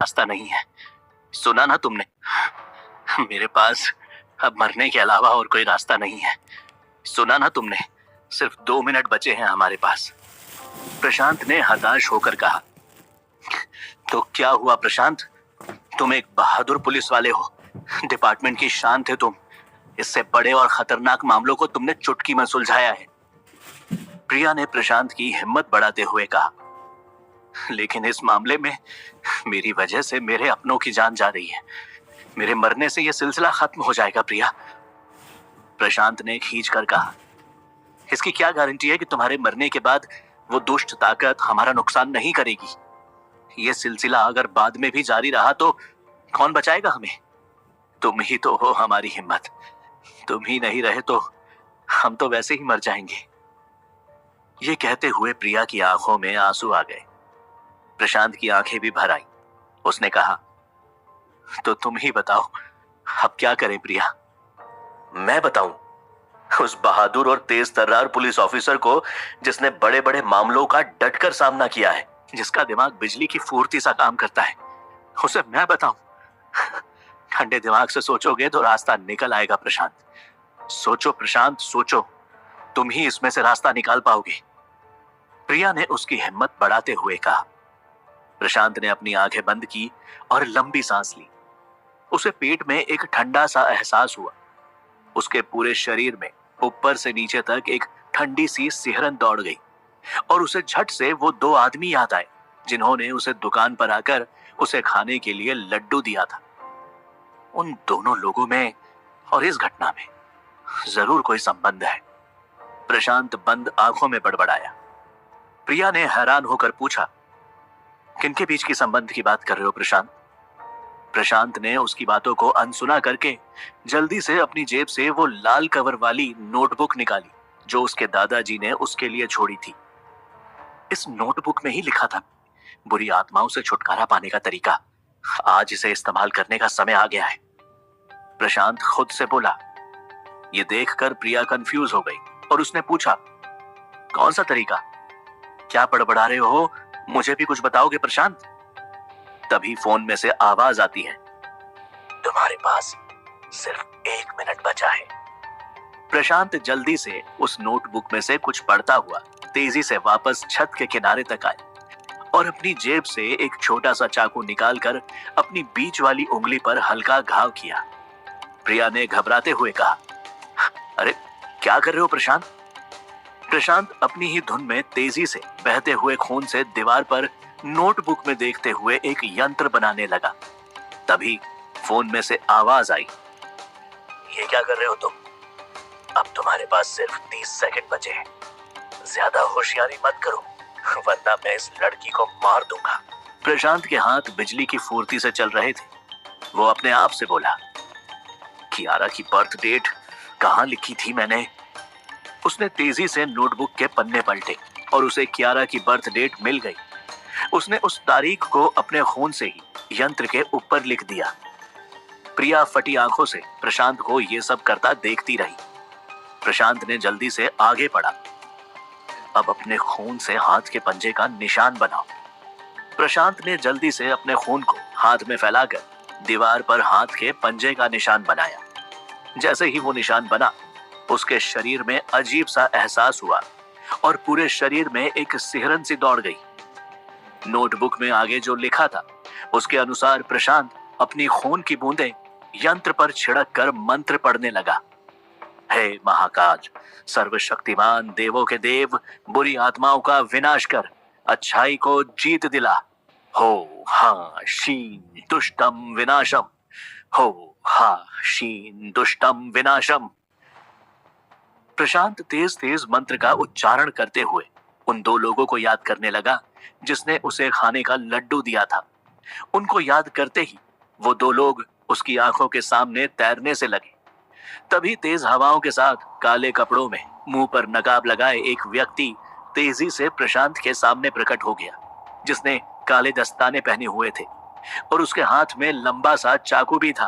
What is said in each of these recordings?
रास्ता नहीं है। सुना ना तुमने, मेरे पास अब मरने के अलावा और कोई रास्ता नहीं है। सुना ना तुमने, सिर्फ 2 मिनट बचे हैं हमारे पास। प्रशांत ने हताश होकर कहा। तो क्या हुआ प्रशांत? तुम एक बहादुर पुलिस वाले हो, डिपार्टमेंट की शान थे तुम। इससे बड़े और खतरनाक मामलों को तुमने चुटकी में सुलझाया है। प्रिया ने प्रशांत की हिम्मत बढ़ाते हुए कहा। लेकिन इस मामले में मेरी वजह से मेरे अपनों की जान जा रही है। मेरे मरने से यह सिलसिला खत्म हो जाएगा प्रिया, प्रशांत ने खींच कर कहा। इसकी क्या गारंटी है कि तुम्हारे मरने के बाद वो दुष्ट ताकत हमारा नुकसान नहीं करेगी? ये सिलसिला अगर बाद में भी जारी रहा तो कौन बचाएगा हमें? तुम ही तो हो हमारी हिम्मत। तुम ही नहीं रहे तो हम तो वैसे ही मर जाएंगे। ये कहते हुए प्रिया की आंखों में आंसू आ गए। प्रशांत की आंखें भी भर आई। उसने कहा, तो तुम ही बताओ, अब क्या करें प्रिया? मैं बताऊं? उस बहादुर और तेज तर्रार पुलिस ऑफिसर को, जिसने बड़े बड़े मामलों का डटकर सामना किया है, जिसका दिमाग बिजली की फुर्ती सा काम करता है, उसे मैं बताऊं? ठंडे दिमाग से सोचोगे तो रास्ता निकल आएगा प्रशांत। सोचो प्रशांत, सोचो, तुम ही इसमें से रास्ता निकाल पाओगे, प्रिया ने उसकी हिम्मत बढ़ाते हुए कहा। प्रशांत ने अपनी आंखें बंद की और लंबी सांस ली। उसे पेट में एक ठंडा सा एहसास हुआ। उसके पूरे शरीर में ऊपर से नीचे तक एक ठंडी सी सिहरन दौड़ गई और उसे झट से वो 2 आदमी याद आए जिन्होंने उसे दुकान पर आकर उसे खाने के लिए लड्डू दिया था। उन दोनों लोगों में और इस घटना में जरूर कोई संबंध है। प्रशांत बंद आंखों में बड़बड़ाया। प्रिया ने हैरान होकर पूछा, किनके बीच की संबंध की बात कर रहे हो प्रशांत? प्रशांत ने उसकी बातों को अनसुना करके जल्दी से अपनी जेब से वो लाल कवर वाली नोटबुक निकाली जो उसके दादाजी ने उसके लिए छोड़ी थी। इस नोटबुक में ही लिखा था बुरी आत्माओं से छुटकारा पाने का तरीका। आज इसे इस्तेमाल करने का समय आ गया है, प्रशांत खुद से बोला। ये देखकर प्रिया कंफ्यूज हो गई और उसने पूछा, कौन सा तरीका? क्या बड़बड़ा रहे हो? मुझे भी कुछ बताओगे प्रशांत? तभी फोन में से आवाज आती है, तुम्हारे पास सिर्फ 1 मिनट बचा है। प्रशांत जल्दी से उस नोटबुक में से कुछ पढ़ता हुआ तेजी से वापस छत के किनारे तक आया और अपनी जेब से एक छोटा सा चाकू निकालकर अपनी बीच वाली उंगली पर हल्का घाव किया। प्रिया ने घबराते हुए कहा, अरे क्या कर रहे हो प्रशांत? प्रशांत अपनी ही धुन में तेजी से बहते हुए खून से दीवार पर नोटबुक में देखते हुए एक यंत्र बनाने लगा। तभी फोन में से आवाज आई, ये क्या कर रहे हो तुम? अब तुम्हारे पास सिर्फ 30 सेकंड बचे हैं। ज्यादा होशियारी मत करो वरना मैं इस लड़की को मार दूंगा। प्रशांत के हाथ बिजली की फुर्ती से चल रहे थे। वो अपने आप से बोला, कियारा की बर्थ डेट कहाँ लिखी थी मैंने? उसने तेजी से नोटबुक के पन्ने पलटे और उसे कियारा की बर्थ डेट मिल गई। उसने उस तारीख को अपने खून से ही यंत्र के ऊपर लिख दिया। प्रिया फटी आंखों से प्रशांत को ये सब करता देखती रही। प्रशांत ने जल्दी से आगे बढ़ा, अब अपने खून से हाथ के पंजे का निशान बनाओ। प्रशांत ने जल्दी से अपने खून को हाथ में फैलाकर दीवार पर हाथ के पंजे का निशान बनाया। जैसे ही वो निशान बना, उसके शरीर में अजीब सा एहसास हुआ और पूरे शरीर में एक सिहरन सी दौड़ गई। नोटबुक में आगे जो लिखा था उसके अनुसार प्रशांत अपनी खून की बूंदें यंत्र पर छिड़क कर मंत्र पढ़ने लगा। हे महाकाल, सर्वशक्तिमान देवों के देव, बुरी आत्माओं का विनाश कर, अच्छाई को जीत दिला। हो हा शीन दुष्टम विनाशम, हो हा शीन दुष्टम विनाशम। प्रशांत तेज तेज मंत्र का उच्चारण करते हुए उन 2 लोगों को याद करने लगा जिसने उसे खाने का लड्डू दिया था। उनको याद करते ही वो 2 लोग उसकी आंखों के सामने तैरने से लगे। तभी तेज हवाओं के साथ काले कपड़ों में मुंह पर नकाब लगाए एक व्यक्ति तेजी से प्रशांत के सामने प्रकट हो गया, जिसने काले दस्ताने पहने हुए थे और उसके हाथ में लंबा सा चाकू भी था।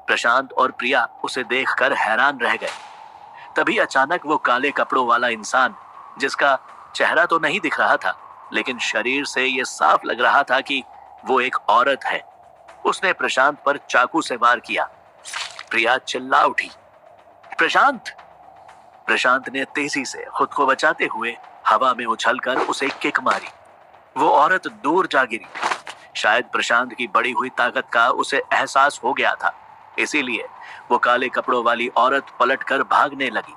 प्रशांत और प्रिया उसे देखकर हैरान रह गए। तभी अचानक वो काले कपड़ों वाला इंसान, जिसका चेहरा तो नहीं दिख रहा था लेकिन शरीर से ये साफ लग रहा था कि वो एक औरत है। उसने प्रशांत पर चाकू से वार किया। प्रिया चिल्ला उठी, प्रशांत! प्रशांत ने तेजी से खुद को बचाते हुए हवा में उछलकर उसे किक मारी। वो औरत दूर जा गिरी। शायद प्रशांत की बढ़ी हुई ताकत का उसे एहसास हो गया था, इसीलिए वो काले कपड़ों वाली औरत पलटकर भागने लगी।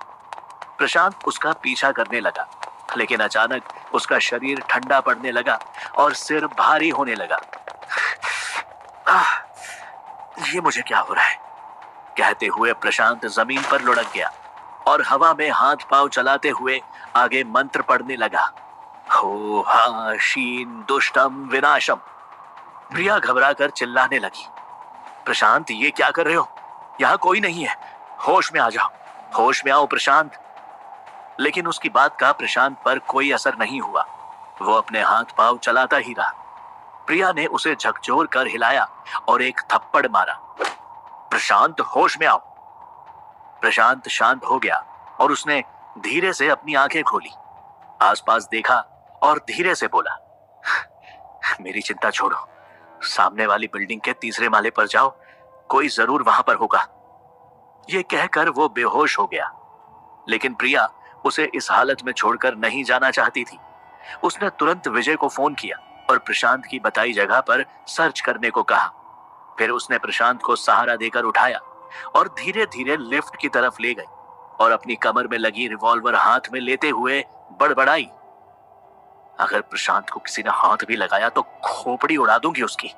प्रशांत उसका पीछा करने लगा, लेकिन अचानक उसका शरीर ठंडा पड़ने लगा और सिर भारी होने लगा। ये मुझे क्या हो रहा है? कहते हुए प्रशांत जमीन पर लुढ़क गया और हवा में हाथ पांव चलाते हुए आगे मंत्र पढ़ने लगा। हो हा शीन दुष्टम विनाशम। प्रिया घबराकर चिल्लाने लगी, प्रशांत ये क्या कर रहे हो? यहाँ कोई नहीं है, होश में आ जाओ, होश में आओ प्रशांत। लेकिन उसकी बात का प्रशांत पर कोई असर नहीं हुआ। वो अपने हाथ पांव चलाता ही रहा। प्रिया ने उसे झकझोर कर हिलाया और एक थप्पड़ मारा। प्रशांत होश में आओ। प्रशांत शांत हो गया और उसने धीरे से अपनी आंखें खोली, आसपास देखा और धीरे से बोला, मेरी चिंता छोड़ो, सामने वाली बिल्डिंग के तीसरे माले पर जाओ, कोई जरूर वहां पर होगा। ये कहकर वो बेहोश हो गया, लेकिन प्रिया उसे इस हालत में छोड़कर नहीं जाना चाहती थी। उसने तुरंत विजय को फोन किया और प्रशांत की बताई जगह पर सर्च करने को कहा। फिर उसने प्रशांत को सहारा देकर उठाया और धीरे धीरे लिफ्ट की तरफ ले गई और अपनी कमर में लगी रिवॉल्वर हाथ में लेते हुए बड़बड़ाई, अगर प्रशांत को किसी ने हाथ भी लगाया तो खोपड़ी उड़ा दूंगी उसकी।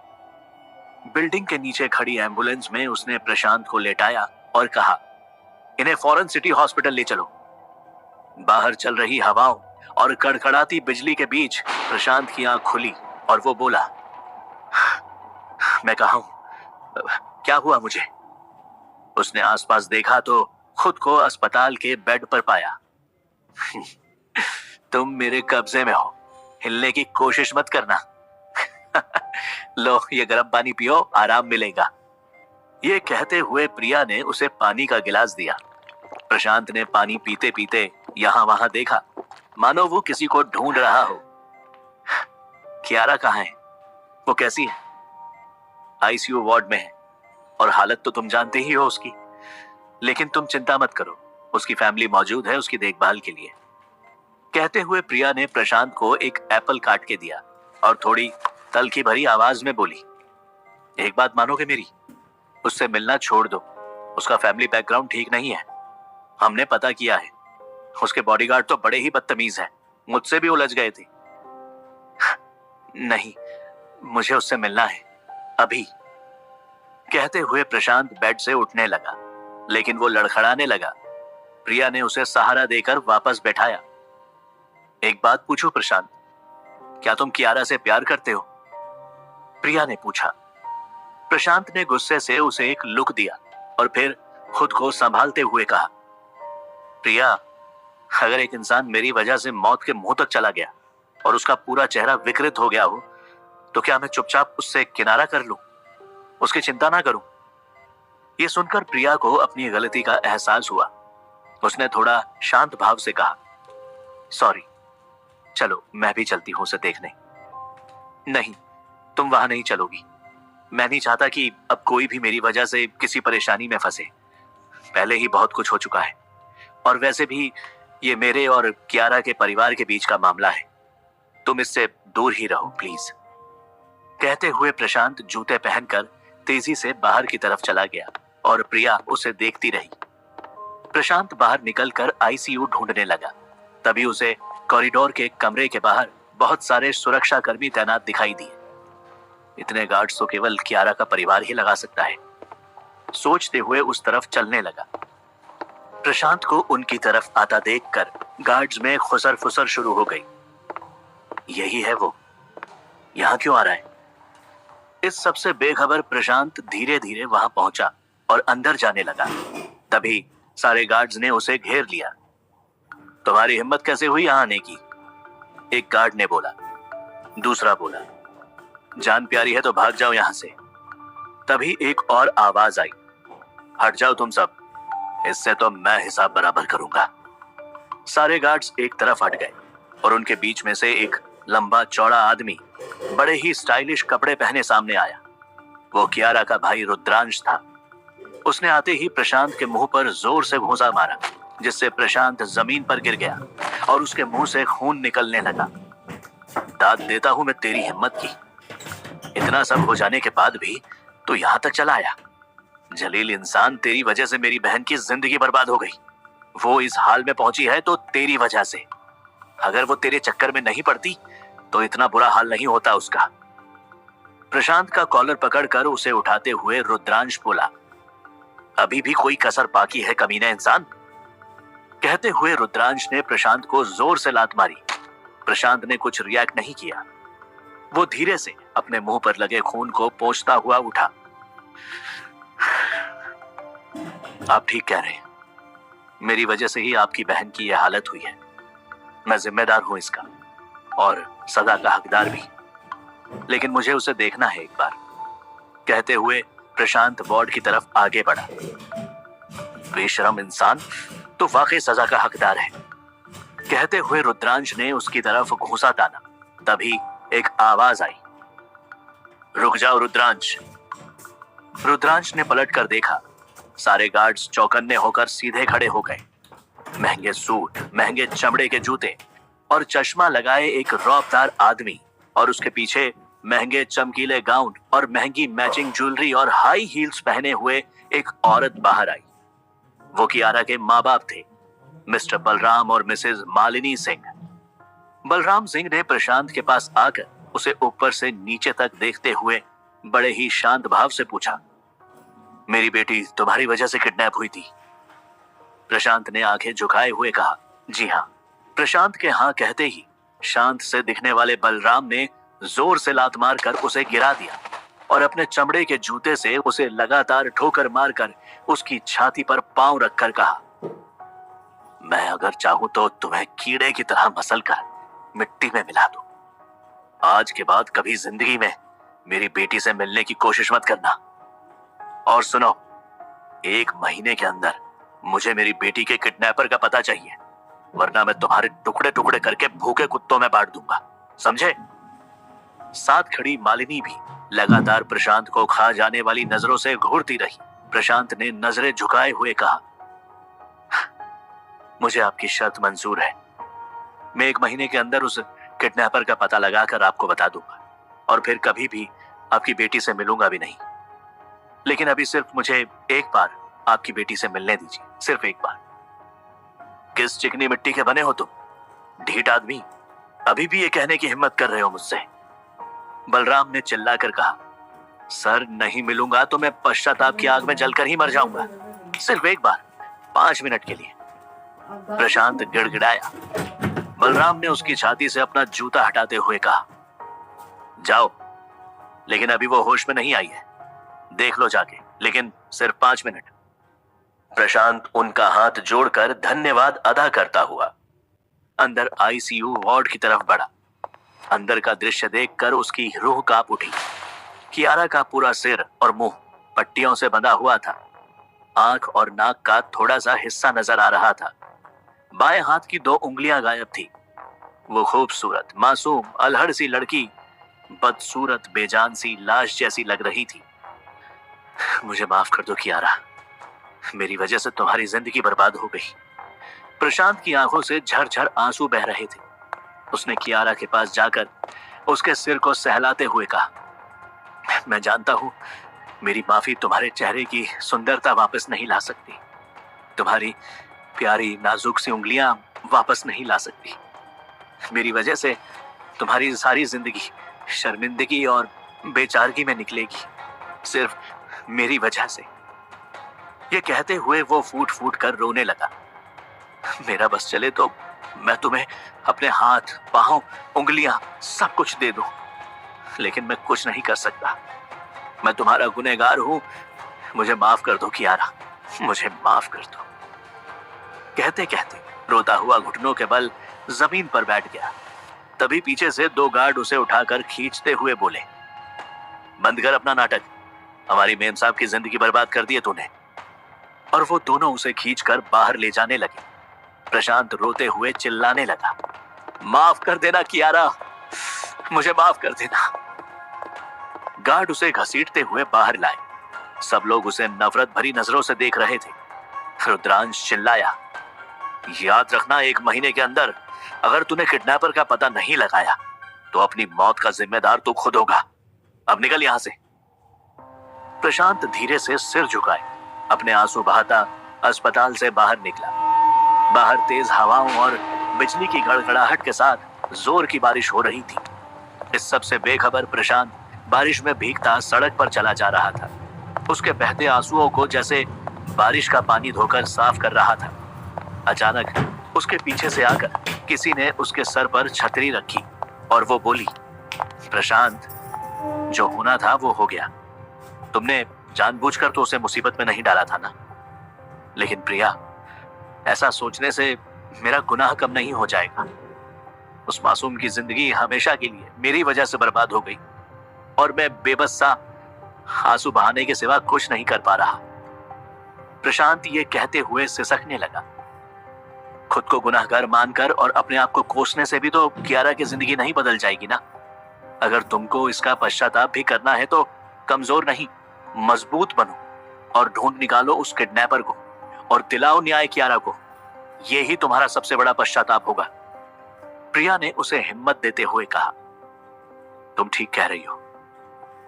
बिल्डिंग के नीचे खड़ी एम्बुलेंस में उसने प्रशांत को लेटाया और कहा, इन्हें फौरन सिटी हॉस्पिटल ले चलो। बाहर चल रही हवाओं और कड़कड़ाती बिजली के बीच प्रशांत की आंख खुली और वो बोला, मैं कहां हूं? क्या हुआ मुझे? उसने आसपास देखा तो खुद को अस्पताल के बेड पर पाया। तुम मेरे कब्जे में हो, हिलने की कोशिश मत करना। लो ये गर्म पानी पियो, आराम मिलेगा। ये कहते हुए प्रिया ने उसे पानी का गिलास दिया। प्रशांत ने पानी पीते पीते यहां वहां देखा, मानो वो किसी को ढूंढ रहा हो। कियारा कहाँ है? वो कैसी है? आईसीयू वार्ड में है और हालत तो तुम जानते ही हो उसकी। लेकिन तुम चिंता मत करो, उसकी फैमिली मौजूद है उसकी देखभाल के लिए। कहते हुए प्रिया ने प्रशांत को एक एप्पल काट के दिया और थोड़ी तल्खी भरी आवाज में बोली, एक बात मानोगे मेरी? उससे मिलना छोड़ दो, उसका फैमिली बैकग्राउंड ठीक नहीं है। हमने पता किया है, उसके बॉडीगार्ड तो बड़े ही बदतमीज हैं, मुझसे भी उलझ गए थे। नहीं, मुझे उससे मिलना है अभी। कहते हुए प्रशांत बेड से उठने लगा, लेकिन वो लड़खड़ाने लगा। प्रिया ने उसे सहारा देकर वापस बैठाया। एक बात पूछूं प्रशांत, क्या तुम कियारा से प्यार करते हो? प्रिया ने पूछा। प्रशांत ने गुस्से से उसे एक लुक दिया और फिर खुद को संभालते हुए कहा, प्रिया, अगर एक इंसान मेरी वजह से मौत के मुंह तक चला गया और उसका पूरा चेहरा विकृत हो गया हो, तो क्या मैं चुपचाप उससे किनारा कर लूं, उसकी चिंता ना करूं? यह सुनकर प्रिया को अपनी गलती का एहसास हुआ। उसने थोड़ा शांत भाव से कहा, सॉरी, चलो मैं भी चलती हूं उसे देखने। नहीं, तुम वहां नहीं चलोगी। मैं नहीं चाहता कि अब कोई भी मेरी वजह से किसी परेशानी में फंसे। पहले ही बहुत कुछ हो चुका है और वैसे भी ये मेरे और कियारा के परिवार के बीच का मामला है। तुम इससे दूर ही रहो प्लीज। कहते हुए प्रशांत जूते पहनकर तेजी से बाहर की तरफ चला गया और प्रिया उसे देखती रही। प्रशांत बाहर निकलकर आईसीयू ढूंढने लगा। तभी उसे कॉरिडोर के कमरे के बाहर बहुत सारे सुरक्षा कर्मी तैनात दिखाई दिए। इतने गार्ड्स तो केवल कियारा का परिवार ही लगा सकता है। सोचते हुए उस तरफ चलने लगा। प्रशांत को उनकी तरफ आता देखकर गार्ड्स में खुसर फुसर शुरू हो गई। यही है वो, यहां क्यों आ रहा है? इस सबसे बेखबर प्रशांत धीरे धीरे वहां पहुंचा और अंदर जाने लगा। तभी सारे गार्ड्स ने उसे घेर लिया। तुम्हारी हिम्मत कैसे हुई यहां आने की? एक गार्ड ने बोला। दूसरा बोला, जान प्यारी है तो भाग जाओ यहां से। तभी एक और आवाज आई, हट जाओ तुम सब, इससे तो मैं हिसाब बराबर करूंगा। सारे गार्ड्स एक तरफ हट गए और उनके बीच में से एक लंबा चौड़ा आदमी बड़े ही स्टाइलिश कपड़े पहने सामने आया। वो कियारा का भाई रुद्रांश था। उसने आते ही प्रशांत के मुंह पर जोर से घूंसा मारा, जिससे प्रशांत जमीन पर गिर गया और उसके मुंह से खून निकलने लगा। दाद देता हूं मैं तेरी हिम्मत की। इतना सब हो जाने के बाद भी तू यहां तक चला आया। जलील इंसान, तेरी वजह से मेरी बहन की जिंदगी बर्बाद हो गई। वो इस हाल में पहुंची है तो तेरी वजह से। अगर वो तेरे चक्कर में नहीं पड़ती तो इतना बुरा हाल नहीं होता उसका। प्रशांत का कॉलर पकड़कर उसे उठाते हुए रुद्रांश बोला, अभी भी कोई कसर बाकी है कमीने इंसान। कहते हुए रुद्रांश ने प्रशांत को जोर से लात मारी। प्रशांत ने कुछ रिएक्ट नहीं किया। वो धीरे से अपने मुंह पर लगे खून को पोंछता हुआ उठा। आप ठीक कह रहे हैं, मेरी वजह से ही आपकी बहन की यह हालत हुई है। मैं जिम्मेदार हूं इसका और सजा का हकदार भी, लेकिन मुझे उसे देखना है एक बार। कहते हुए प्रशांत वार्ड की तरफ आगे बढ़ा। बेशरम इंसान, तो वाकई सजा का हकदार है। कहते हुए रुद्रांश ने उसकी तरफ घूंसा ताना। तभी एक आवाज आई, रुक जाओ रुद्रांश। रुद्रांश ने पलटकर देखा। सारे गार्ड्स चौकन्ने होकर सीधे खड़े हो गए। महंगे सूट, महंगे चमड़े के जूते और चश्मा लगाए एक रौबदार आदमी और उसके पीछे महंगे चमकीले गाउन और महंगी मैचिंग ज्वेलरी और हाई हील्स पहने हुए एक औरत बाहर आई। वो कियारा के माँ बाप थे, मिस्टर बलराम और मिसेज मालिनी सिंह। बलराम सिंह ने प्रशांत के पास आकर उसे ऊपर से नीचे तक देखते हुए बड़े ही शांत भाव से पूछा, मेरी बेटी तुम्हारी वजह से किडनैप हुई थी? प्रशांत ने आंखें झुकाए हुए कहा, जी हाँ। प्रशांत के हाँ कहते ही शांत से दिखने वाले बलराम ने जोर से लात मारकर उसे गिरा दिया और अपने चमड़े के जूते से उसे लगातार ठोकर मारकर उसकी छाती पर पांव रखकर कहा, मैं अगर चाहूं तो तुम्हें कीड़े की तरह मसल कर मिट्टी में मिला दूं। आज के बाद कभी जिंदगी में मेरी बेटी से मिलने की कोशिश मत करना। और सुनो, 1 महीने के अंदर मुझे मेरी बेटी के किडनैपर का पता चाहिए, वरना मैं तुम्हारे टुकड़े टुकड़े करके भूखे कुत्तों में बांट दूंगा, समझे? साथ खड़ी मालिनी भी लगातार प्रशांत को खा जाने वाली नजरों से घूरती रही। प्रशांत ने नजरें झुकाए हुए कहा, मुझे आपकी शर्त मंजूर है। मैं 1 महीने के अंदर उस किडनैपर का पता लगाकर आपको बता दूंगा और फिर कभी भी आपकी बेटी से मिलूंगा भी नहीं। लेकिन अभी सिर्फ मुझे एक बार आपकी बेटी से मिलने दीजिए, सिर्फ एक बार। किस चिकनी मिट्टी के बने हो तुम, ढीठ आदमी? अभी भी ये कहने की हिम्मत कर रहे हो मुझसे? बलराम ने चिल्लाकर कहा, सर नहीं मिलूंगा तो मैं पश्चाताप की आग में जलकर ही मर जाऊंगा, सिर्फ एक बार, 5 मिनट के लिए। प्रशांत गिड़गिड़ाया। बलराम ने उसकी छाती से अपना जूता हटाते हुए कहा, जाओ, लेकिन अभी वो होश में नहीं आई है, देख लो जाके, लेकिन सिर्फ 5 मिनट। प्रशांत उनका हाथ जोड़कर धन्यवाद अदा करता हुआ अंदर आईसीयू वार्ड की तरफ बढ़ा। अंदर का दृश्य देखकर उसकी रूह कांप उठी। कियारा का पूरा सिर और मुंह पट्टियों से बंधा हुआ था। आंख और नाक का थोड़ा सा हिस्सा नजर आ रहा था। बाएं हाथ की 2 उंगलियां गायब थी। वो खूबसूरत, मासूम, अलहड़ सी लड़की बदसूरत, बेजान सी लाश जैसी लग रही थी। मुझे माफ कर दो कियारा, मेरी वजह से तुम्हारी जिंदगी बर्बाद हो गई। प्रशांत की आंखों से झरझर आंसू बह रहे थे। उसने कियारा के पास जाकर उसके सिर को सहलाते हुए कहा, मैं जानता हूं मेरी माफी तुम्हारे चेहरे की सुंदरता वापस नहीं ला सकती, तुम्हारी प्यारी नाजुक सी उंगलियां वापस नहीं ला सकती। मेरी वजह से तुम्हारी सारी जिंदगी शर्मिंदगी और बेचारगी में निकलेगी, सिर्फ मेरी वजह से। ये कहते हुए वो फूट फूट कर रोने लगा। मेरा बस चले तो मैं तुम्हें अपने हाथ, पांव, उंगलियां सब कुछ दे दूं, लेकिन मैं कुछ नहीं कर सकता। मैं तुम्हारा गुनहगार हूं, मुझे माफ कर दो कियारा, मुझे माफ कर दो। कहते कहते रोता हुआ घुटनों के बल जमीन पर बैठ गया। तभी पीछे से 2 गार्ड उसे उठाकर खींचते हुए बोले, बंद कर अपना नाटक, हमारी मेम साहब की जिंदगी बर्बाद कर दी है तूने। और वो दोनों उसे खींचकर बाहर ले जाने लगे। प्रशांत रोते हुए चिल्लाने लगा, माफ कर देना कियारा, मुझे माफ कर देना। गार्ड उसे घसीटते हुए बाहर लाए। सब लोग उसे नफरत भरी नजरों से देख रहे थे। रुद्रांश चिल्लाया, याद रखना, 1 महीने के अंदर अगर तूने किडनैपर का पता नहीं लगाया तो अपनी मौत का जिम्मेदार तू खुद होगा। अब निकल यहां से। प्रशांत धीरे से सिर झुकाए अपने आंसू बहाता अस्पताल से बाहर निकला। बाहर तेज हवाओं और बिजली की गड़गड़ाहट के साथ जोर की बारिश हो रही थी। इस सब से बेखबर प्रशांत बारिश में भीगता सड़क पर चला जा रहा था। उसके बहते आंसुओं को जैसे बारिश का पानी धोकर साफ कर रहा था। अचानक उसके पीछे से आकर किसी ने उसके सर पर छतरी रखी और वो बोली, प्रशांत, जो होना था वो हो गया। तुमने जानबूझकर तो उसे मुसीबत में नहीं डाला था ना। लेकिन प्रिया, ऐसा सोचने से मेरा गुनाह कम नहीं हो जाएगा। उस मासूम की जिंदगी हमेशा के लिए मेरी वजह से बर्बाद हो गई और मैं बेबस सा आंसू बहाने के सिवा कुछ नहीं कर पा रहा। प्रशांत ये कहते हुए सिसकने लगा। खुद को गुनाहगार मानकर और अपने आप को कोसने से भी तो कियारा की जिंदगी नहीं बदल जाएगी ना। अगर तुमको इसका पश्चाताप भी करना है तो कमजोर नहीं, मजबूत बनो और ढूंढ निकालो उस किडनैपर को और दिलाओ न्याय कियारा को। ये ही तुम्हारा सबसे बड़ा पश्चाताप होगा। प्रिया ने उसे हिम्मत देते हुए कहा, तुम ठीक कह रही हो।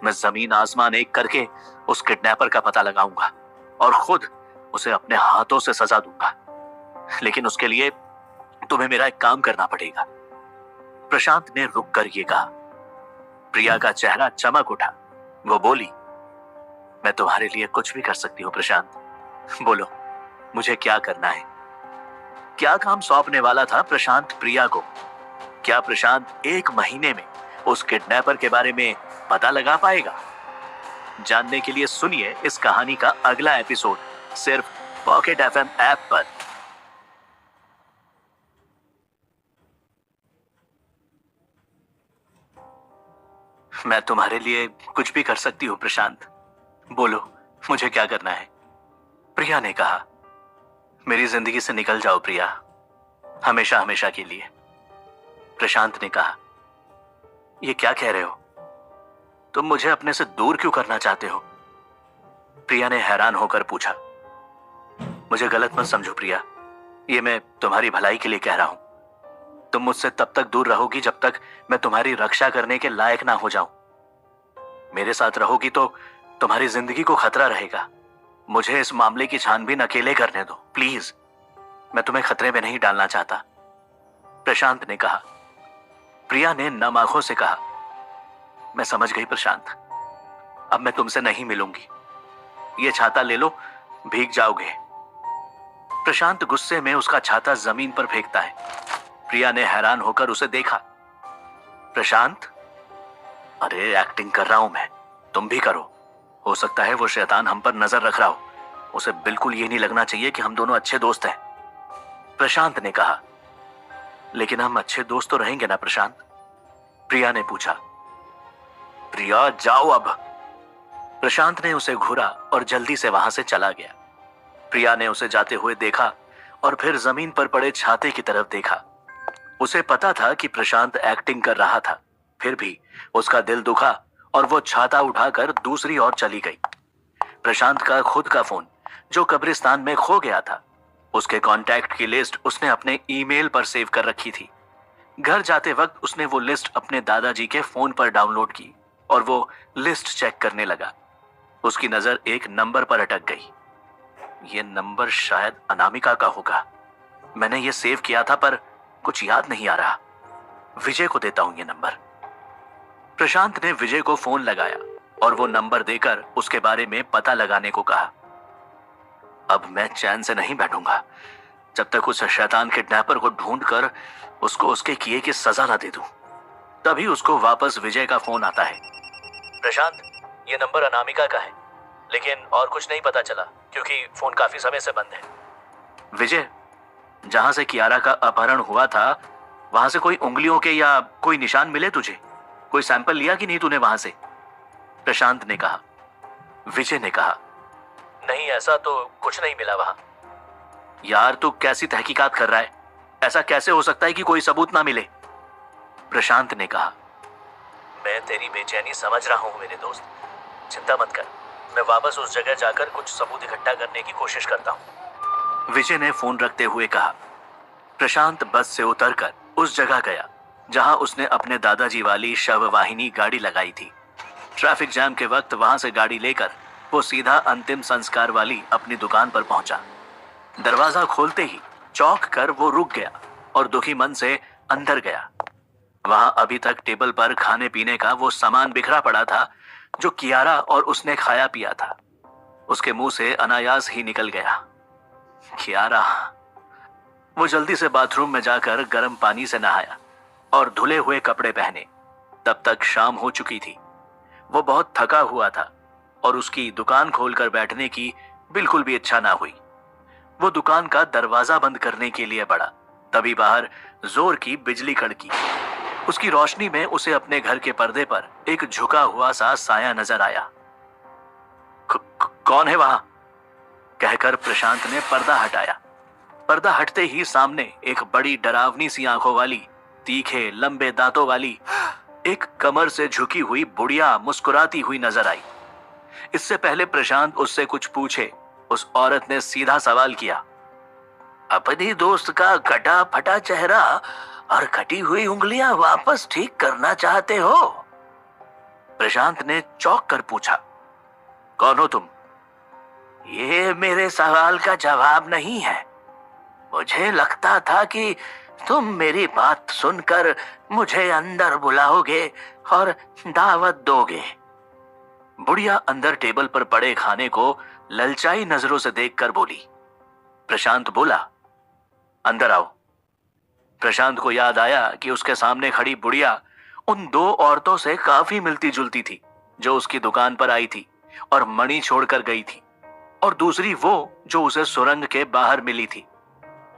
मैं जमीन आसमान एक करके उस किडनैपर का पता लगाऊंगा और खुद उसे अपने हाथों से सजा दूंगा। लेकिन उसके लिए तुम्हें मेरा एक काम करना पड़ेगा। प्रशांत ने रुक कर ये कहा। प्रिया का चेहरा चमक उठा। वो बोली, मैं तुम्हारे लिए कुछ भी कर सकती हूँ प्रशांत। बोलो, मुझे क्या करना है? क्या काम सौंपने वाला था प्रशांत प्रिया को? क्या प्रशांत 1 महीने में उस किडनैपर के बारे में पता लगा पाएगा? जानने के लिए सुनिए इस कहानी का अगला एपिसोड सिर्फ पॉकेट एफएम ऐप पर। मैं तुम्हारे लिए कुछ भी कर सकती हूँ प्रशांत। बोलो, मुझे क्या करना है? प्रिया ने कहा। मेरी जिंदगी से निकल जाओ प्रिया, हमेशा हमेशा के लिए। प्रशांत ने कहा, ये क्या कह रहे हो? तुम मुझे अपने से दूर क्यों करना चाहते हो? प्रिया ने हैरान होकर पूछा। मुझे गलत मत समझो प्रिया, ये मैं तुम्हारी भलाई के लिए कह रहा हूं। तुम मुझसे तब तक दूर रहोगी जब तक मैं तुम्हारी रक्षा करने के लायक ना हो जाऊं। मेरे साथ रहोगी तो तुम्हारी जिंदगी को खतरा रहेगा। मुझे इस मामले की छानबीन अकेले करने दो प्लीज। मैं तुम्हें खतरे में नहीं डालना चाहता, प्रशांत ने कहा। प्रिया ने नम आंखों से कहा, मैं समझ गई प्रशांत, अब मैं तुमसे नहीं मिलूंगी। ये छाता ले लो, भीग जाओगे। प्रशांत गुस्से में उसका छाता जमीन पर फेंकता है। प्रिया ने हैरान होकर उसे देखा। प्रशांत, अरे एक्टिंग कर रहा हूं मैं, तुम भी करो। हो सकता है वो शैतान हम पर नजर रख रहा हो। उसे बिल्कुल ये नहीं लगना चाहिए कि हम दोनों अच्छे दोस्त हैं, प्रशांत ने कहा। लेकिन हम अच्छे दोस्त तो रहेंगे ना प्रशांत? प्रिया ने पूछा। प्रिया, जाओ अब। प्रशांत ने उसे घूरा और जल्दी से वहां से चला गया। प्रिया ने उसे जाते हुए देखा और फिर जमीन पर पड़े छाते की तरफ देखा। उसे पता था कि प्रशांत एक्टिंग कर रहा था, फिर भी उसका दिल दुखा और वो छाता उठाकर दूसरी ओर चली गई। प्रशांत का खुद का फोन, जो कब्रिस्तान में खो गया था, उसके कॉन्टैक्ट की लिस्ट उसने अपने ईमेल पर सेव कर रखी थी। घर जाते वक्त उसने वो लिस्ट अपने दादाजी के फोन पर डाउनलोड की और वो लिस्ट चेक करने लगा। उसकी नजर एक नंबर पर अटक गई। ये नंबर शायद अनामिका का होगा। मैंने ये सेव किया था पर कुछ याद नहीं आ रहा। विजय को देता हूं ये नंबर। प्रशांत ने विजय को फोन लगाया और वो नंबर देकर उसके बारे में पता लगाने को कहा। अब मैं चैन से नहीं बैठूंगा जब तक उस शैतान किडनैपर को ढूंढकर उसको उसके किए की सजा ना दे दूं। तभी उसको वापस विजय का फोन आता है। प्रशांत, ये नंबर अनामिका का है, लेकिन और कुछ नहीं पता चला क्योंकि फोन काफी समय से बंद है। विजय, जहां से कियारा का अपहरण हुआ था वहां से कोई उंगलियों के या कोई निशान मिले तुझे? कोई सैंपल लिया कि नहीं तूने वहां से? प्रशांत ने कहा। विजय ने कहा, नहीं, ऐसा तो कुछ नहीं मिला वहां। यार, तू कैसी तहकीकात कर रहा है? ऐसा कैसे हो सकता है कि कोई सबूत ना मिले? प्रशांत ने कहा। मैं तेरी बेचैनी समझ रहा हूँ मेरे दोस्त। चिंता मत कर, मैं वापस उस जगह जाकर कुछ सबूत इकट्ठा करने की कोशिश करता हूँ, विजय ने फोन रखते हुए कहा। प्रशांत बस से उतरकर उस जगह गया जहां उसने अपने दादाजी वाली शववाहिनी गाड़ी लगाई थी। ट्रैफिक जाम के वक्त वहां से गाड़ी लेकर वो सीधा अंतिम संस्कार वाली अपनी दुकान पर पहुंचा। दरवाजा खोलते ही चौंक कर वो रुक गया और दुखी मन से अंदर गया। वहां अभी तक टेबल पर खाने पीने का वो सामान बिखरा पड़ा था जो कियारा और उसने खाया पिया था। उसके मुंह से अनायास ही निकल गया, कियारा। वो जल्दी से बाथरूम में जाकर गर्म पानी से नहाया और धुले हुए कपड़े पहने। तब तक शाम हो चुकी थी। वो बहुत थका हुआ था और उसकी दुकान खोलकर बैठने की बिल्कुल भी इच्छा ना हुई। वो दुकान का दरवाजा बंद करने के लिए बढ़ा, तभी बाहर जोर की बिजली कड़की। उसकी रोशनी में उसे अपने घर के पर्दे पर एक झुका हुआ सा साया नजर आया। कौन है वहां? कहकर प्रशांत ने पर्दा हटाया। पर्दा हटते ही सामने एक बड़ी डरावनी सी आंखों वाली, तीखे लंबे दांतों वाली, एक कमर से झुकी हुई बुढ़िया मुस्कुराती हुई नजर आई। इससे पहले प्रशांत उससे कुछ पूछे, उस औरत ने सीधा सवाल किया, अपनी दोस्त का कटा फटा चेहरा और कटी हुई उंगलियां वापस ठीक करना चाहते हो? प्रशांत ने चौंक कर पूछा, कौन हो तुम? ये मेरे सवाल का जवाब नहीं है। मुझे लगता था कि तुम मेरी बात सुनकर मुझे अंदर बुलाओगे और दावत दोगे। बुढ़िया अंदर टेबल पर पड़े खाने को ललचाई नजरों से देखकर बोली। प्रशांत बोला, अंदर आओ। प्रशांत को याद आया कि उसके सामने खड़ी बुढ़िया उन दो औरतों से काफी मिलती जुलती थी जो उसकी दुकान पर आई थी और मणि छोड़कर गई थी, और दूसरी वो जो उसे सुरंग के बाहर मिली थी।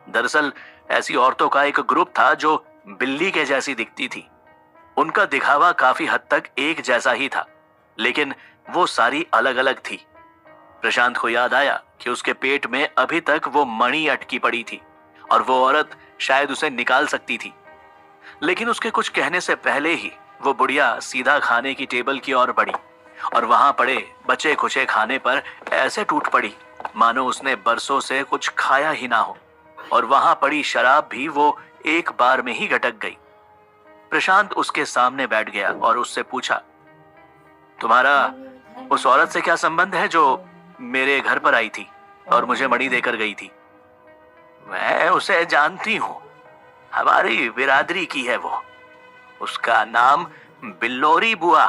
दरअसल ऐसी औरतों का एक ग्रुप था जो बिल्ली के जैसी दिखती थी। उनका दिखावा काफी हद तक एक जैसा ही था, लेकिन वो सारी अलग अलग थी। प्रशांत को याद आया कि उसके पेट में अभी तक वो मणि अटकी पड़ी थी और वो औरत शायद उसे निकाल सकती थी। लेकिन उसके कुछ कहने से पहले ही वो बुढ़िया सीधा खाने की टेबल की ओर बढ़ी और वहां पड़े बचे खुचे खाने पर ऐसे टूट पड़ी मानो उसने बरसों से कुछ खाया ही ना हो, और वहां पड़ी शराब भी वो एक बार में ही गटक गई। प्रशांत उसके सामने बैठ गया और उससे पूछा, तुम्हारा उस औरत से क्या संबंध है जो मेरे घर पर आई थी और मुझे मणि देकर गई थी? मैं उसे जानती हूं, हमारी बिरादरी की है वो। उसका नाम बिल्लोरी बुआ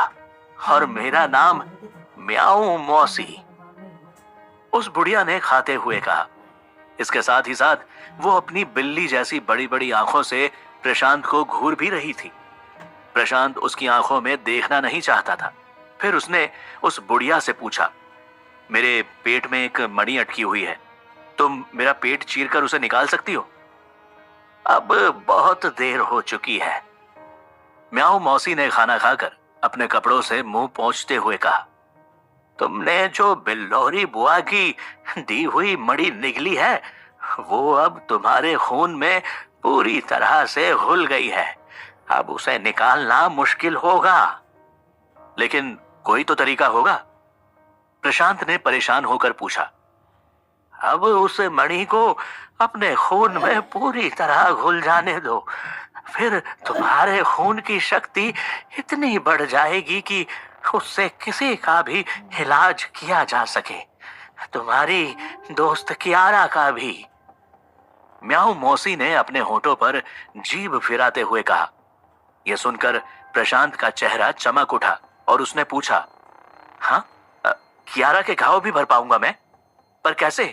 और मेरा नाम म्याऊ मौसी, उस बुढ़िया ने खाते हुए कहा। इसके साथ ही साथ वो अपनी बिल्ली जैसी बड़ी बड़ी आंखों से प्रशांत को घूर भी रही थी। प्रशांत उसकी आंखों में देखना नहीं चाहता था। फिर उसने उस बुढ़िया से पूछा, मेरे पेट में एक मणि अटकी हुई है, तुम मेरा पेट चीरकर उसे निकाल सकती हो? अब बहुत देर हो चुकी है, म्याऊ मौसी ने खाना खाकर अपने कपड़ों से मुंह पोंछते हुए कहा। तुमने जो बिल्लोरी बुआ की दी हुई मणि निगली है वो अब तुम्हारे खून में पूरी तरह से घुल गई है। अब उसे निकालना मुश्किल होगा। लेकिन कोई तो तरीका होगा? प्रशांत ने परेशान होकर पूछा। अब उस मणि को अपने खून में पूरी तरह घुल जाने दो, फिर तुम्हारे खून की शक्ति इतनी बढ़ जाएगी कि उससे किसी का भी इलाज किया जा सके, तुम्हारी दोस्त कियारा का भी। म्याऊ मौसी ने अपने होठों पर जीभ फिराते हुए कहा। यह सुनकर प्रशांत का चेहरा चमक उठा और उसने पूछा, हाँ, कियारा के घाव भी भर पाऊंगा मैं? पर कैसे?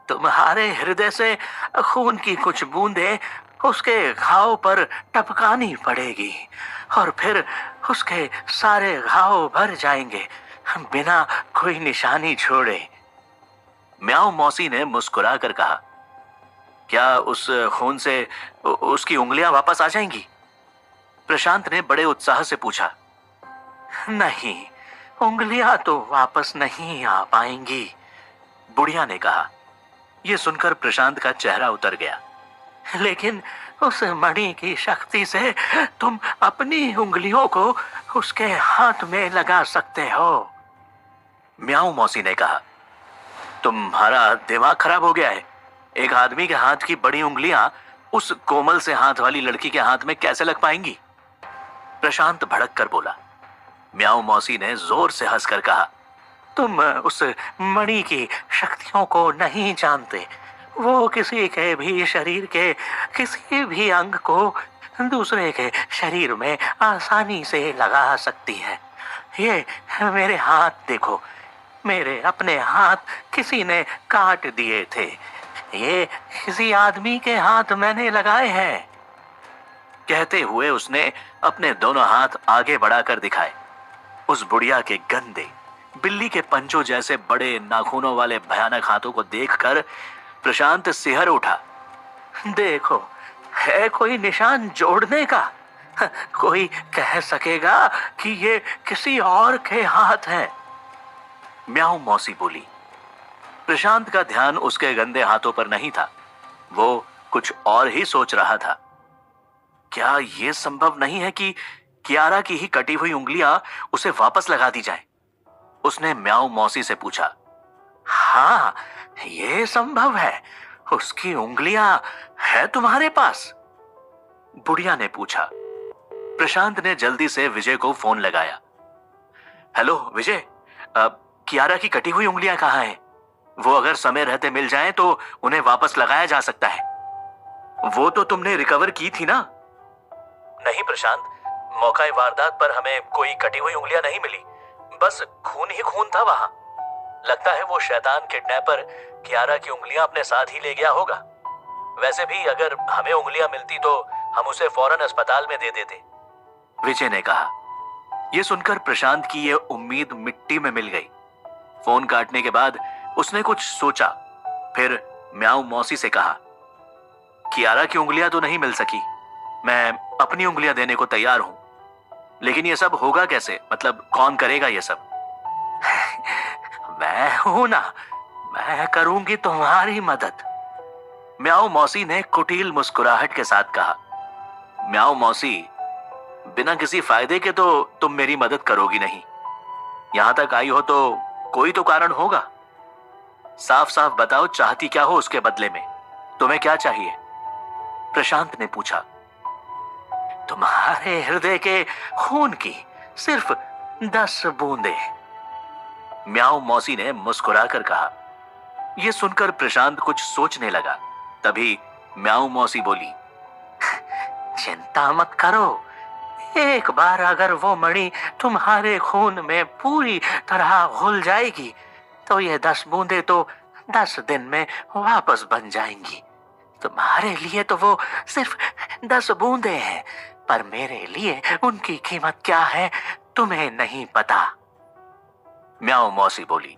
तुम्हारे हृदय से खून की कुछ बूंदें उसके घाव पर टपकानी पड़ेगी और फिर उसके सारे घाव भर जाएंगे बिना कोई निशानी छोड़े। म्याऊ मौसी ने मुस्कुरा कर कहा, क्या उस खून से उसकी उंगलियां वापस आ जाएंगी? प्रशांत ने बड़े उत्साह से पूछा। नहीं, उंगलियां तो वापस नहीं आ पाएंगी, बुढ़िया ने कहा। यह सुनकर प्रशांत का चेहरा उतर गया। लेकिन उस मणि की शक्ति से तुम अपनी उंगलियों को उसके हाथ में लगा सकते हो। म्याऊ मौसी ने कहा, तुम्हारा दिमाग खराब हो गया है? एक आदमी के हाथ की बड़ी उंगलियां उस कोमल से हाथ वाली लड़की के हाथ में कैसे लग पाएंगी? प्रशांत भड़क कर बोला। म्याऊ मौसी ने जोर से हंसकर कहा, तुम उस मणि की शक्तियों को नहीं जानते। वो किसी के भी शरीर के किसी भी अंग को दूसरे के शरीर में आसानी से लगा सकती है। ये मेरे हाथ देखो, मेरे अपने हाथ किसी ने काट दिए थे, ये किसी आदमी के हाथ मैंने लगाए हैं। कहते हुए उसने अपने दोनों हाथ आगे बढ़ाकर दिखाए। उस बुढ़िया के गंदे बिल्ली के पंजों जैसे बड़े नाखूनों वाले भयानक हाथों को देखकर प्रशांत सिहर उठा। देखो, है कोई निशान जोड़ने का? कोई कह सकेगा कि ये किसी और के हाथ हैं? म्याऊ मौसी बोली। प्रशांत का ध्यान उसके गंदे हाथों पर नहीं था, वो कुछ और ही सोच रहा था। क्या यह संभव नहीं है कि कियारा की ही कटी हुई उंगलियां उसे वापस लगा दी जाए? उसने म्याऊ मौसी से पूछा। हाँ, यह संभव है। उसकी उंगलियां है तुम्हारे पास? बुढ़िया ने पूछा। प्रशांत ने जल्दी से विजय को फोन लगाया। हेलो विजय, कियारा की कटी हुई उंगलियां कहाँ हैं? वो अगर समय रहते मिल जाएं तो उन्हें वापस लगाया जा सकता है। वो तो तुमने रिकवर की थी ना? नहीं प्रशांत, मौका वारदात पर हमें कोई कटी हुई उंगलियां नहीं मिली, बस खून ही खून था वहां। लगता है वो शैतान किडनैपर कियारा की उंगलियां अपने साथ ही ले गया होगा। वैसे भी अगर हमें उंगलियां मिलती तो हम उसे फौरन अस्पताल में दे देते, विजय ने कहा। यह सुनकर प्रशांत की यह उम्मीद मिट्टी में मिल गई। फोन काटने के बाद उसने कुछ सोचा, फिर म्याऊ मौसी से कहा, कियारा की उंगलियां तो नहीं मिल सकी, मैं अपनी उंगलियां देने को तैयार हूं, लेकिन यह सब होगा कैसे? मतलब कौन करेगा यह सब? मैं हूं ना, मैं करूंगी तुम्हारी मदद, म्याऊ मौसी ने कुटिल मुस्कुराहट के साथ कहा। म्याऊ मौसी, बिना किसी फायदे के तो तुम मेरी मदद करोगी नहीं। यहां तक आई हो तो कोई तो कारण होगा। साफ साफ बताओ, चाहती क्या हो उसके बदले में? तुम्हें क्या चाहिए? प्रशांत ने पूछा। तुम्हारे हृदय के खून की सिर्फ 10 बूंदे, म्याऊ मौसी ने मुस्कुराकर कहा। यह सुनकर प्रशांत कुछ सोचने लगा। तभी म्याऊ मौसी बोली, चिंता मत करो, एक बार अगर वो मणि तुम्हारे खून में पूरी तरह घुल जाएगी तो ये 10 बूंदे तो 10 दिन में वापस बन जाएंगी। तुम्हारे लिए तो वो सिर्फ 10 बूंदे हैं, पर मेरे लिए उनकी कीमत क्या है तुम्हें नहीं पता, म्याऊ मौसी बोली।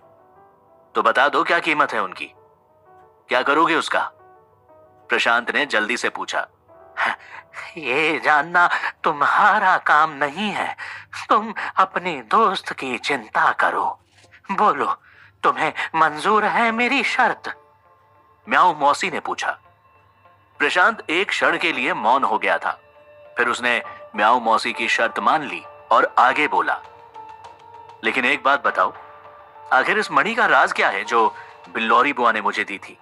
तो बता दो, क्या कीमत है उनकी? क्या करोगे उसका? प्रशांत ने जल्दी से पूछा। ये जानना तुम्हारा काम नहीं है, तुम अपने दोस्त की चिंता करो। बोलो, तुम्हें मंजूर है मेरी शर्त? म्याऊ मौसी ने पूछा। प्रशांत एक क्षण के लिए मौन हो गया था, फिर उसने म्याऊ मौसी की शर्त मान ली और आगे बोला, लेकिन एक बात बताओ, आखिर इस मणि का राज क्या है जो बिल्लौरी बुआ ने मुझे दी थी?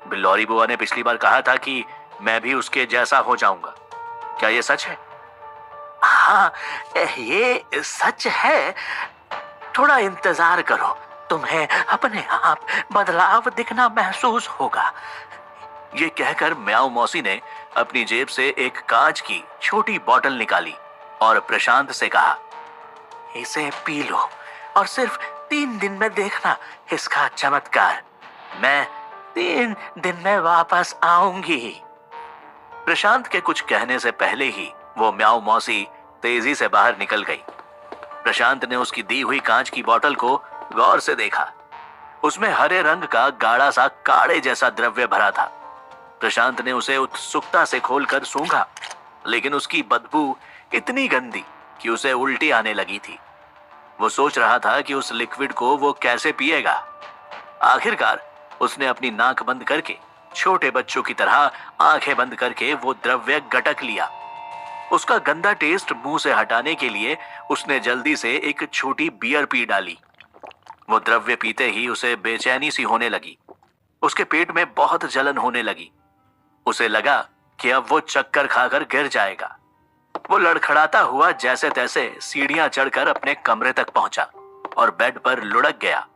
बिल्लौरी बुआ ने पिछली बार कहा था कि मैं भी उसके जैसा हो जाऊंगा, क्या यह सच है? हाँ, ये सच है। थोड़ा इंतजार करो, तुम्हें अपने आप बदलाव दिखना महसूस होगा। ये कहकर म्याऊ मौसी ने अपनी जेब से एक कांच की छोटी बोतल निकाली और प्रशांत से कहा, इसे पी लो और सिर्फ 3 दिन में देखना इसका चमत्कार। मैं 3 दिन में वापस आऊंगी। प्रशांत के कुछ कहने से पहले ही वो म्याऊ मौसी तेजी से बाहर निकल गई। प्रशांत ने उसकी दी हुई कांच की बोतल को गौर से देखा। उसमें हरे रंग का गाढ़ा सा काढ़े जैसा द्रव्य भरा था। प्रशांत ने उसे उत्सुकता से खोलकर सूंघा, लेकिन उसकी बदबू इतनी गंदी कि उसे उल्टी आने लगी थी। वो सोच रहा था कि उस लिक्विड को वो कैसे पिएगा। आखिरकार उसने अपनी नाक बंद करके छोटे बच्चों की तरह आंखें बंद करके वो द्रव्य गटक लिया। उसका गंदा टेस्ट मुंह से हटाने के लिए उसने जल्दी से एक छोटी बियर पी डाली। वो द्रव्य पीते ही उसे बेचैनी सी होने लगी। उसके पेट में बहुत जलन होने लगी। उसे लगा कि अब वो चक्कर खाकर गिर जाएगा। वो लड़खड़ाता हुआ जैसे तैसे सीढ़ियां चढ़कर अपने कमरे तक पहुंचा और बेड पर लुढ़क गया।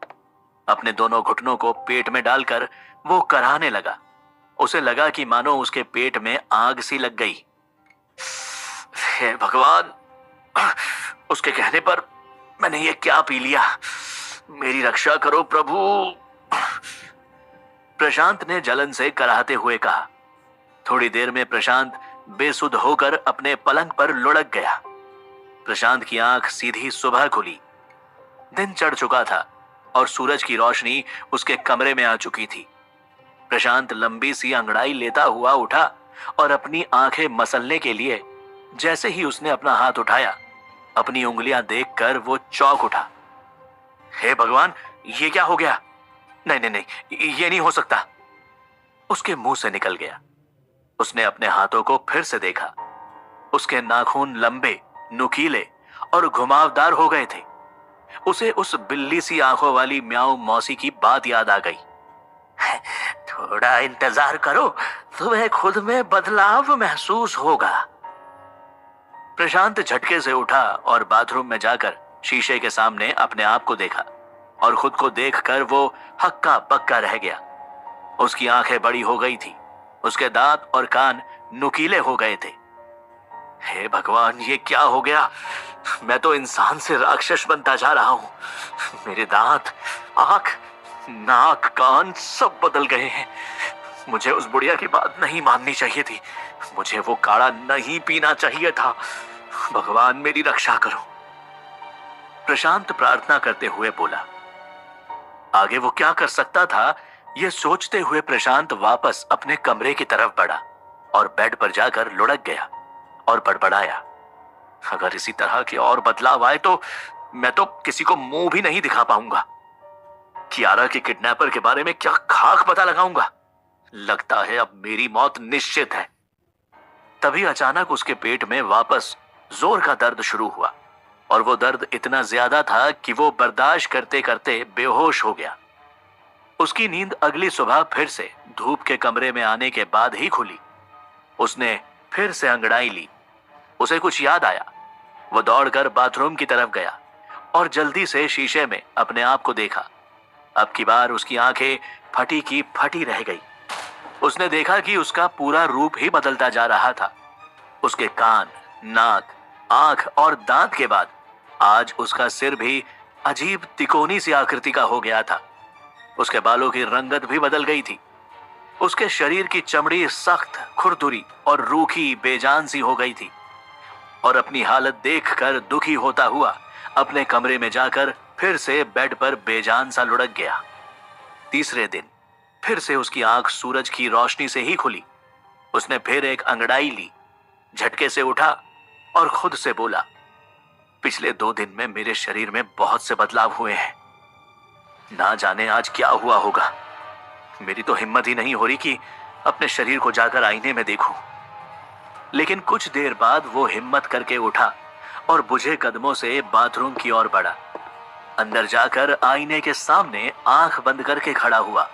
अपने दोनों घुटनों को पेट में डालकर वो कराहने लगा। उसे लगा कि मानो उसके पेट में आग सी लग गई। हे भगवान, उसके कहने पर मैंने ये क्या पी लिया? मेरी रक्षा करो प्रभु। प्रशांत ने जलन से कराहते हुए कहा। थोड़ी देर में प्रशांत बेसुध होकर अपने पलंग पर लुढ़क गया। प्रशांत की आंख सीधी सुबह खुली। दिन चढ़ चुका था और सूरज की रोशनी उसके कमरे में आ चुकी थी। प्रशांत लंबी सी अंगड़ाई लेता हुआ उठा और अपनी आंखें मसलने के लिए जैसे ही उसने अपना हाथ उठाया, अपनी उंगलियां देखकर वो चौंक उठा। हे भगवान, ये क्या हो गया? नहीं नहीं नहीं, ये नहीं हो सकता, उसके मुंह से निकल गया। उसने अपने हाथों को फिर से देखा। उसके नाखून लंबे, नुकीले और घुमावदार हो गए थे। उसे उस बिल्ली सी आंखों वाली म्याऊ मौसी की बात याद आ गई। थोड़ा इंतजार करो, तुम्हें खुद में बदलाव महसूस होगा। प्रशांत झटके से उठा और बाथरूम में जाकर शीशे के सामने अपने आप को देखा और खुद को देखकर वो हक्का बक्का रह गया। उसकी आंखें बड़ी हो गई थी। उसके दांत और कान नुकीले हो गए थे। हे भगवान, ये क्या हो गया? मैं तो इंसान से राक्षस बनता जा रहा हूं। मेरे दांत, आंख, नाक, कान सब बदल गए हैं। मुझे उस बुढ़िया की बात नहीं माननी चाहिए थी। मुझे वो काढ़ा नहीं पीना चाहिए था। भगवान, मेरी रक्षा करो। प्रशांत प्रार्थना करते हुए बोला। आगे वो क्या कर सकता था, ये सोचते हुए प्रशांत वापस अपने कमरे की तरफ बढ़ा और बेड पर जाकर लुढ़क गया और बड़बड़ाया। अगर इसी तरह के और बदलाव आए तो मैं तो किसी को मुंह भी नहीं दिखा पाऊंगा। कियारा के किडनैपर के बारे में क्या खाक पता लगाऊंगा? लगता है अब मेरी मौत निश्चित है। तभी अचानक उसके पेट में वापस जोर का दर्द शुरू हुआ और वो दर्द इतना ज्यादा था कि वो बर्दाश्त करते करते बेहोश हो गया। उसकी नींद अगली सुबह फिर से धूप के कमरे में आने के बाद ही खुली। उसने फिर से अंगड़ाई ली। उसे कुछ याद आया। वो दौड़कर बाथरूम की तरफ गया और जल्दी से शीशे में अपने आप को देखा। अब की बार उसकी आंखें फटी की फटी रह गई। उसने देखा कि उसका पूरा रूप ही बदलता जा रहा था। उसके कान, नाक, आंख और दांत के बाद आज उसका सिर भी अजीब तिकोनी सी आकृति का हो गया था। उसके बालों की रंगत भी बदल गई थी। उसके शरीर की चमड़ी सख्त, खुरदुरी और रूखी बेजान सी हो गई थी और अपनी हालत देखकर दुखी होता हुआ अपने कमरे में जाकर फिर से बेड पर बेजान सा लुढ़क गया। तीसरे दिन फिर से उसकी आंख सूरज की रोशनी से ही खुली। उसने फिर एक अंगड़ाई ली, झटके से उठा और खुद से बोला, पिछले 2 दिन में मेरे शरीर में बहुत से बदलाव हुए हैं। ना जाने आज क्या हुआ होगा। मेरी तो हिम्मत ही नहीं हो रही कि अपने शरीर को जाकर आईने में देखूं। लेकिन कुछ देर बाद वो हिम्मत करके उठा और बुझे कदमों से बाथरूम की ओर बढ़ा। अंदर जाकर आईने के सामने आंख बंद करके खड़ा हुआ।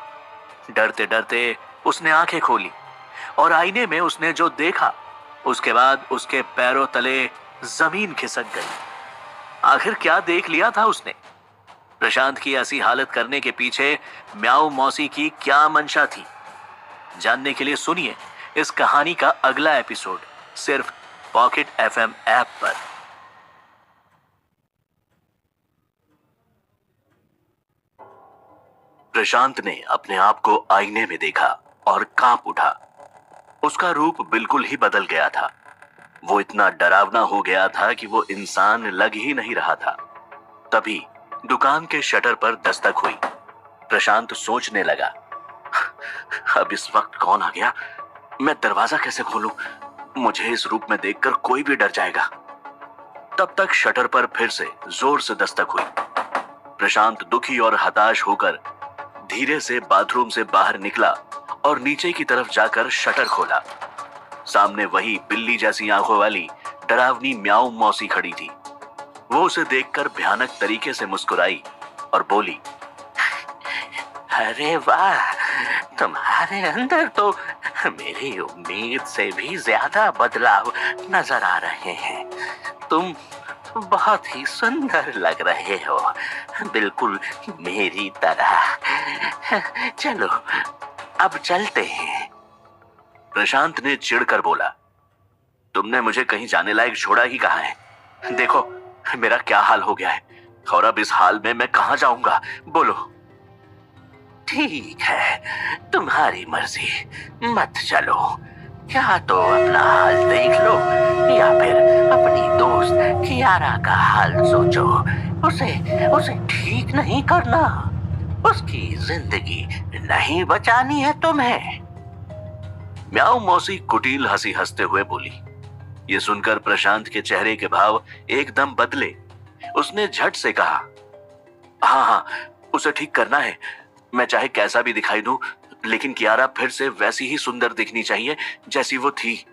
डरते डरते उसने आंखें खोली और आईने में उसने जो देखा, उसके बाद उसके पैरों तले जमीन खिसक गई। आखिर क्या देख लिया था उसने? प्रशांत की ऐसी हालत करने के पीछे म्याऊ मौसी की क्या मंशा थी? जानने के लिए सुनिए इस कहानी का अगला एपिसोड सिर्फ पॉकेट FM ऐप पर। प्रशांत ने अपने आप को आईने में देखा और कांप उठा। उसका रूप बिल्कुल ही बदल गया था। वो इतना डरावना हो गया था कि वो इंसान लग ही नहीं रहा था। तभी दुकान के शटर पर दस्तक हुई। प्रशांत सोचने लगा, अब इस वक्त कौन आ गया? मैं दरवाजा कैसे खोलूं? मुझे इस रूप में देखकर कोई भी डर जाएगा। तब तक शटर पर फिर से जोर से दस्तक हुई। प्रशांत दुखी और हताश होकर धीरे से बाथरूम से बाहर निकला और नीचे की तरफ जाकर शटर खोला। सामने वही बिल्ली जैसी आंखों वाली डरावनी म्याऊ मौसी खड़ी थी। वो उसे देखकर भयानक तरीके से मुस्कुराई और बोली, अरे वाह, तुम्हारे अंदर तो मेरी उम्मीद से भी ज्यादा बदलाव नजर आ रहे हैं। तुम बहुत ही सुंदर लग रहे हो, बिल्कुल मेरी तरह। चलो अब चलते हैं। प्रशांत ने चिढ़कर बोला, तुमने मुझे कहीं जाने लायक छोड़ा ही कहाँ है? देखो मेरा क्या हाल हो गया है, और अब इस हाल में मैं कहाँ जाऊंगा, बोलो। ठीक है, तुम्हारी मर्जी, मत चलो। क्या तो अपना हाल देख लो, या फिर अपनी दोस्त कियारा का हाल सोचो। उसे उसे ठीक नहीं करना, उसकी जिंदगी नहीं बचानी है तुम्हें। म्याऊ मौसी कुटिल हंसी हंसते हुए बोली। ये सुनकर प्रशांत के चेहरे के भाव एकदम बदले। उसने झट से कहा, हाँ हाँ, उसे ठीक करना है। मैं चाहे कैसा भी दिखाई दूं, लेकिन कियारा फिर से वैसी ही सुंदर दिखनी चाहिए जैसी वो थी।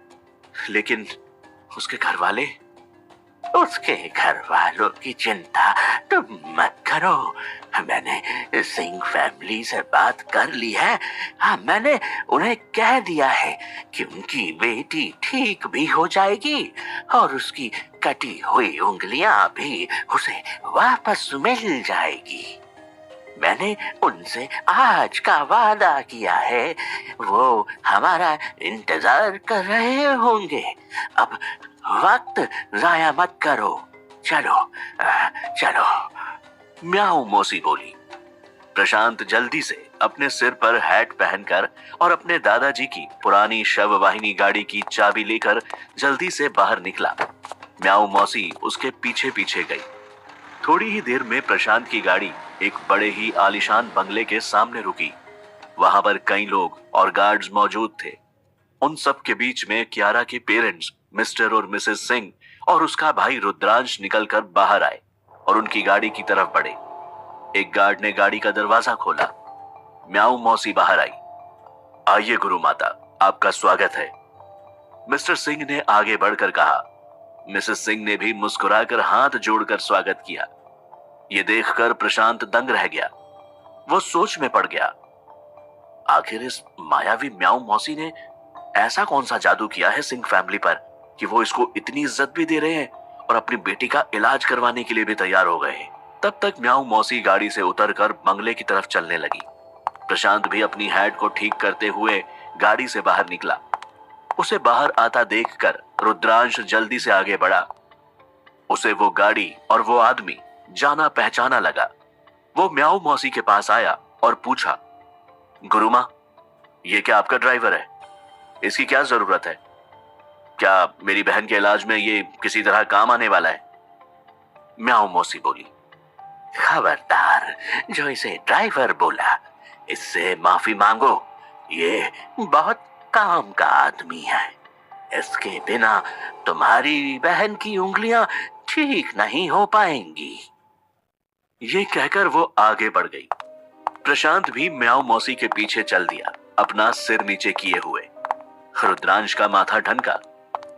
लेकिन उसके घर वाले, उसके घर वालों की चिंता तुम मत करो। मैंने सिंह फैमिली से बात कर ली है। हाँ, मैंने उन्हें कह दिया है कि उनकी बेटी ठीक भी हो जाएगी और उसकी कटी हुई उंगलियां भी उसे वापस मिल जाएगी। मैंने उनसे आज का वादा किया है, वो हमारा इंतजार कर रहे होंगे। अब वक्त जाया मत करो, चलो चलो। म्याऊ मौसी बोली। प्रशांत जल्दी से अपने सिर पर हैट पहनकर और अपने दादाजी की पुरानी शववाहिनी गाड़ी की चाबी लेकर जल्दी से बाहर निकला। म्याऊ मौसी उसके पीछे पीछे गई। थोड़ी ही देर में प्रशांत की गाड़ी एक बड़े ही आलीशान बंगले के सामने रुकी। वहां पर कई लोग और गार्ड्स मौजूद थे। उन सब के बीच में कियारा के पेरेंट्स मिस्टर और मिसेस सिंह और उसका भाई रुद्रांश निकलकर बाहर आए और उनकी गाड़ी की तरफ बढ़े। एक गार्ड ने गाड़ी का दरवाजा खोला। म्याऊ मौसी बाहर आई। आइए गुरु माता, आपका स्वागत है, मिस्टर सिंह ने आगे बढ़कर कहा। मिसेस सिंह ने भी मुस्कुराकर हाथ जोड़कर स्वागत किया। ये देखकर प्रशांत दंग रह गया। वो सोच में पड़ गया, आखिर इस मायावी म्याऊ मौसी ने ऐसा कौन सा जादू किया है सिंह फैमिली पर कि वो इसको इतनी इज्जत भी दे रहे हैं और अपनी बेटी का इलाज करवाने के लिए भी तैयार हो गए हैं। तब तक म्याऊ मौसी गाड़ी से उतरकर बंगले की तरफ चलने लगी। प्रशांत भी अपनी हैट को ठीक करते हुए गाड़ी से बाहर निकला। उसे बाहर आता देखकर रुद्रांश जल्दी से आगे बढ़ा। उसे वो गाड़ी और वो आदमी जाना पहचाना लगा। वो म्याऊ मौसी के पास आया और पूछा, गुरुमा, ये क्या आपका ड्राइवर है? इसकी क्या जरूरत है? क्या मेरी बहन के इलाज में ये किसी तरह काम आने वाला है? म्याऊ मौसी बोली, खबरदार, जो इसे ड्राइवर बोला, इससे माफी मांगो। ये बहुत काम का आदमी है। इसके बिना तुम्हारी बहन की उंगलियां ठीक नहीं हो पाएंगी। ये कहकर वो आगे बढ़ गई। प्रशांत भी म्याऊ मौसी के पीछे चल दिया, अपना सिर नीचे किए हुए। रुद्रांश का माथा ठनका।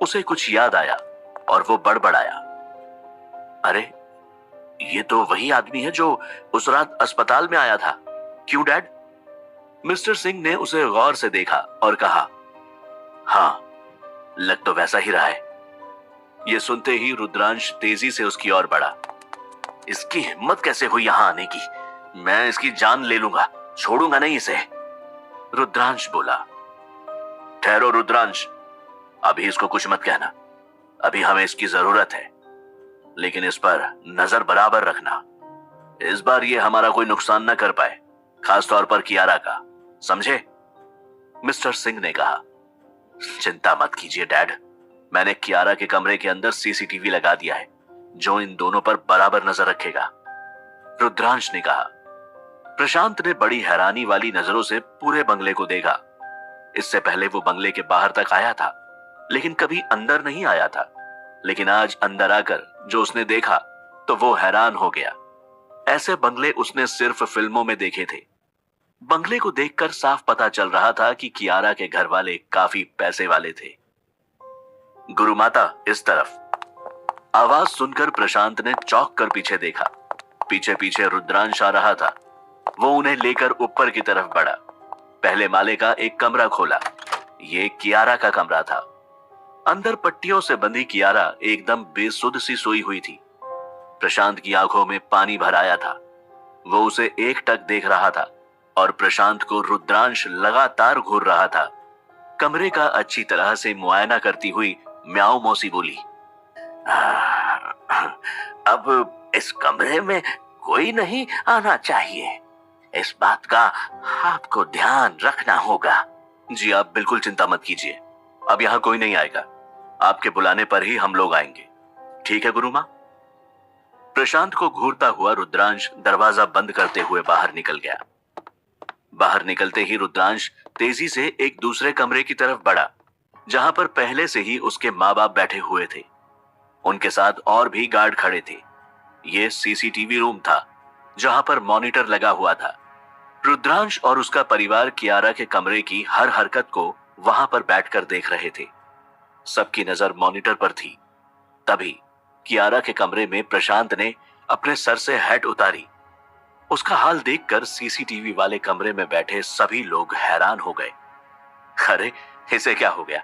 उसे कुछ याद आया और वो बड़बड़ाया, अरे ये तो वही आदमी है जो उस रात अस्पताल में आया था। क्यों डैड? मिस्टर सिंह ने उसे गौर से देखा और कहा, हाँ, लग तो वैसा ही रहा है। ये सुनते ही रुद्रांश तेजी से उसकी ओर बढ़ा। इसकी हिम्मत कैसे हुई यहां आने की? मैं इसकी जान ले लूंगा, छोड़ूंगा नहीं इसे। रुद्रांश बोला। ठहरो रुद्रांश, अभी इसको कुछ मत कहना। अभी हमें इसकी जरूरत है, लेकिन इस पर नजर बराबर रखना। इस बार ये हमारा कोई नुकसान न कर पाए, खास तौर पर कियारा का, समझे? मिस्टर सिंह ने कहा। चिंता मत कीजिए डैड, मैंने कियारा के कमरे के अंदर सीसीटीवी लगा दिया है जो इन दोनों पर बराबर नजर रखेगा, रुद्रांश ने कहा। प्रशांत ने बड़ी हैरानी वाली नजरों से पूरे बंगले को देखा। इससे पहले वो बंगले के बाहर तक आया था, लेकिन कभी अंदर नहीं आया था। लेकिन आज अंदर आकर जो उसने देखा तो वो हैरान हो गया। ऐसे बंगले उसने सिर्फ फिल्मों में देखे थे। बंगले को देखकर साफ पता चल रहा था कि कियारा के घर वाले काफी पैसे वाले थे। गुरु माता इस तरफ। आवाज सुनकर प्रशांत ने चौंक कर पीछे देखा। पीछे पीछे रुद्रांश आ रहा था। वो उन्हें लेकर ऊपर की तरफ बढ़ा। पहले माले का एक कमरा खोला। ये कियारा का कमरा था। अंदर पट्टियों से बंधी कियारा एकदम बेसुध सी सोई हुई थी। प्रशांत की आंखों में पानी भर आया था। वो उसे एकटक देख रहा था और प्रशांत को रुद्रांश लगातार घूर रहा था। कमरे का अच्छी तरह से मुआयना करती हुई म्याऊ मौसी बोली, अब इस कमरे में कोई नहीं आना चाहिए। इस बात का आपको ध्यान रखना होगा। जी आप बिल्कुल चिंता मत कीजिए, अब यहाँ कोई नहीं आएगा। आपके बुलाने पर ही हम लोग आएंगे। ठीक है गुरु मां। प्रशांत को घूरता हुआ रुद्रांश दरवाजा बंद करते हुए बाहर निकल गया। बाहर निकलते ही रुद्रांश तेजी से एक दूसरे कमरे की तरफ बढ़ा, जहां पर पहले से ही उसके माँ बाप बैठे हुए थे। उनके साथ और भी गार्ड खड़े थे। यह सीसीटीवी रूम था, जहां पर मॉनिटर लगा हुआ था। रुद्रांश और उसका परिवार कियारा के कमरे की हर हरकत को वहां पर बैठकर देख रहे थे। सबकी नजर मॉनिटर पर थी। तभी कियारा के कमरे में प्रशांत ने अपने सर से हैट उतारी। उसका हाल देखकर सीसीटीवी वाले कमरे में बैठे सभी लोग हैरान हो गए। अरे इसे क्या हो गया?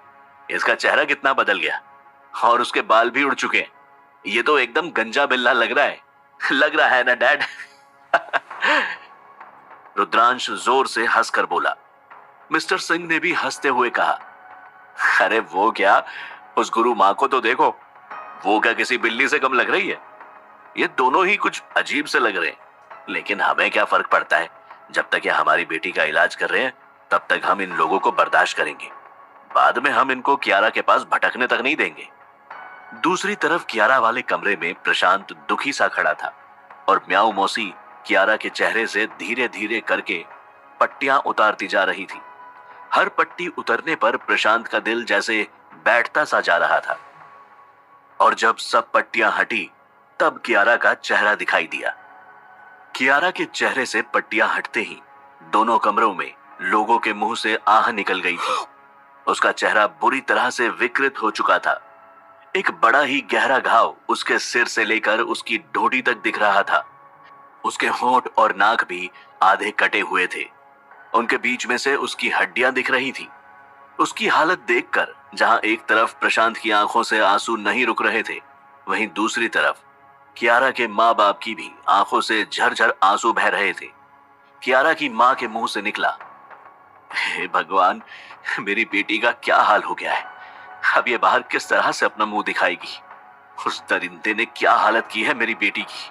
इसका चेहरा कितना बदल गया और उसके बाल भी उड़ चुके हैं। ये तो एकदम गंजा बिल्ला लग रहा है ना डैड? रुद्रांश जोर से हंसकर बोला। मिस्टर सिंह ने भी हंसते हुए कहा, अरे वो क्या, उस गुरु मां को तो देखो, वो क्या किसी बिल्ली से कम लग रही है? ये दोनों ही कुछ अजीब से लग रहे हैं, लेकिन हमें क्या फर्क पड़ता है? जब तक ये हमारी बेटी का इलाज कर रहे हैं तब तक हम इन लोगों को बर्दाश्त करेंगे। बाद में हम इनको कियारा के पास भटकने तक नहीं देंगे। दूसरी तरफ कियारा वाले कमरे में प्रशांत दुखी सा खड़ा था और म्याऊ मौसी कियारा के चेहरे से धीरे धीरे करके पट्टियां उतारती जा रही थी। हर पट्टी उतरने पर प्रशांत का दिल जैसे बैठता सा जा रहा था। और जब सब पट्टियां हटी तब कियारा का चेहरा दिखाई दिया। कियारा के चेहरे से पट्टियां हटते ही दोनों कमरों में लोगों के मुंह से आह निकल गई थी। उसका चेहरा बुरी तरह से विकृत हो चुका था। एक बड़ा ही गहरा घाव उसके सिर से लेकर उसकी ढोडी तक दिख रहा था। उसके होंठ और नाक भी आधे कटे हुए थे। उनके बीच में से उसकी हड्डियां दिख रही थी। उसकी हालत देखकर जहां एक तरफ प्रशांत की आंखों से आंसू नहीं रुक रहे थे, वहीं दूसरी तरफ कियारा के माँ बाप की भी आंखों से झरझर आंसू बह रहे थे। कियारा की माँ के मुंह से निकला, हे भगवान, मेरी बेटी का क्या हाल हो गया है? अब ये बाहर किस तरह से अपना मुंह दिखाएगी? उस दरिंदे ने क्या हालत की है मेरी बेटी की,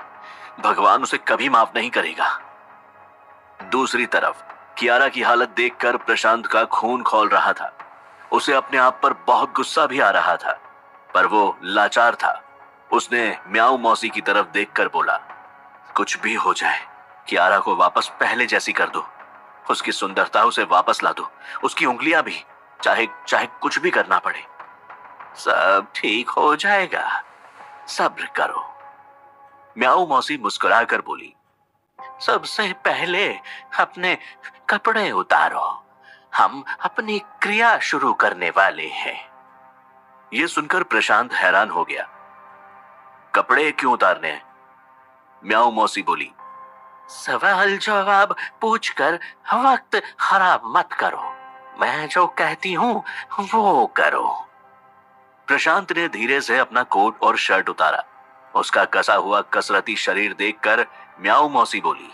भगवान उसे कभी माफ नहीं करेगा। दूसरी तरफ कियारा की हालत देखकर प्रशांत का खून खौल रहा था। उसे अपने आप पर बहुत गुस्सा भी आ रहा था, पर वो लाचार था। उसने म्याऊ मौसी की तरफ देखकर बोला, कुछ भी हो जाए कियारा को वापस पहले जैसी कर दो। उसकी सुंदरता उसे वापस ला दो, उसकी उंगलियां भी, चाहे चाहे कुछ भी करना पड़े। सब ठीक हो जाएगा, सब्र करो। म्याऊ मौसी मुस्कुराकर बोली, सबसे पहले अपने कपड़े उतारो, हम अपनी क्रिया शुरू करने वाले हैं। यह सुनकर प्रशांत हैरान हो गया। कपड़े क्यों उतारने हैं? म्याऊ मौसी बोली, सवाल जवाब पूछकर वक्त खराब मत करो, मैं जो कहती हूं वो करो। प्रशांत ने धीरे से अपना कोट और शर्ट उतारा। उसका कसा हुआ कसरती शरीर देखकर म्याऊ मौसी बोली,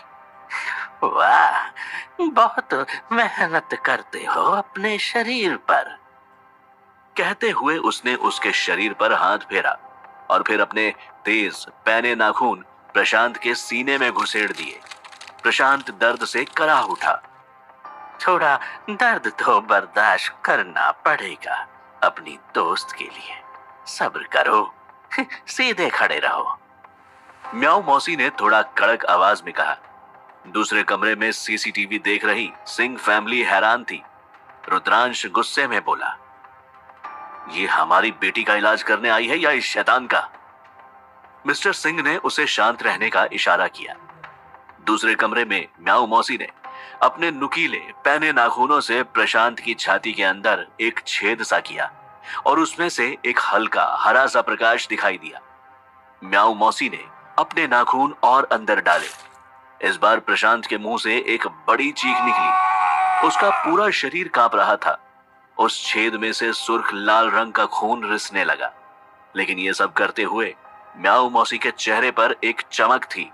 वाह, बहुत मेहनत करते हो अपने शरीर पर। कहते हुए उसने उसके शरीर पर हाथ फेरा और फिर अपने तेज पैने नाखून प्रशांत के सीने में घुसेड़ दिए। प्रशांत दर्द से कराह उठा। थोड़ा दर्द तो बर्दाश्त करना पड़ेगा अपनी दोस्त के लिए, सब्र करो, सीधे खड़े रहो। म्याऊ मौसी ने थोड़ा कड़क आवाज में कहा। दूसरे कमरे में सीसीटीवी देख रही सिंह फैमिली हैरान थी। रुद्रांश गुस्से में बोला, ये हमारी बेटी का इलाज करने आई है या इस शैतान का? मिस्टर सिंह ने उसे शांत रहने का इशारा किया। दूसरे कमरे में म्याऊ मौसी ने अपने नुकीले पैने नाखूनों से प्रशांत की छाती के अंदर एक छेद सा किया और उसमें से एक हल्का हरा सा प्रकाश दिखाई दिया। म्याऊ मौसी ने अपने नाखून और अंदर डाले। इस बार प्रशांत के मुंह से एक बड़ी चीख निकली। उसका पूरा शरीर कांप रहा था। उस छेद में से सुर्ख लाल रंग का खून रिसने लगा। लेकिन ये सब करते हुए म्याऊ मौसी के चेहरे पर एक चमक थी।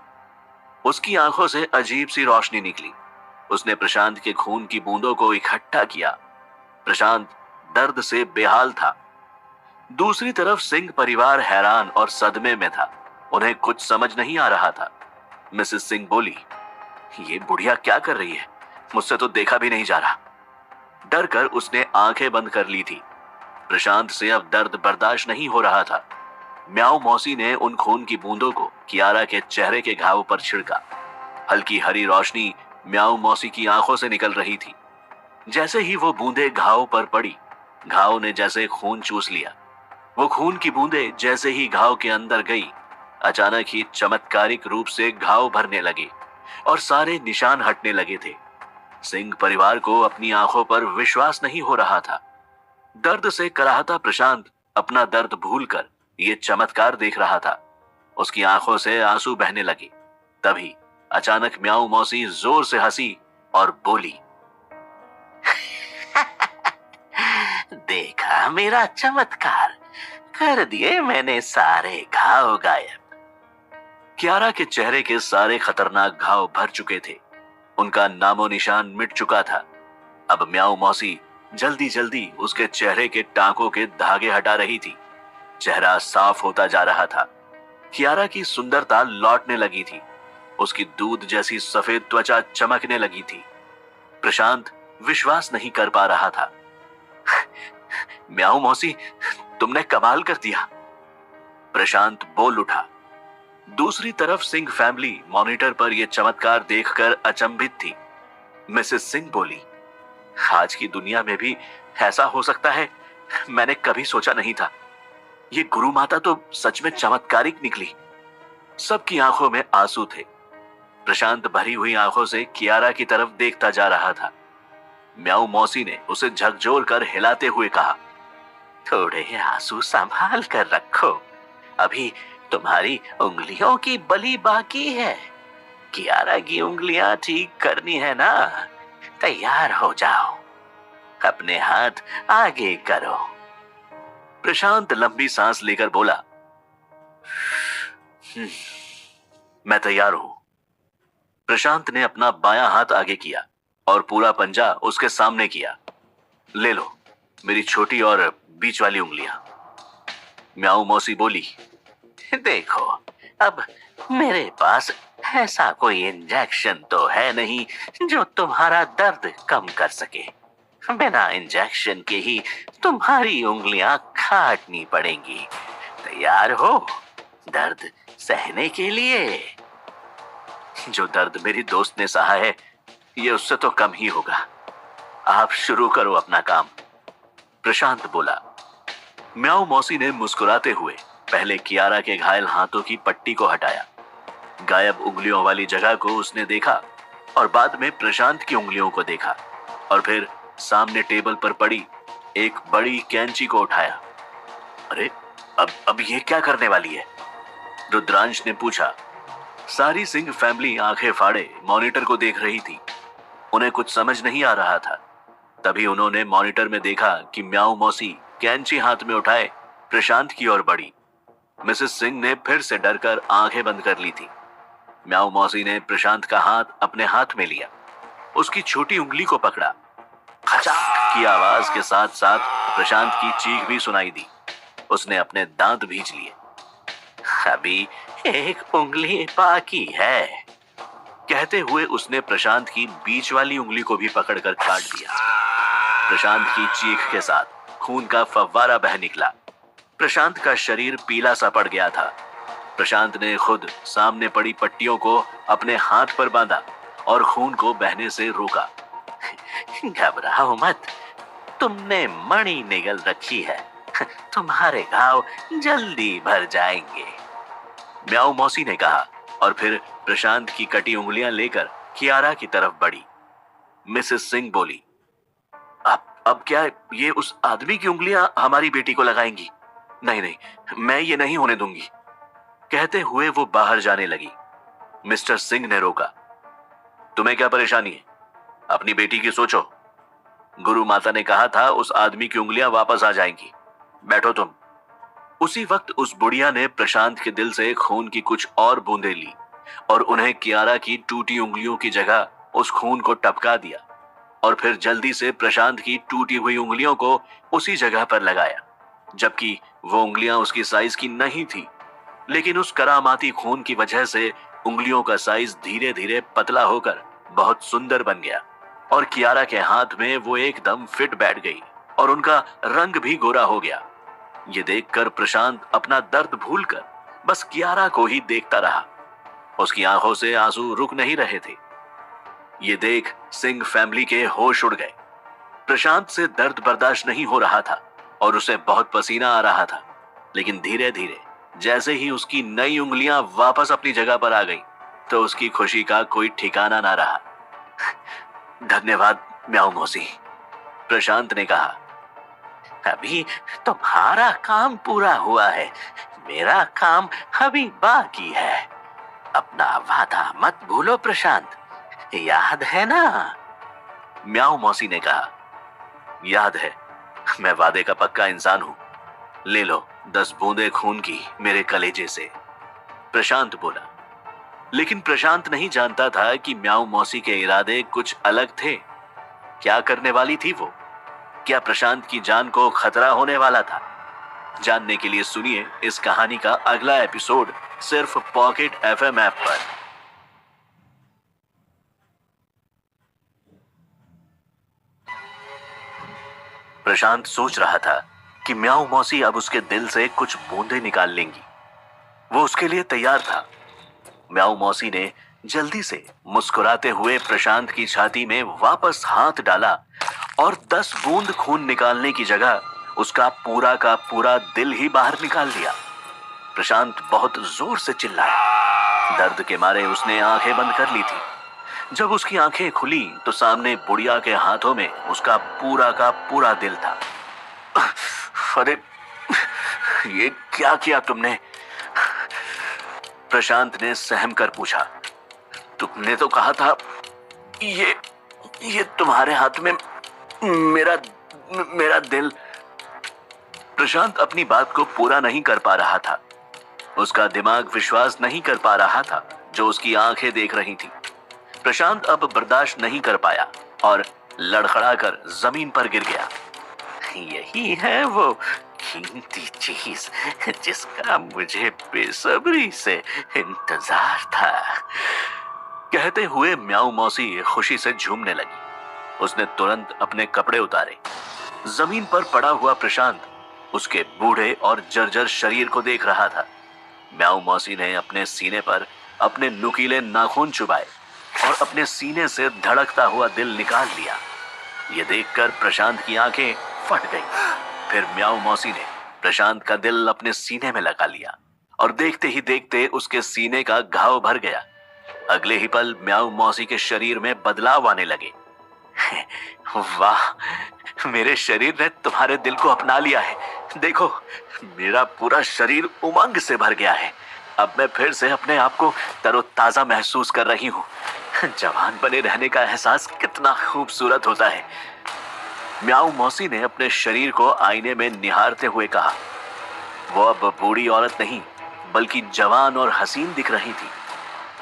उसकी आंखों से अजीब सी रोशनी निकली। उसने प्रशांत के खून की बूंदों को इकट्ठा किया। प्रशांत दर्द से बेहाल था। दूसरी तरफ सिंह परिवार हैरान और सदमे में था। उन्हें कुछ समझ नहीं आ रहा था। मिसेस सिंह बोली, ये बुढ़िया क्या कर रही है? मुझसे तो देखा भी नहीं जा रहा। डर कर उसने आंखें बंद कर ली थी। प्रशांत से अब दर्द बर्दाश्त नहीं हो रहा था। म्याऊ मौसी ने उन खून की बूंदों को कियारा के चेहरे के घाव पर छिड़का। हल्की हरी रोशनी म्याऊ मौसी की आंखों से निकल रही थी। जैसे ही वो बूंदें घाव पर पड़ी, घाव ने जैसे खून चूस लिया। वो खून की बूंदें जैसे ही घाव के अंदर गई, अचानक ही चमत्कारिक रूप से घाव भरने लगे और सारे निशान हटने लगे थे। सिंह परिवार को अपनी आंखों पर विश्वास नहीं हो रहा था। दर्द से कराहता प्रशांत अपना दर्द भूलकर ये चमत्कार देख रहा था। उसकी आंखों से आंसू बहने लगे। तभी अचानक म्याऊ मौसी जोर से हंसी और बोली, देखा मेरा चमत्कार, कर दिए मैंने सारे घाव गायब। कियारा के चेहरे के सारे खतरनाक घाव भर चुके थे। उनका नामो निशान मिट चुका था। अब म्याऊ मौसी जल्दी जल्दी उसके चेहरे के टांकों के धागे हटा रही थी। चेहरा साफ होता जा रहा था। कियारा की सुंदरता लौटने लगी थी। उसकी दूध जैसी सफेद त्वचा चमकने लगी थी। प्रशांत विश्वास नहीं कर पा रहा था। म्याऊ मौसी, तुमने कमाल कर दिया। प्रशांत बोल उठा। दूसरी तरफ सिंह फैमिली मॉनिटर पर यह चमत्कार देखकर अचंभित थी। मिसेस सिंह बोली, आज की दुनिया में भी ऐसा हो सकता है? मैंने कभी सोचा नहीं था। ये गुरु माता तो सच में चमत्कारिक निकली। सबकी आंखों में आंसू थे। प्रशांत भरी हुई आंखों से कियारा की तरफ देखता जा रहा था। म्याऊ मौसी ने उसे झकझोर कर हिलाते हुए कहा, थोड़े आंसू संभाल कर रखो, अभी तुम्हारी उंगलियों की बलि बाकी है। कियारा की उंगलियां ठीक करनी है ना? तैयार हो जाओ, अपने हाथ आगे करो। प्रशांत लंबी सांस लेकर बोला, मैं तैयार हूं। प्रशांत ने अपना बायां हाथ आगे किया और पूरा पंजा उसके सामने किया। ले लो मेरी छोटी और बीच वाली उंगलियां। म्याऊ मौसी बोली, देखो, अब मेरे पास ऐसा कोई इंजेक्शन तो है नहीं जो तुम्हारा दर्द कम कर सके। बिना इंजेक्शन के ही तुम्हारी उंगलियां काटनी पड़ेंगी। तैयार हो दर्द सहने के लिए? जो दर्द मेरी दोस्त ने सहा है, ये उससे तो कम ही होगा। आप शुरू करो अपना काम, प्रशांत बोला। म्याऊ मौसी ने मुस्कुराते हुए पहले कियारा के घायल हाथों की पट्टी को हटाया। गायब उंगलियों वाली जगह को उसने देखा और बाद में प्रशांत की उंगलियों को देखा और फिर सामने टेबल पर पड़ी एक बड़ी कैंची को उठाया। अरे, अब ये क्या करने वाली है? रुद्रांश ने पूछा। सारी सिंह फैमिली आंखें फाड़े मॉनिटर को देख रही थी। उन्हें कुछ समझ नहीं आ रहा था। तभी उन्होंने मॉनिटर में देखा कि म्याऊ मौसी कैंची हाथ में उठाए प्रशांत की ओर बढ़ी। मिसेस सिंह ने फिर से डरकर आंखें बंद कर ली थी। म्याऊ मौसी ने प्रशांत का हाथ अपने हाथ में लिया, उसकी छोटी उंगली को पकड़ा। खचाक की आवाज के साथ साथ प्रशांत की चीख भी सुनाई दी। उसने अपने दांत भींच लिए। अभी एक उंगली बाकी है, कहते हुए उसने प्रशांत की बीच वाली उंगली को भी पकड़कर काट दिया। प्रशांत की चीख के साथ खून का फव्वारा बह निकला। प्रशांत का शरीर पीला सा पड़ गया था। प्रशांत ने खुद सामने पड़ी पट्टियों को अपने हाथ पर बांधा और खून को बहने से रोका। घबराओ मत, तुमने मणि निगल रखी है, तुम्हारे घाव जल्दी भर जाएंगे, म्याऊ मौसी ने कहा और फिर प्रशांत की कटी उंगलियां लेकर कियारा की तरफ बढ़ी। मिसेस सिंह बोली, अब क्या ये उस आदमी की उंगलियां हमारी बेटी को लगाएंगी? नहीं नहीं, मैं ये नहीं होने दूंगी। कहते हुए वो बाहर जाने लगी। मिस्टर सिंह ने रोका। तुम्हें क्या परेशानी है? अपनी बेटी की सोचो। गुरु माता ने कहा था उस आदमी की उंगलियां वापस आ जाएंगी। बैठो तुम। उसी वक्त उस बुढ़िया ने प्रशांत के दिल से खून की कुछ और बूंदें ली और उन्हें कियारा की टूटी उंगलियों की जगह उस खून को टपका दिया और फिर जल्दी से प्रशांत की टूटी हुई उंगलियों को उसी जगह पर लगाया, जबकि वो उंगलियां उसकी साइज की नहीं थी, लेकिन उस करामाती खून की वजह से उंगलियों का साइज धीरे धीरे पतला होकर बहुत सुंदर बन गया और कियारा के हाथ में वो एकदम फिट बैठ गई और उनका रंग भी गोरा हो गया। ये देखकर प्रशांत अपना दर्द भूलकर बस कियारा को ही देखता रहा। उसकी आंखों से आंसू रुक नहीं रहे थे। ये देख सिंह फैमिली के होश उड़ गए। प्रशांत से दर्द बर्दाश्त नहीं हो रहा था और उसे बहुत पसीना आ रहा था, लेकिन धीरे धीरे जैसे ही उसकी नई उंगलियां वापस अपनी जगह पर आ गई तो उसकी खुशी का कोई ठिकाना ना रहा। धन्यवाद म्याऊ मौसी, प्रशांत ने कहा। अभी तुम्हारा काम पूरा हुआ है, मेरा काम अभी बाकी है। अपना वादा मत भूलो प्रशांत, याद है ना? म्याऊ मौसी ने कहा। याद है, मैं वादे का पक्का इंसान हूं। ले लो 10 बूंदे खून की मेरे कलेजे से, प्रशांत बोला। लेकिन प्रशांत नहीं जानता था कि म्याऊ मौसी के इरादे कुछ अलग थे। क्या करने वाली थी वो? क्या प्रशांत की जान को खतरा होने वाला था? जानने के लिए सुनिए इस कहानी का अगला एपिसोड सिर्फ पॉकेट एफएम ऐप पर। प्रशांत सोच रहा था कि म्याऊ मौसी अब उसके दिल से कुछ बूंदें निकाल लेंगी। वो उसके लिए तैयार था। म्याऊ मौसी ने जल्दी से मुस्कुराते हुए प्रशांत की छाती में वापस हाथ डाला और 10 बूंद खून निकालने की जगह उसका पूरा का पूरा दिल ही बाहर निकाल दिया। प्रशांत बहुत जोर से चिल्लाया। दर्द के मारे उसने आंखें बंद कर ली थी। जब उसकी आंखें खुली तो सामने बुढ़िया के हाथों में उसका पूरा का पूरा दिल था। अरे ये क्या किया तुमने? प्रशांत ने सहम कर पूछा। तुमने तो कहा था ये तुम्हारे हाथ में मेरा दिल। प्रशांत अपनी बात को पूरा नहीं कर पा रहा था। उसका दिमाग विश्वास नहीं कर पा रहा था जो उसकी आंखें देख रही थी। प्रशांत अब बर्दाश्त नहीं कर पाया और लड़खड़ाकर जमीन पर गिर गया। यही है वो कीमती चीज जिसका मुझे बेसब्री से इंतजार था, कहते हुए म्याऊ मौसी खुशी से झूमने लगी। उसने तुरंत अपने कपड़े उतारे। जमीन पर पड़ा हुआ प्रशांत उसके बूढ़े और जर्जर शरीर को देख रहा था। म्याऊ मौसी ने अपने सीने पर अपने नुकीले नाखून चुभाए और अपने सीने से धड़कता हुआ दिल निकाल लिया। ये देखकर प्रशांत की आंखें फट गईं। फिर म्याऊ मौसी ने प्रशांत का दिल अपने सीने में लगा लिया और देखते ही देखते उसके सीने का घाव भर गया। अगले ही पल म्याऊ मौसी के शरीर में बदलाव आने लगे। वाह, मेरे शरीर ने तुम्हारे दिल को अपना लिया है। देखो, मेरा पूरा शरीर उमंग से भर गया है। अब मैं फिर से अपने आप को तरोताजा महसूस कर रही हूँ। जवान बने रहने का एहसास कितना खूबसूरत होता है। म्याऊ मौसी ने अपने शरीर को आईने में निहारते हुए कहा। वो अब बूढ़ी औरत नहीं बल्कि जवान और हसीन दिख रही थी।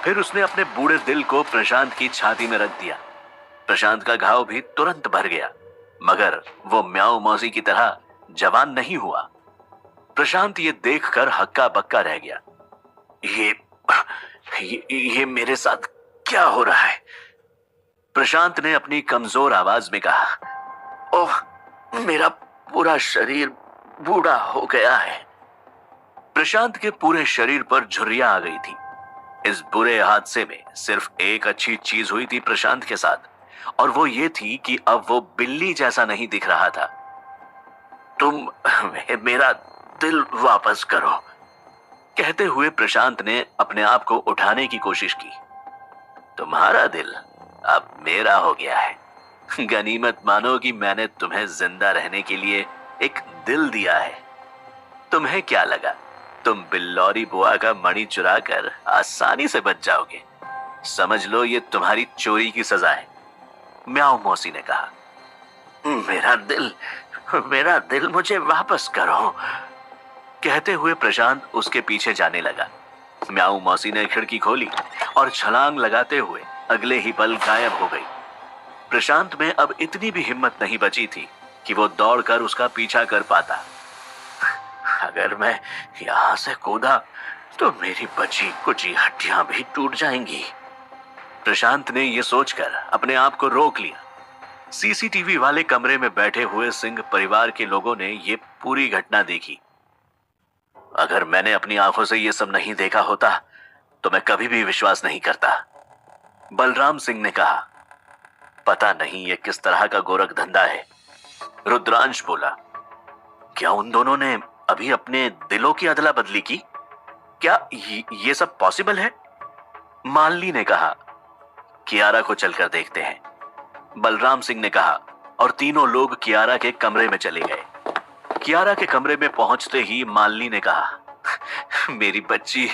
फिर उसने अपने बूढ़े दिल को प्रशांत की छाती में रख दिया। प्रशांत का घाव भी तुरंत भर गया, मगर वो म्याऊ मौसी की तरह जवान नहीं हुआ। प्रशांत ये देखकर हक्का बक्का रह गया। ये मेरे साथ क्या हो रहा है? प्रशांत ने अपनी कमजोर आवाज में कहा। ओह, मेरा पूरा शरीर बूढ़ा हो गया है। प्रशांत के पूरे शरीर पर झुर्रियां आ गई थी। इस बुरे हादसे में सिर्फ एक अच्छी चीज हुई थी प्रशांत के साथ, और वो ये थी कि अब वो बिल्ली जैसा नहीं दिख रहा था। तुम मेरा दिल वापस करो, कहते हुए प्रशांत ने अपने आप को उठाने की कोशिश की। तुम्हारा दिल अब मेरा हो गया है, गनीमत मानो कि मैंने तुम्हें जिंदा रहने के लिए एक दिल दिया है। तुम्हें क्या लगा तुम बिल्लौरी बुआ का मणि चुरा कर आसानी से बच जाओगे? समझ लो ये तुम्हारी चोरी की सजा है। म्याऊ मौसी ने कहा। मेरा दिल मुझे वापस करो। कहते हुए प्रशांत उसके पीछे जाने लगा। म्याऊ मौसी ने खिड़की खोली और छलांग लगाते हुए अगले ही पल गायब हो गई। प्रशांत में अब इतनी भी हिम्मत नहीं बची थी कि वो दौड़कर उसका पीछा कर पाता। अगर मैं यहां से कूदा तो मेरी बची कुची हड्डियां भी टूट जाएंगी। प्रशांत ने यह सोचकर अपने आप को रोक लिया। सीसीटीवी वाले कमरे में बैठे हुए सिंह परिवार के लोगों ने यह पूरी घटना देखी। अगर मैंने अपनी आंखों से यह सब नहीं देखा होता तो मैं कभी भी विश्वास नहीं करता, बलराम सिंह ने कहा। पता नहीं ये किस तरह का गोरख धंधा है, रुद्रांश बोला। क्या उन दोनों ने अभी अपने दिलों की अदला बदली की? क्या ये सब पॉसिबल है? मालनी ने कहा। कियारा को चलकर देखते हैं, बलराम सिंह ने कहा और तीनों लोग कियारा के कमरे में चले गए। कियारा के कमरे में पहुंचते ही मालनी ने कहा, मेरी बच्ची,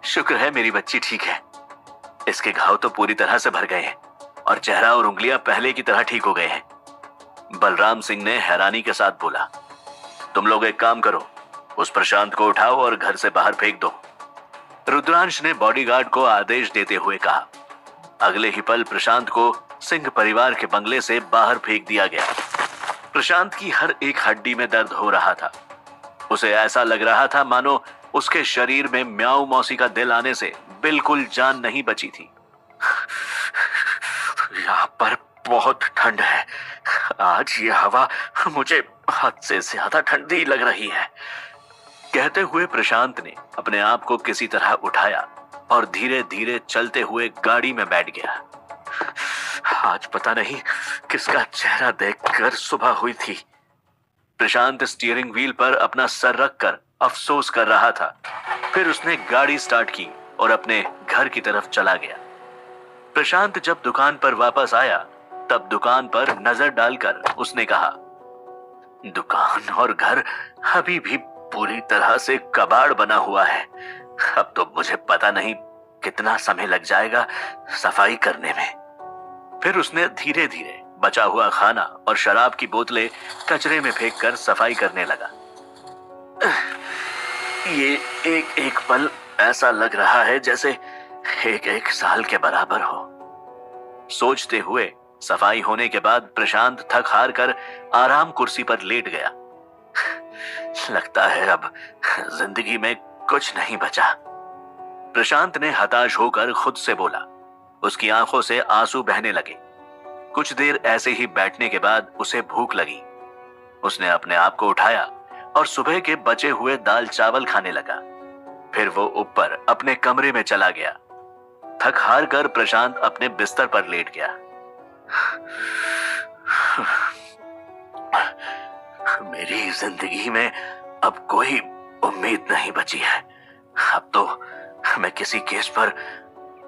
शुक्र है मेरी बच्ची ठीक है। इसके घाव तो पूरी तरह से भर गए हैं और चेहरा और उंगलियां पहले की तरह ठीक हो गए हैं। बलराम सिंह ने हैरानी के साथ बोला, तुम लोग एक काम करो, उस प्रशांत को उठाओ और घर से बाहर फेंक दो। रुद्रांश ने बॉडीगार्ड को आदेश देते हुए कहा। अगले ही पल प्रशांत को सिंह परिवार के बंगले से बाहर फेंक दिया गया। प्रशांत की हर एक हड्डी में दर्द हो रहा था। उसे ऐसा लग रहा था मानो उसके शरीर में म्याऊ मौसी का दिल आने से बिल्कुल जान नहीं बची थी। यहाँ पर बहुत ठंड है, आज ये हवा मुझे हद से ज्यादा ठंडी लग रही है। कहते हुए प्रशांत ने अपने आप को किसी तरह उठाया और धीरे धीरे चलते हुए गाड़ी में बैठ गया। आज पता नहीं किसका चेहरा देखकर सुबह हुई थी। प्रशांत स्टीयरिंग व्हील पर अपना सर रखकर अफसोस कर रहा था। फिर उसने गाड़ी स्टार्ट की और अपने घर की तरफ चला गया। प्रशांत जब दुकान पर वापस आया तब दुकान पर नजर डालकर उसने कहा, दुकान और घर अभी भी पूरी तरह से कबाड़ बना हुआ है। अब तो मुझे पता नहीं कितना समय लग जाएगा सफाई करने में। फिर उसने धीरे धीरे बचा हुआ खाना और शराब की बोतलें कचरे में फेंककर सफाई करने लगा। ये एक एक पल ऐसा लग रहा है जैसे एक एक साल के बराबर हो। सोचते हुए सफाई होने के बाद प्रशांत थक हार कर आराम कुर्सी पर लेट गया। लगता है अब जिंदगी में कुछ नहीं बचा, प्रशांत ने हताश होकर खुद से बोला। उसकी आंखों से आंसू बहने लगे। कुछ देर ऐसे ही बैठने के बाद उसे भूख लगी। उसने अपने आप को उठाया और सुबह के बचे हुए दाल चावल खाने लगा। फिर वो ऊपर अपने कमरे में चला गया। थक हार कर प्रशांत अपने बिस्तर पर लेट गया। मेरी जिंदगी में अब कोई उम्मीद नहीं बची है। अब तो मैं किसी केस पर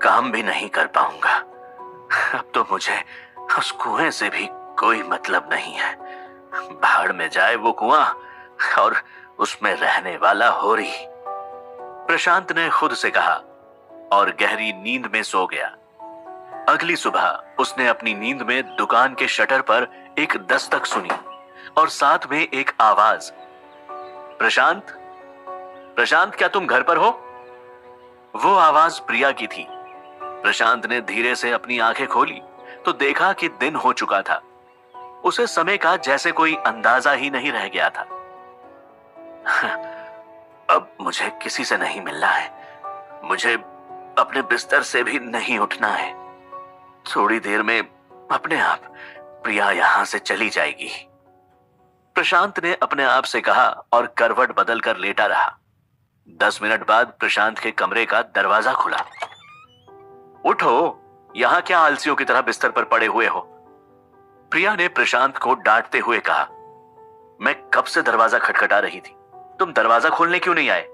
काम भी नहीं कर पाऊंगा। अब तो मुझे उस कुएं से भी कोई मतलब नहीं है। भाड़ में जाए वो कुआं और उसमें रहने वाला होरी, प्रशांत ने खुद से कहा और गहरी नींद में सो गया। अगली सुबह उसने अपनी नींद में दुकान के शटर पर एक दस्तक सुनी और साथ में एक आवाज, प्रशांत, प्रशांत क्या तुम घर पर हो? वो आवाज प्रिया की थी। प्रशांत ने धीरे से अपनी आंखें खोली तो देखा कि दिन हो चुका था। उसे समय का जैसे कोई अंदाजा ही नहीं रह गया था। अब मुझे किसी से नहीं मिलना है, मुझे अपने बिस्तर से भी नहीं उठना है। थोड़ी देर में अपने आप प्रिया यहां से चली जाएगी, प्रशांत ने अपने आप से कहा और करवट बदलकर लेटा रहा। 10 मिनट बाद प्रशांत के कमरे का दरवाजा खुला। उठो, यहां क्या आलसियों की तरह बिस्तर पर पड़े हुए हो? प्रिया ने प्रशांत को डांटते हुए कहा। मैं कब से दरवाजा खटखटा रही थी, तुम दरवाजा खोलने क्यों नहीं आए?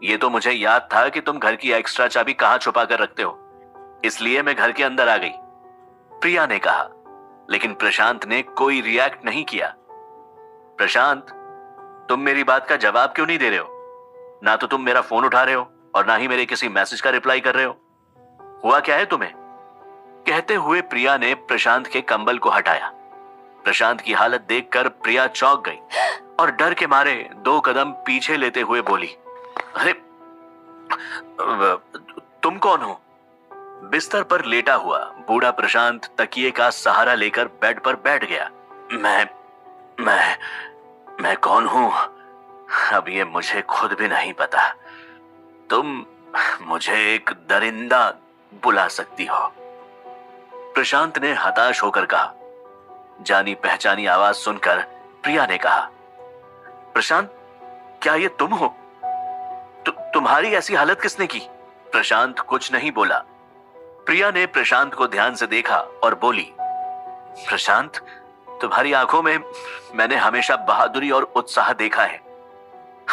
ये तो मुझे याद था कि तुम घर की एक्स्ट्रा चाबी कहां छुपा कर रखते हो, इसलिए मैं घर के अंदर आ गई, प्रिया ने कहा। लेकिन प्रशांत ने कोई रिएक्ट नहीं किया। प्रशांत, तुम मेरी बात का जवाब क्यों नहीं दे रहे हो? ना तो तुम मेरा फोन उठा रहे हो और ना ही मेरे किसी मैसेज का रिप्लाई कर रहे हो। हुआ क्या है तुम्हें? कहते हुए प्रिया ने प्रशांत के कंबल को हटाया। प्रशांत की हालत देखकर प्रिया चौंक गई और डर के मारे 2 कदम पीछे लेते हुए बोली, अरे तुम कौन हो? बिस्तर पर लेटा हुआ बूढ़ा प्रशांत तकिए का सहारा लेकर बेड पर बैठ गया। मैं कौन हूं? अब ये मुझे खुद भी नहीं पता। तुम मुझे एक दरिंदा बुला सकती हो। प्रशांत ने हताश होकर कहा। जानी पहचानी आवाज सुनकर प्रिया ने कहा, प्रशांत, क्या ये तुम हो? तुम्हारी ऐसी हालत किसने की? प्रशांत कुछ नहीं बोला। प्रिया ने प्रशांत को ध्यान से देखा और बोली, प्रशांत, तुम्हारी आंखों में मैंने हमेशा बहादुरी और उत्साह देखा है।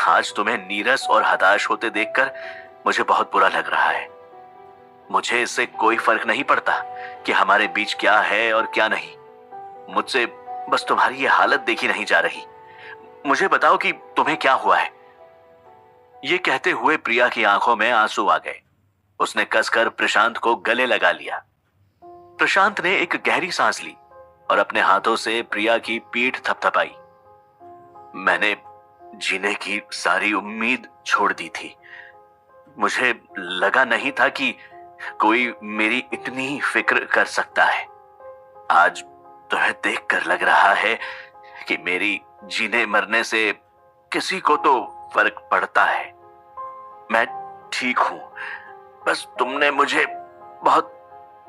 आज तुम्हें नीरस और हताश होते देखकर मुझे बहुत बुरा लग रहा है। मुझे इससे कोई फर्क नहीं पड़ता कि हमारे बीच क्या है और क्या नहीं। मुझसे बस तुम्हारी ये हालत देखी नहीं जा रही। मुझे बताओ कि तुम्हें क्या हुआ है। ये कहते हुए प्रिया की आंखों में आंसू आ गए। उसने कसकर प्रशांत को गले लगा लिया। प्रशांत ने एक गहरी सांस ली और अपने हाथों से प्रिया की पीठ थपथपाई। मैंने जीने की सारी उम्मीद छोड़ दी थी। मुझे लगा नहीं था कि कोई मेरी इतनी फिक्र कर सकता है। आज तुम्हें देखकर लग रहा है कि मेरी जीने मरने से किसी को तो फर्क पड़ता है। मैं ठीक हूं, बस तुमने मुझे बहुत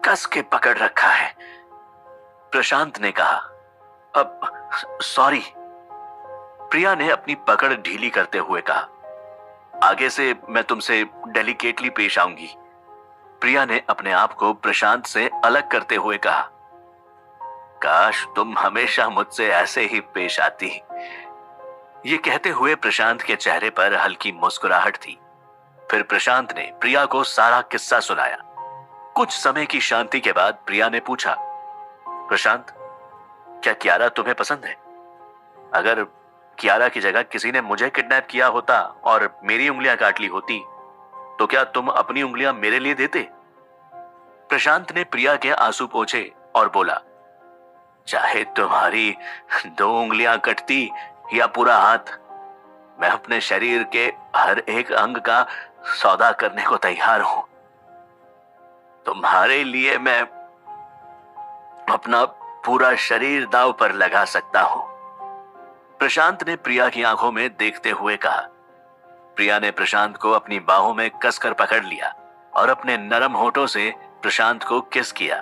कस के पकड़ रखा है। प्रशांत ने कहा। अब सॉरी। प्रिया ने अपनी पकड़ ढीली करते हुए कहा, आगे से मैं तुमसे डेलिकेटली पेश आऊंगी। प्रिया ने अपने आप को प्रशांत से अलग करते हुए कहा, काश तुम हमेशा मुझसे ऐसे ही पेश आती। ये कहते हुए प्रशांत के चेहरे पर हल्की मुस्कुराहट थी। फिर प्रशांत ने प्रिया को सारा किस्सा सुनाया। कुछ समय की शांति के बाद प्रिया ने पूछा, प्रशांत, क्या कियारा तुम्हें पसंद है? अगर कियारा की जगह किसी ने मुझे किडनैप किया होता और मेरी उंगलियां काट ली होती, तो क्या तुम अपनी उंगलियां मेरे लिए देते? प्रशांत ने प्रिया के आंसू पोंछे और बोला, चाहे तुम्हारी 2 उंगलियां कटती या पूरा हाथ, मैं अपने शरीर के हर एक अंग का सौदा करने को तैयार हूं। तुम्हारे लिए मैं अपना पूरा शरीर दांव पर लगा सकता हूं। प्रशांत ने प्रिया की आंखों में देखते हुए कहा। प्रिया ने प्रशांत को अपनी बाहों में कसकर पकड़ लिया और अपने नरम होठों से प्रशांत को किस किया।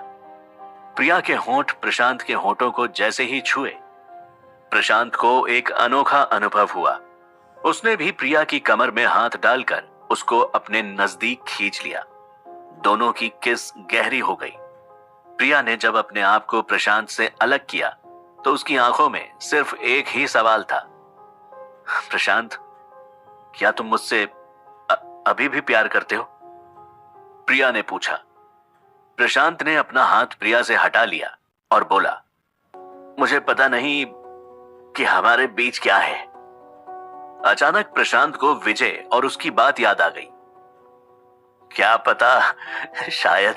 प्रिया के होंठ प्रशांत के होठों को जैसे ही छुए, प्रशांत को एक अनोखा अनुभव हुआ। उसने भी प्रिया की कमर में हाथ डालकर उसको अपने नजदीक खींच लिया। दोनों की किस गहरी हो गई। प्रिया ने जब अपने आप को प्रशांत से अलग किया तो उसकी आंखों में सिर्फ एक ही सवाल था, प्रशांत, क्या तुम मुझसे अभी भी प्यार करते हो? प्रिया ने पूछा। प्रशांत ने अपना हाथ प्रिया से हटा लिया और बोला, मुझे पता नहीं कि हमारे बीच क्या है। अचानक प्रशांत को विजय और उसकी बात याद आ गई। क्या पता, शायद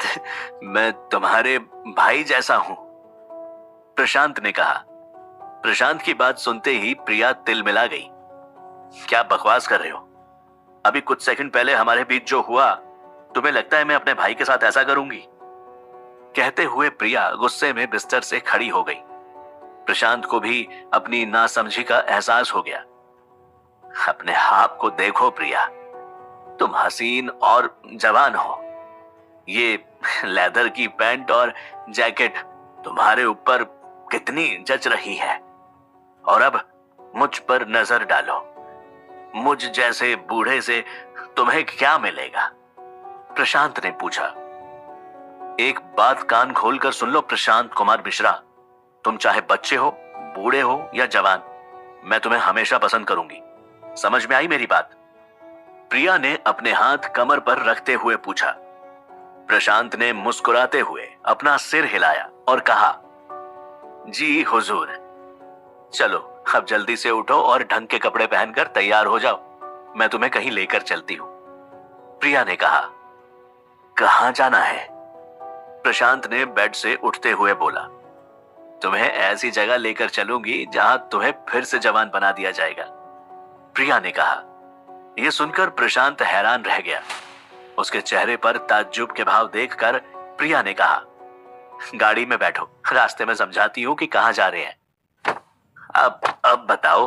मैं तुम्हारे भाई जैसा हूं, प्रशांत ने कहा। प्रशांत की बात सुनते ही प्रिया तिलमिला गई। क्या बकवास कर रहे हो? अभी कुछ सेकंड पहले हमारे बीच जो हुआ, तुम्हें लगता है मैं अपने भाई के साथ ऐसा करूंगी? कहते हुए प्रिया गुस्से में बिस्तर से खड़ी हो गई। प्रशांत को भी अपनी नासमझी का एहसास हो गया। अपने आप को देखो प्रिया, तुम हसीन और जवान हो। ये लेदर की पैंट और जैकेट तुम्हारे ऊपर कितनी जच रही है। और अब मुझ पर नजर डालो, मुझ जैसे बूढ़े से तुम्हें क्या मिलेगा? प्रशांत ने पूछा। एक बात कान खोलकर सुन लो प्रशांत कुमार मिश्रा, तुम चाहे बच्चे हो, बूढ़े हो या जवान, मैं तुम्हें हमेशा पसंद करूंगी। समझ में आई मेरी बात? प्रिया ने अपने हाथ कमर पर रखते हुए पूछा। प्रशांत ने मुस्कुराते हुए अपना सिर हिलाया और कहा, जी हुजूर। चलो अब जल्दी से उठो और ढंग के कपड़े पहनकर तैयार हो जाओ, मैं तुम्हें कहीं लेकर चलती हूँ। प्रिया ने कहा। कहाँ जाना है? प्रशांत ने बेड से उठते हुए बोला। तुम्हें ऐसी जगह लेकर चलूंगी जहां तुम्हें फिर से जवान बना दिया जाएगा, प्रिया ने कहा। यह सुनकर प्रशांत हैरान रह गया। उसके चेहरे पर ताज्जुब के भाव देखकर प्रिया ने कहा, गाड़ी में बैठो, रास्ते में समझाती हूँ कि कहाँ जा रहे हैं। अब बताओ,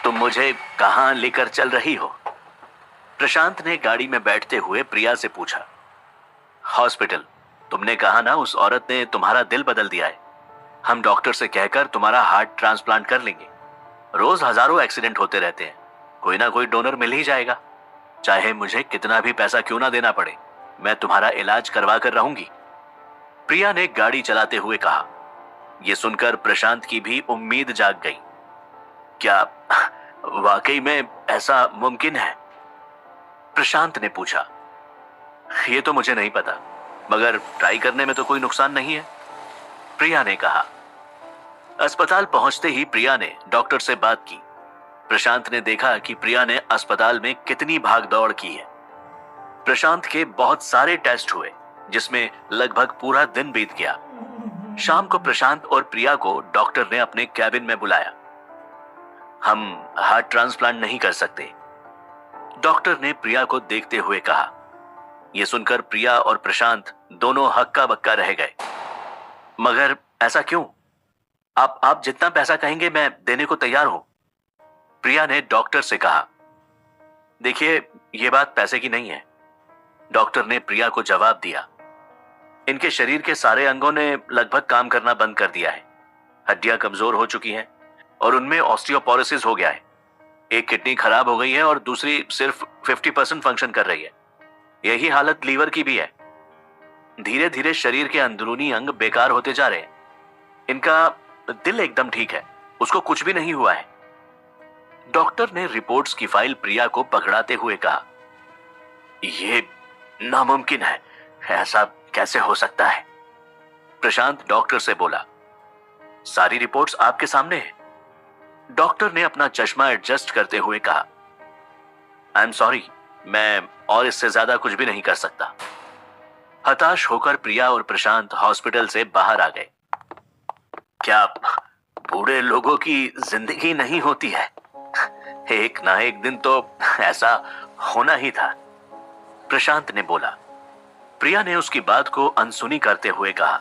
तुम मुझे कहाँ लेकर चल रही हो? प्रशांत ने गाड़ी में बैठते हुए प्रिया से पूछा। हॉस्पिटल। तुमने कहा ना उस औरत ने तुम्हारा दिल बदल दिया है। हम डॉक्टर से कहकर तुम्हारा हार्ट ट्रांसप्लांट कर लेंगे। रोज हजारों एक्सीडेंट होते रहते हैं, कोई ना कोई डोनर मिल ही जाएगा। चाहे मुझे कितना भी पैसा क्यों ना देना पड़े, मैं तुम्हारा इलाज करवा कर रहूंगी, प्रिया ने गाड़ी चलाते हुए कहा। यह सुनकर प्रशांत की भी उम्मीद जाग गई। क्या वाकई में ऐसा मुमकिन है? प्रशांत ने पूछा। यह तो मुझे नहीं पता, मगर ट्राई करने में तो कोई नुकसान नहीं है, प्रिया ने कहा। अस्पताल पहुंचते ही प्रिया ने डॉक्टर से बात की। प्रशांत ने देखा कि प्रिया ने अस्पताल में कितनी भागदौड़ की है। प्रशांत के बहुत सारे टेस्ट हुए, जिसमें लगभग पूरा दिन बीत गया। शाम को प्रशांत और प्रिया को डॉक्टर ने अपने कैबिन में बुलाया। हम हार्ट ट्रांसप्लांट नहीं कर सकते, डॉक्टर ने प्रिया को देखते हुए कहा। यह सुनकर प्रिया और प्रशांत दोनों हक्का बक्का रह गए। मगर ऐसा क्यों? आप जितना पैसा कहेंगे मैं देने को तैयार हूं, प्रिया ने डॉक्टर से कहा। देखिए, यह बात पैसे की नहीं है, डॉक्टर ने प्रिया को जवाब दिया। इनके शरीर के सारे अंगों ने लगभग काम करना बंद कर दिया है। हड्डियां कमजोर हो चुकी हैं और उनमें ऑस्टियोपोरोसिस हो गया है। एक किडनी खराब हो गई है और दूसरी सिर्फ 50% फंक्शन कर रही है। यही हालत लीवर की भी है। धीरे धीरे शरीर के अंदरूनी अंग बेकार होते जा रहे हैं। इनका दिल एकदम ठीक है, उसको कुछ भी नहीं हुआ है। डॉक्टर ने रिपोर्ट्स की फाइल प्रिया को पकड़ाते हुए कहा। यह नामुमकिन है, ऐसा कैसे हो सकता है? प्रशांत डॉक्टर से बोला। सारी रिपोर्ट्स आपके सामने है, डॉक्टर ने अपना चश्मा एडजस्ट करते हुए कहा। आई एम सॉरी, मैं और इससे ज्यादा कुछ भी नहीं कर सकता। हताश होकर प्रिया और प्रशांत हॉस्पिटल से बाहर आ गए। क्या बूढ़े लोगों की जिंदगी नहीं होती है? एक ना एक दिन तो ऐसा होना ही था, प्रशांत ने बोला। प्रिया ने उसकी बात को अनसुनी करते हुए कहा।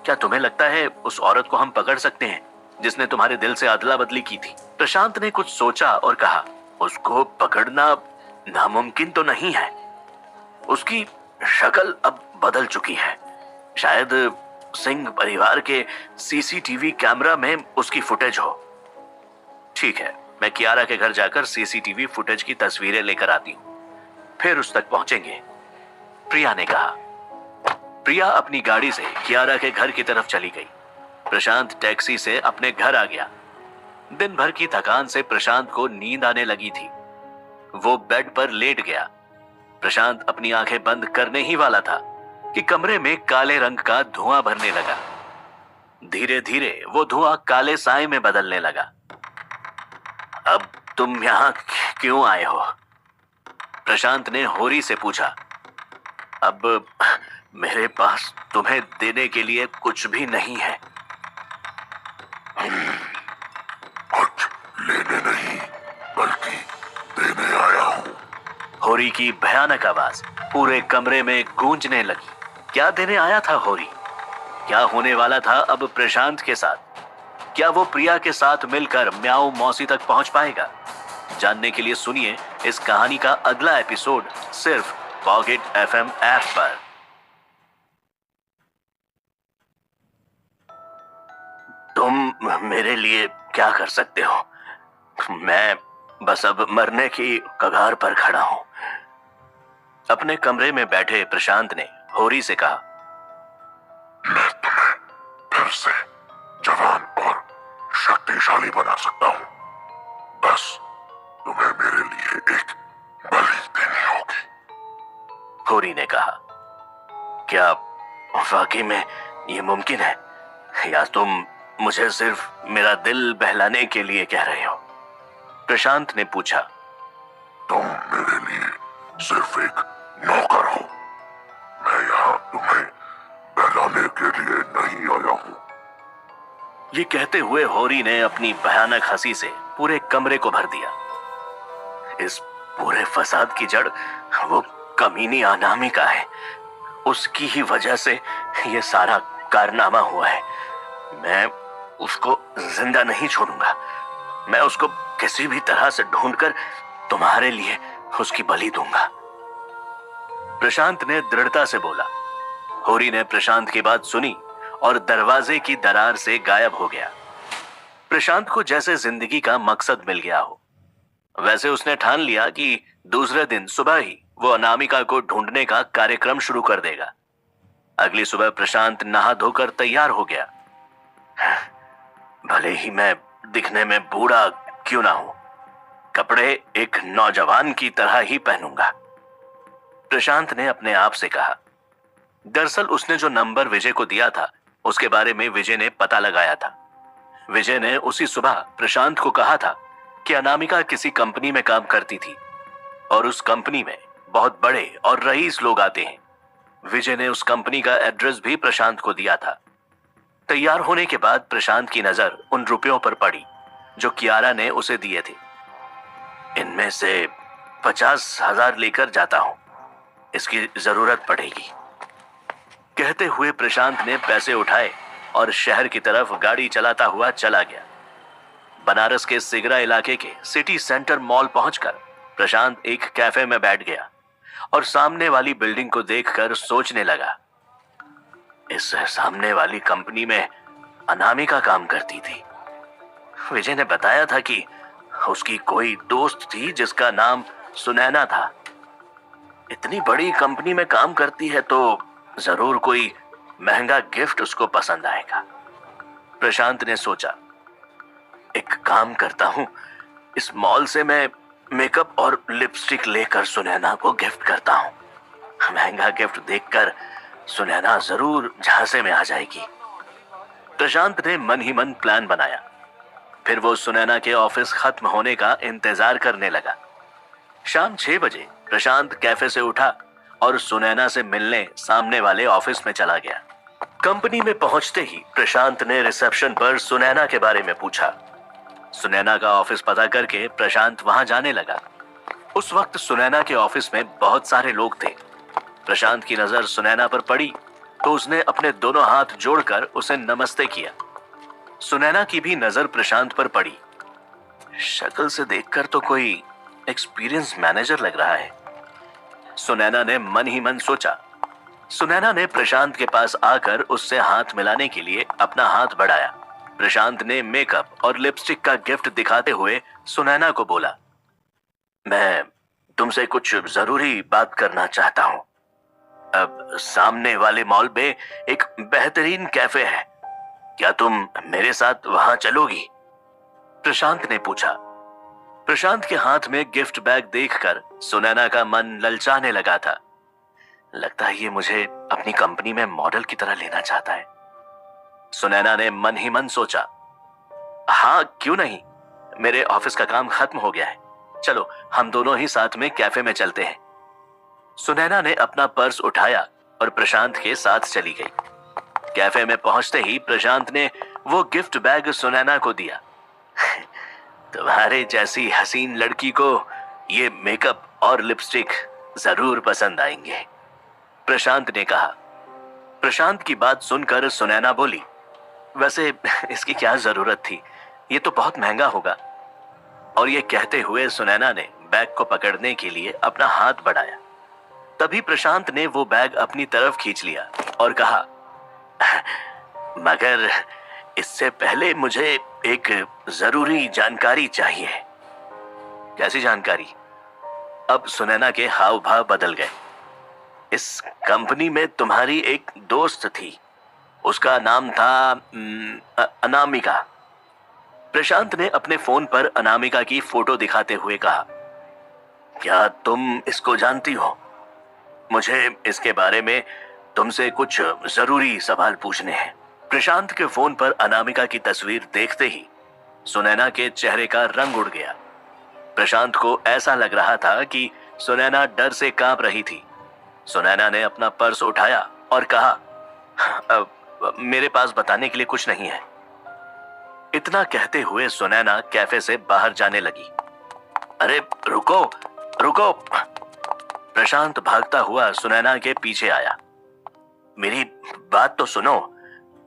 क्या तुम्हें लगता है उस औरत को हम पकड़ सकते हैं जिसने तुम्हारे दिल से अदला बदली की थी? प्रशांत ने कुछ सोचा और कहा, उसको पकड़ना नामुमकिन तो नहीं है। उसकी शक्ल अब बदल चुकी है। शायद सिंह परिवार के सीसीटीवी कैमरा में उसकी फुटेज हो। ठीक है, मैं कियारा के घर जाकर सीसीटीवी फुटेज की तस्वीरें लेकर आती हूँ, फिर उस तक पहुंचेंगे, प्रिया ने कहा। प्रिया अपनी गाड़ी से कियारा के घर की तरफ चली गई। प्रशांत टैक्सी से अपने घर आ गया। दिन भर की थकान से प्रशांत को नींद आने लगी थी। वो बेड पर लेट गया। प्रशांत अपनी आंखें बंद करने ही वाला था कि कमरे में काले रंग का धुआं भरने लगा। धीरे धीरे वो धुआं काले साए में बदलने लगा। अब तुम यहां क्यों आए हो? प्रशांत ने होरी से पूछा। अब मेरे पास तुम्हें देने के लिए कुछ भी नहीं है। कुछ लेने नहीं, बल्कि देने आया हूँ, होरी की भयानक आवाज पूरे कमरे में गूंजने लगी। क्या देने आया था होरी? क्या होने वाला था अब प्रशांत के साथ? क्या वो प्रिया के साथ मिलकर म्याऊ मौसी तक पहुंच पाएगा? जानने के लिए सुनिए इस कहानी का अगला एपिसोड सिर्फ पॉकेट एफएम ऐप पर। तुम मेरे लिए क्या कर सकते हो? मैं बस अब मरने की कगार पर खड़ा हूं, अपने कमरे में बैठे प्रशांत ने होरी से कहा। मैं तुम्हें फिर से जवान और शक्तिशाली बना सकता हूँ। बस तुम्हें मेरे लिए एक बलि देनी होगी, होरी ने कहा। क्या वाकई में ये मुमकिन है? या तुम मुझे सिर्फ मेरा दिल बहलाने के लिए कह रहे हो? प्रशांत ने पूछा। तुम मेरे लिए सिर्फ एक नौकर हो। मैं यहाँ तुम्हें बहलाने के लिए नहीं आया हूँ। ये कहते हुए होरी ने अपनी भयानक हंसी से पूरे कमरे को भर दिया। इस पूरे फसाद की जड़ वो कमीनी अनामिका है। उसकी ही वजह से ये सारा कारनामा हुआ है। मैं उसको जिंदा नहीं छोड़ूंगा। मैं उसको किसी भी तरह से ढूंढकर तुम्हारे लिए उसकी बलि दूंगा। प्रशांत ने दृढ़ता से बोला। होरी ने प्रशांत की बात सुनी और दरवाजे की दरार से गायब हो गया। प्रशांत को जैसे जिंदगी का मकसद मिल गया हो। वैसे उसने ठान लिया कि दूसरे दिन सुबह ही वो अनामिका को ढूंढने का कार्यक्रम शुरू कर देगा। अगली सुबह प्रशांत नहा धोकर तैयार हो गया। भले ही मैं दिखने में बूढ़ा क्यों ना हूं, कपड़े एक नौजवान की तरह ही पहनूंगा, प्रशांत ने अपने आप से कहा। दरअसल उसने जो नंबर विजय को दिया था उसके बारे में विजय ने पता लगाया था। विजय ने उसी सुबह प्रशांत को कहा था कि अनामिका किसी कंपनी में काम करती थी और उस कंपनी में बहुत बड़े और रईस लोग आते हैं। विजय ने उस कंपनी का एड्रेस भी प्रशांत को दिया था। तैयार होने के बाद प्रशांत की नजर उन रुपयों पर पड़ी जो कियारा ने उसे दिए थे। इनमें से 50,000 लेकर जाता हूं, इसकी जरूरत पड़ेगी, कहते हुए प्रशांत ने पैसे उठाए और शहर की तरफ गाड़ी चलाता हुआ चला गया। बनारस के सिगरा इलाके के सिटी सेंटर मॉल पहुंचकर प्रशांत एक कैफे में बैठ गया और सामने वाली बिल्डिंग को देखकर सोचने लगा। इस सामने वाली कंपनी में अनामिका काम करती थी। विजय ने बताया था कि उसकी कोई दोस्त थी जिसका नाम सुनैना था। इतनी बड़ी कंपनी में काम करती है तो जरूर कोई महंगा गिफ्ट उसको पसंद आएगा, प्रशांत ने सोचा। एक काम करता हूं, इस मॉल से मैं मेकअप और लिपस्टिक लेकर सुनैना को गिफ्ट करता हूं। महंगा गिफ्ट देखकर सुनैना जरूर झांसे में आ जाएगी। प्रशांत ने मन ही मन प्लान बनाया। फिर वो सुनैना के ऑफिस खत्म होने का इंतजार करने लगा। शाम 6 बजे प्रशांत कैफे से उठा और सुनैना से मिलने सामने वाले ऑफिस में चला गया। कंपनी में पहुंचते ही प्रशांत ने रिसेप्शन पर सुनैना के बारे में पूछा। सुनैना का ऑफिस पता करके प्रशांत वहां जाने लगा। उस वक्त सुनैना के ऑफिस में बहुत सारे लोग थे। प्रशांत की नजर सुनैना पर पड़ी तो उसने अपने दोनों हाथ जोड़कर उसे नमस्ते किया। सुनैना की भी नजर प्रशांत पर पड़ी। शक्ल से देखकर तो कोई एक्सपीरियंस मैनेजर लग रहा है, सुनैना ने मन ही मन सोचा। सुनैना ने प्रशांत के पास आकर उससे हाथ मिलाने के लिए अपना हाथ बढ़ाया। प्रशांत ने मेकअप और लिपस्टिक का गिफ्ट दिखाते हुए सुनैना को बोला, मैं तुमसे कुछ जरूरी बात करना चाहता हूं। अब सामने वाले मॉल में एक बेहतरीन कैफे है, क्या तुम मेरे साथ वहां चलोगी? प्रशांत ने पूछा। प्रशांत के हाथ में गिफ्ट बैग देखकर सुनैना का मन ललचाने लगा था। लगता है ये मुझे अपनी कंपनी में मॉडल की तरह लेना चाहता है, सुनैना ने मन ही मन सोचा। हाँ क्यों नहीं, मेरे ऑफिस का काम खत्म हो गया है, चलो हम दोनों ही साथ में कैफे में चलते हैं। सुनैना ने अपना पर्स उठाया और प्रशांत के साथ चली गई। कैफे में पहुंचते ही प्रशांत ने वो गिफ्ट बैग सुनैना को दिया। तुम्हारे जैसी हसीन लड़की को ये मेकअप और लिपस्टिक जरूर पसंद आएंगे, प्रशांत ने कहा। प्रशांत की बात सुनकर सुनैना बोली, वैसे इसकी क्या जरूरत थी, ये तो बहुत महंगा होगा। और ये कहते हुए सुनैना ने बैग को पकड़ने के लिए अपना हाथ बढ़ाया। तभी प्रशांत ने वो बैग अपनी तरफ खींच लिया और कहा, मगर इससे पहले मुझे एक जरूरी जानकारी चाहिए। कैसी जानकारी? अब सुनैना के हाव भाव बदल गए। इस कंपनी में तुम्हारी एक दोस्त थी, उसका नाम था अनामिका। प्रशांत ने अपने फोन पर अनामिका की फोटो दिखाते हुए कहा, क्या तुम इसको जानती हो? मुझे इसके बारे में तुमसे कुछ जरूरी सवाल पूछने हैं। प्रशांत के फोन पर अनामिका की तस्वीर देखते ही सुनैना के चेहरे का रंग उड़ गया। प्रशांत को ऐसा लग रहा था कि सुनैना डर से कांप रही थी। सुनैना ने अपना पर्स उठाया और कहा, मेरे पास बताने के लिए कुछ नहीं है। इतना कहते हुए सुनैना कैफे से बाहर जाने लगी। अरे रुको रुको! प्रशांत भागता हुआ सुनैना के पीछे आया। मेरी बात तो सुनो।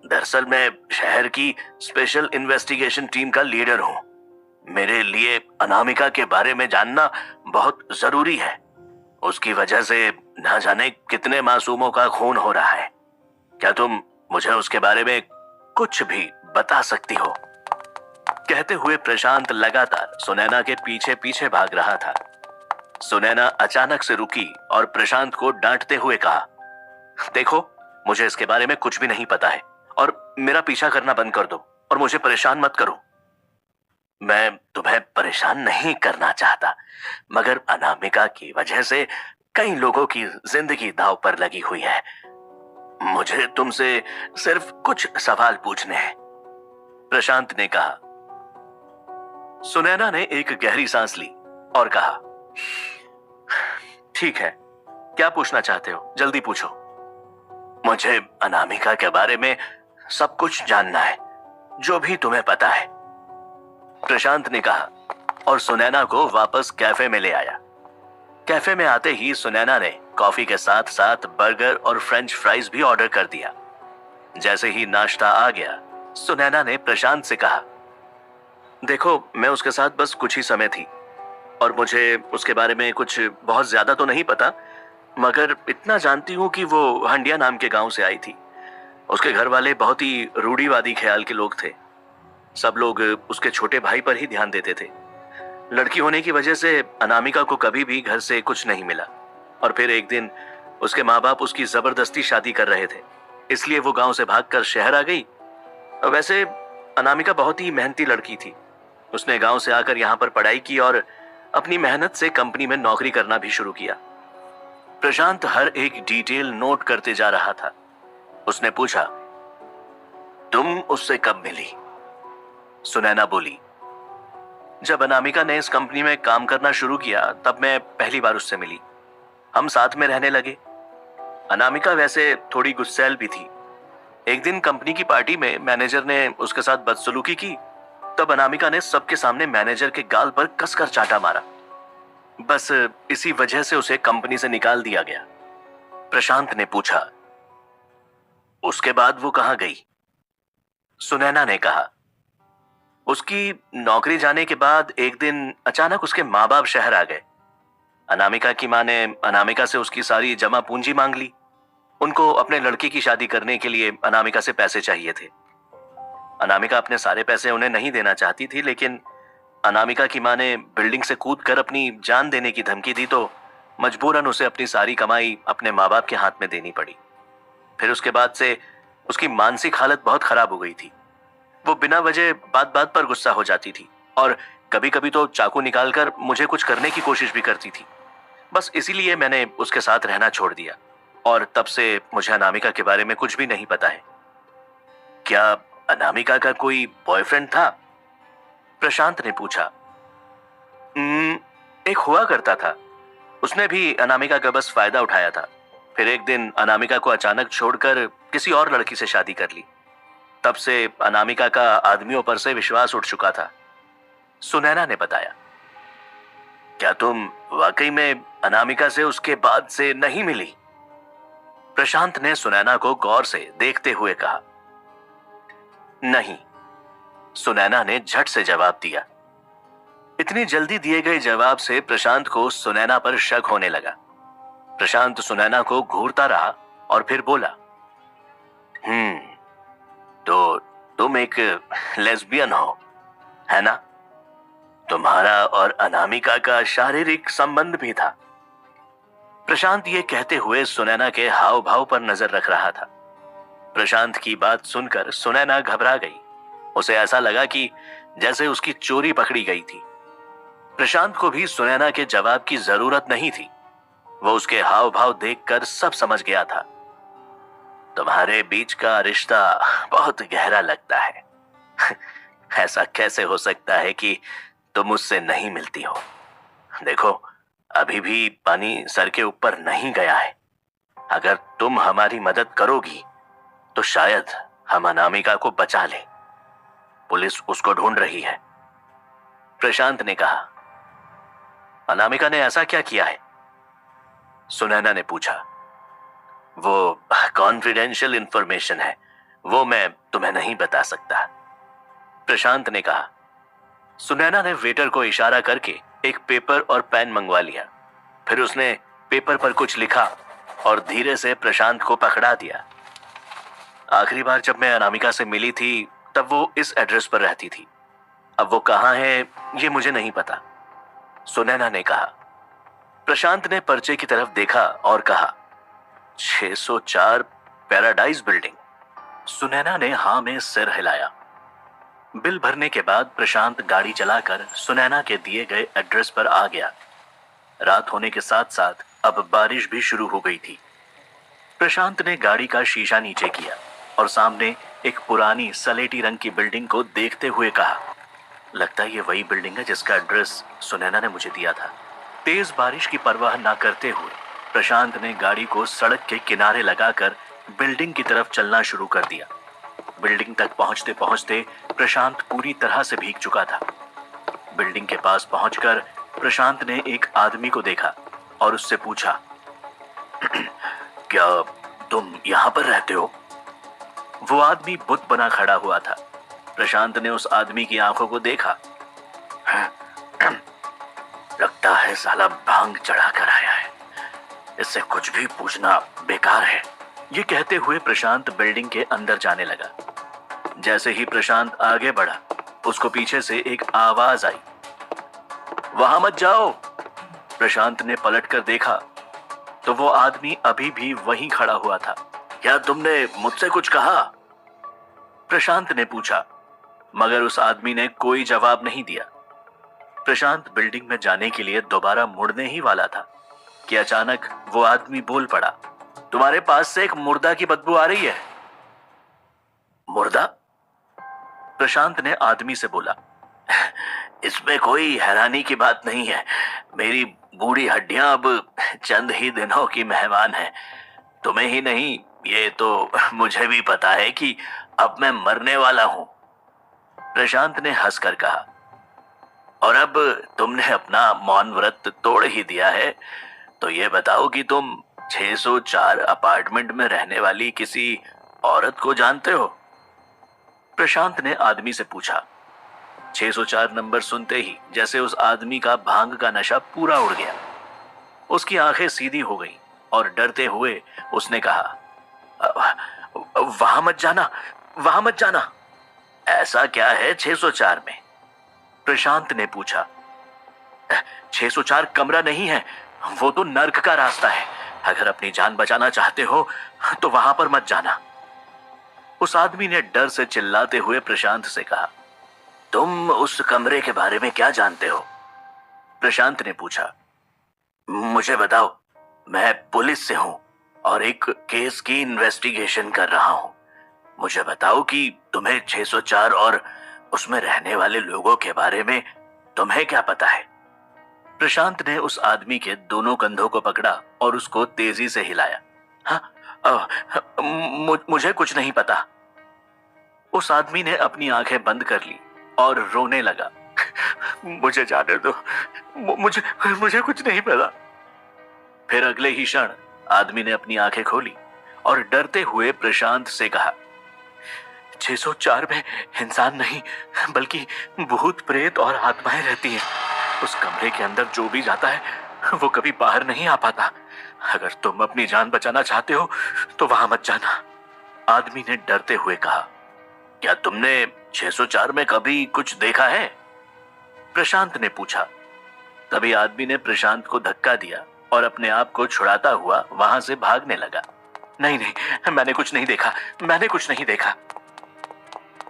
दरअसल मैं शहर की स्पेशल इन्वेस्टिगेशन टीम का लीडर हूं। मेरे लिए अनामिका के बारे में जानना बहुत जरूरी है। उसकी वजह से ना जाने कितने मासूमों का खून हो रहा है। क्या तुम मुझे उसके बारे में कुछ भी बता सकती हो? कहते हुए प्रशांत लगातार सुनैना के पीछे पीछे भाग रहा था। सुनैना अचानक से रुकी और प्रशांत को डांटते हुए कहा, देखो, मुझे इसके बारे में कुछ भी नहीं पता है और मेरा पीछा करना बंद कर दो और मुझे परेशान मत करो। मैं तुम्हें परेशान नहीं करना चाहता, मगर अनामिका की वजह से कई लोगों की जिंदगी दांव पर लगी हुई है। मुझे तुमसे सिर्फ कुछ सवाल पूछने हैं, प्रशांत ने कहा। सुनैना ने एक गहरी सांस ली और कहा, ठीक है, क्या पूछना चाहते हो? जल्दी पूछो। मुझे अनामिका के बारे में सब कुछ जानना है, जो भी तुम्हें पता है, प्रशांत ने कहा और सुनैना को वापस कैफे में ले आया। कैफे में आते ही सुनैना ने कॉफी के साथ साथ बर्गर और फ्रेंच फ्राइज भी ऑर्डर कर दिया। जैसे ही नाश्ता आ गया, सुनैना ने प्रशांत से कहा, देखो, मैं उसके साथ बस कुछ ही समय थी और मुझे उसके बारे में कुछ बहुत ज्यादा तो नहीं पता, मगर इतना जानती हूं कि वो हंडिया नाम के गांव से आई थी। उसके घर वाले बहुत ही रूढ़िवादी ख्याल के लोग थे। सब लोग उसके छोटे भाई पर ही ध्यान देते थे। लड़की होने की वजह से अनामिका को कभी भी घर से कुछ नहीं मिला और फिर एक दिन उसके माँ बाप उसकी जबरदस्ती शादी कर रहे थे, इसलिए वो गांव से भागकर शहर आ गई। वैसे अनामिका बहुत ही मेहनती लड़की थी। उसने गांव से आकर यहाँ पर पढ़ाई की और अपनी मेहनत से कंपनी में नौकरी करना भी शुरू किया। प्रशांत हर एक डिटेल नोट करते जा रहा था। उसने पूछा, तुम उससे कब मिली? सुनैना बोली, जब अनामिका ने इस कंपनी में काम करना शुरू किया तब मैं पहली बार उससे मिली। हम साथ में रहने लगे। अनामिका वैसे थोड़ी गुस्सैल भी थी। एक दिन कंपनी की पार्टी में मैनेजर ने उसके साथ बदसलूकी की, तब अनामिका ने सबके सामने मैनेजर के गाल पर कसकर चांटा मारा। बस इसी वजह से उसे कंपनी से निकाल दिया गया। प्रशांत ने पूछा, उसके बाद वो कहां गई? सुनैना ने कहा, उसकी नौकरी जाने के बाद एक दिन अचानक उसके माँ बाप शहर आ गए। अनामिका की माँ ने अनामिका से उसकी सारी जमा पूंजी मांग ली। उनको अपने लड़के की शादी करने के लिए अनामिका से पैसे चाहिए थे। अनामिका अपने सारे पैसे उन्हें नहीं देना चाहती थी, लेकिन अनामिका की माँ ने बिल्डिंग से कूदकर अपनी जान देने की धमकी दी तो मजबूरन उसे अपनी सारी कमाई अपने माँ बाप के हाथ में देनी पड़ी। फिर उसके बाद से उसकी मानसिक हालत बहुत खराब हो गई थी। वो बिना वजह बात बात पर गुस्सा हो जाती थी और कभी कभी तो चाकू निकालकर मुझे कुछ करने की कोशिश भी करती थी। बस इसीलिए मैंने उसके साथ रहना छोड़ दिया और तब से मुझे अनामिका के बारे में कुछ भी नहीं पता है। क्या अनामिका का कोई बॉयफ्रेंड था? प्रशांत ने पूछा। एक हुआ करता था। उसने भी अनामिका का बस फायदा उठाया था। फिर एक दिन अनामिका को अचानक छोड़कर किसी और लड़की से शादी कर ली। तब से अनामिका का आदमियों पर से विश्वास उठ चुका था, सुनैना ने बताया। क्या तुम वाकई में अनामिका से उसके बाद से नहीं मिली? प्रशांत ने सुनैना को गौर से देखते हुए कहा। नहीं, सुनैना ने झट से जवाब दिया। इतनी जल्दी दिए गए जवाब से प्रशांत को सुनैना पर शक होने लगा। प्रशांत सुनैना को घूरता रहा और फिर बोला, तो तुम एक लेस्बियन हो, है ना? तुम्हारा और अनामिका का शारीरिक संबंध भी था। प्रशांत ये कहते हुए सुनैना के हाव भाव पर नजर रख रहा था। प्रशांत की बात सुनकर सुनैना घबरा गई। उसे ऐसा लगा कि जैसे उसकी चोरी पकड़ी गई थी। प्रशांत को भी सुनैना के जवाब की जरूरत नहीं थी। वो उसके हाव भाव देखकर सब समझ गया था। तुम्हारे बीच का रिश्ता बहुत गहरा लगता है। ऐसा कैसे हो सकता है कि तुम मुझसे नहीं मिलती हो? देखो, अभी भी पानी सर के ऊपर नहीं गया है। अगर तुम हमारी मदद करोगी तो शायद हम अनामिका को बचा ले। पुलिस उसको ढूंढ रही है। प्रशांत ने कहा। अनामिका ने ऐसा क्या किया है? सुनैना ने पूछा। वो कॉन्फिडेंशियल इंफॉर्मेशन है, वो मैं तुम्हें नहीं बता सकता, प्रशांत ने कहा। सुनैना ने वेटर को इशारा करके एक पेपर और पेन मंगवा लिया। फिर उसने पेपर पर कुछ लिखा और धीरे से प्रशांत को पकड़ा दिया। आखिरी बार जब मैं अनामिका से मिली थी तब वो इस एड्रेस पर रहती थी। अब वो कहाँ है ये मुझे नहीं पता, सुनैना ने कहा। प्रशांत ने पर्चे की तरफ देखा और कहा, 604 पैराडाइज बिल्डिंग। सुनैना ने हाँ में सिर हिलाया। बिल भरने के बाद प्रशांत गाड़ी चलाकर सुनैना के दिए गए एड्रेस पर आ गया। रात होने के साथ साथ अब बारिश भी शुरू हो गई थी। प्रशांत ने गाड़ी का शीशा नीचे किया और सामने एक पुरानी सलेटी रंग की बिल्डिंग को देखते हुए कहा, लगता है ये वही बिल्डिंग है जिसका एड्रेस सुनैना ने मुझे दिया था। तेज बारिश की परवाह न करते हुए प्रशांत ने गाड़ी को सड़क के किनारे लगाकर बिल्डिंग की तरफ चलना शुरू कर दिया। बिल्डिंग तक पहुंचते पहुंचते प्रशांत पूरी तरह से भीग चुका था। बिल्डिंग के पास पहुंचकर प्रशांत ने एक आदमी को देखा और उससे पूछा, क्या तुम यहां पर रहते हो? वो आदमी बुत बना खड़ा हुआ था। प्रशांत ने उस आदमी की आंखों को देखा। लगता है साला भांग चढ़ा कर आया है, इससे कुछ भी पूछना बेकार है। ये कहते हुए प्रशांत बिल्डिंग के अंदर जाने लगा। जैसे ही प्रशांत आगे बढ़ा, उसको पीछे से एक आवाज आई, वहां मत जाओ। प्रशांत ने पलटकर देखा तो वो आदमी अभी भी वहीं खड़ा हुआ था। क्या तुमने मुझसे कुछ कहा? प्रशांत ने पूछा, मगर उस आदमी ने कोई जवाब नहीं दिया। प्रशांत बिल्डिंग में जाने के लिए दोबारा मुड़ने ही वाला था कि अचानक वो आदमी बोल पड़ा, तुम्हारे पास से एक मुर्दा की बदबू आ रही है। मुर्दा? प्रशांत ने आदमी से बोला। इसमें कोई हैरानी की बात नहीं है, मेरी बूढ़ी हड्डियां अब चंद ही दिनों की मेहमान हैं। तुम्हें ही नहीं, ये तो मुझे भी पता है कि अब मैं मरने वाला हूं, प्रशांत ने हंसकर कहा। और अब तुमने अपना मौन व्रत तोड़ ही दिया है, तो ये बताओ कि तुम 604 अपार्टमेंट में रहने वाली किसी औरत को जानते हो? प्रशांत ने आदमी से पूछा। 604 नंबर सुनते ही जैसे उस आदमी का भांग का नशा पूरा उड़ गया। उसकी आंखें सीधी हो गईं और डरते हुए उसने कहा, वहां मत जाना, वहां मत जाना। ऐसा क्या है 604 में? प्रशांत ने पूछा। 604 कमरा नहीं है, वो तो नर्क का रास्ता है। अगर अपनी जान बचाना चाहते हो तो वहां पर मत जाना, उस आदमी ने डर से चिल्लाते हुए प्रशांत से कहा। तुम उस कमरे के बारे में क्या जानते हो? प्रशांत ने पूछा। मुझे बताओ, मैं पुलिस से हूं और एक केस की इन्वेस्टिगेशन कर रहा हूं। मुझे बताओ कि तुम्हें 604 और उसमें रहने वाले लोगों के बारे में तुम्हें क्या पता है? प्रशांत ने उस आदमी के दोनों कंधों को पकड़ा और उसको तेजी से हिलाया। हाँ, मुझे कुछ नहीं पता। उस आदमी ने अपनी आंखें बंद कर ली और रोने लगा। मुझे जाने दो, मुझे कुछ नहीं पता। फिर अगले ही क्षण आदमी ने अपनी आंखें खोली और डरते हुए प्रशांत से कहा, 604 में इंसान नहीं बल्कि भूत प्रेत और आत्माएं रहती हैं। उस कमरे के अंदर जो भी जाता है वो कभी बाहर नहीं आ पाता। अगर तुम अपनी जान बचाना चाहते हो तो वहां मत जाना, आदमी ने डरते हुए कहा। क्या तुमने 604 में कभी कुछ देखा है? प्रशांत ने पूछा। तभी आदमी ने प्रशांत को धक्का दिया और अपने आप को छुड़ाता हुआ वहां से भागने लगा। नहीं नहीं, मैंने कुछ नहीं देखा, मैंने कुछ नहीं देखा।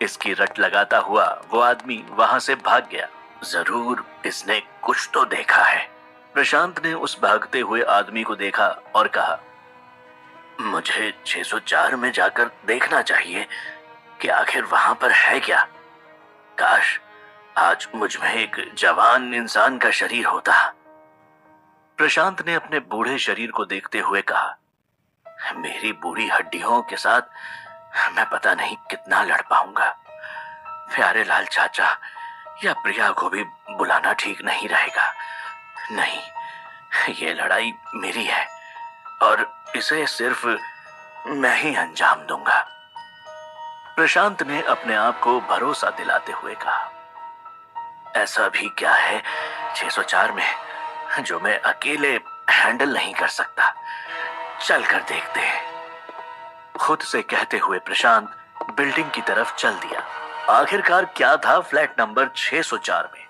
इसकी रट लगाता हुआ वो आदमी वहां से भाग गया। जरूर इसने कुछ तो देखा है, प्रशांत ने उस भागते हुए आदमी को देखा और कहा। मुझे 604 में जाकर देखना चाहिए कि आखिर वहां पर है क्या। काश आज मुझ में एक जवान इंसान का शरीर होता। प्रशांत ने अपने बूढ़े शरीर को देखते हुए कहा, मेरी बूढ़ी हड्डियों के साथ मैं पता नहीं कितना लड़ पाऊंगा। प्यारे लाल चाचा या प्रिया को भी बुलाना ठीक नहीं रहेगा। नहीं, ये लड़ाई मेरी है और इसे सिर्फ मैं ही अंजाम दूंगा। प्रशांत ने अपने आप को भरोसा दिलाते हुए कहा, ऐसा भी क्या है 604 में जो मैं अकेले हैंडल नहीं कर सकता। चल कर देखते हैं। खुद से कहते हुए प्रशांत बिल्डिंग की तरफ चल दिया। आखिरकार क्या था फ्लैट नंबर 604 में?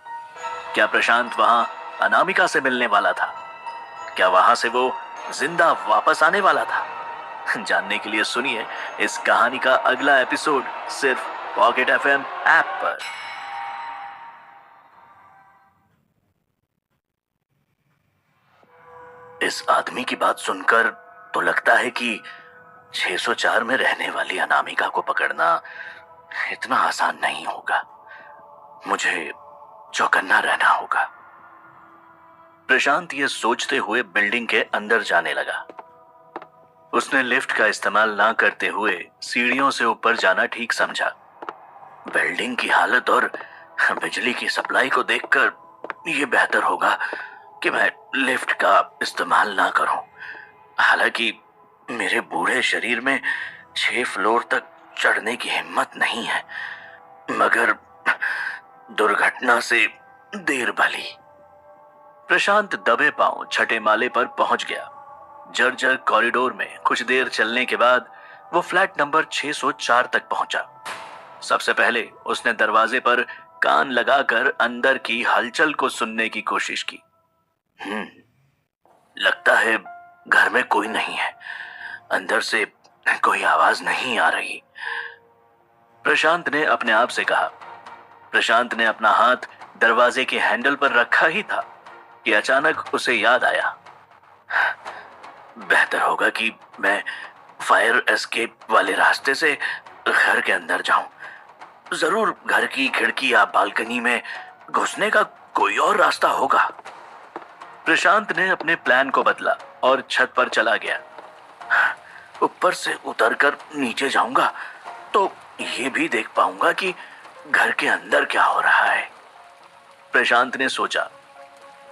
क्या प्रशांत वहां अनामिका से मिलने वाला था? क्या वहां से वो जिंदा वापस आने वाला था? जानने के लिए सुनिए इस कहानी का अगला एपिसोड सिर्फ पॉकेट एफएम ऐप पर। इस आदमी की बात सुनकर तो लगता है कि 604 में रहने वाली अनामिका को पकड़ना इतना आसान नहीं होगा। मुझे चौकन्ना रहना होगा। प्रशांत ये सोचते हुए बिल्डिंग के अंदर जाने लगा। उसने लिफ्ट का इस्तेमाल ना करते हुए सीढ़ियों से ऊपर जाना ठीक समझा। बिल्डिंग की हालत और बिजली की सप्लाई को देखकर यह बेहतर होगा कि मैं लिफ्ट का इस्तेमाल ना करूं। हालांकि मेरे बूढ़े शरीर में 6 फ्लोर तक चढ़ने की हिम्मत नहीं है, मगर दुर्घटना से देर भली। प्रशांत दबे पांव छठे माले पर पहुंच गया। जर्जर कॉरिडोर में कुछ देर चलने के बाद वो फ्लैट नंबर 604 तक पहुंचा। सबसे पहले उसने दरवाजे पर कान लगाकर अंदर की हलचल को सुनने की कोशिश की। लगता है घर में कोई नहीं है। अंदर से कोई आवाज नहीं आ रही। प्रशांत ने अपने आप से कहा। प्रशांत ने अपना हाथ दरवाजे के हैंडल पर रखा ही था कि अचानक उसे याद आया, बेहतर होगा कि मैं फायर एस्केप वाले रास्ते से घर के अंदर जाऊं। जरूर घर की खिड़की या बालकनी में घुसने का कोई और रास्ता होगा। प्रशांत ने अपने प्लान को बदला और छत पर चला गया। ऊपर से उतरकर नीचे जाऊंगा तो ये भी देख पाऊंगा कि घर के अंदर क्या हो रहा है, प्रशांत ने सोचा।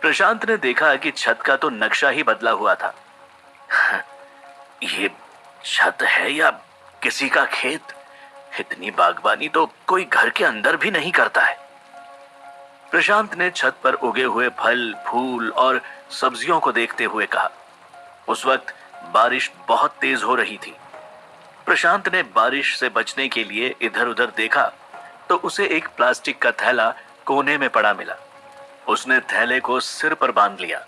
प्रशांत ने देखा कि छत का तो नक्शा ही बदला हुआ था। ये छत है या किसी का खेत? इतनी बागबानी तो कोई घर के अंदर भी नहीं करता है। प्रशांत ने छत पर उगे हुए फल, फूल और सब्जियों को देखते हुए कहा। उस वक्त बारिश बहुत तेज हो रही थी। प्रशांत ने बारिश से बचने के लिए इधर उधर देखा तो उसे एक प्लास्टिक का थैला कोने में पड़ा मिला। उसने थैले को सिर पर बांध लिया।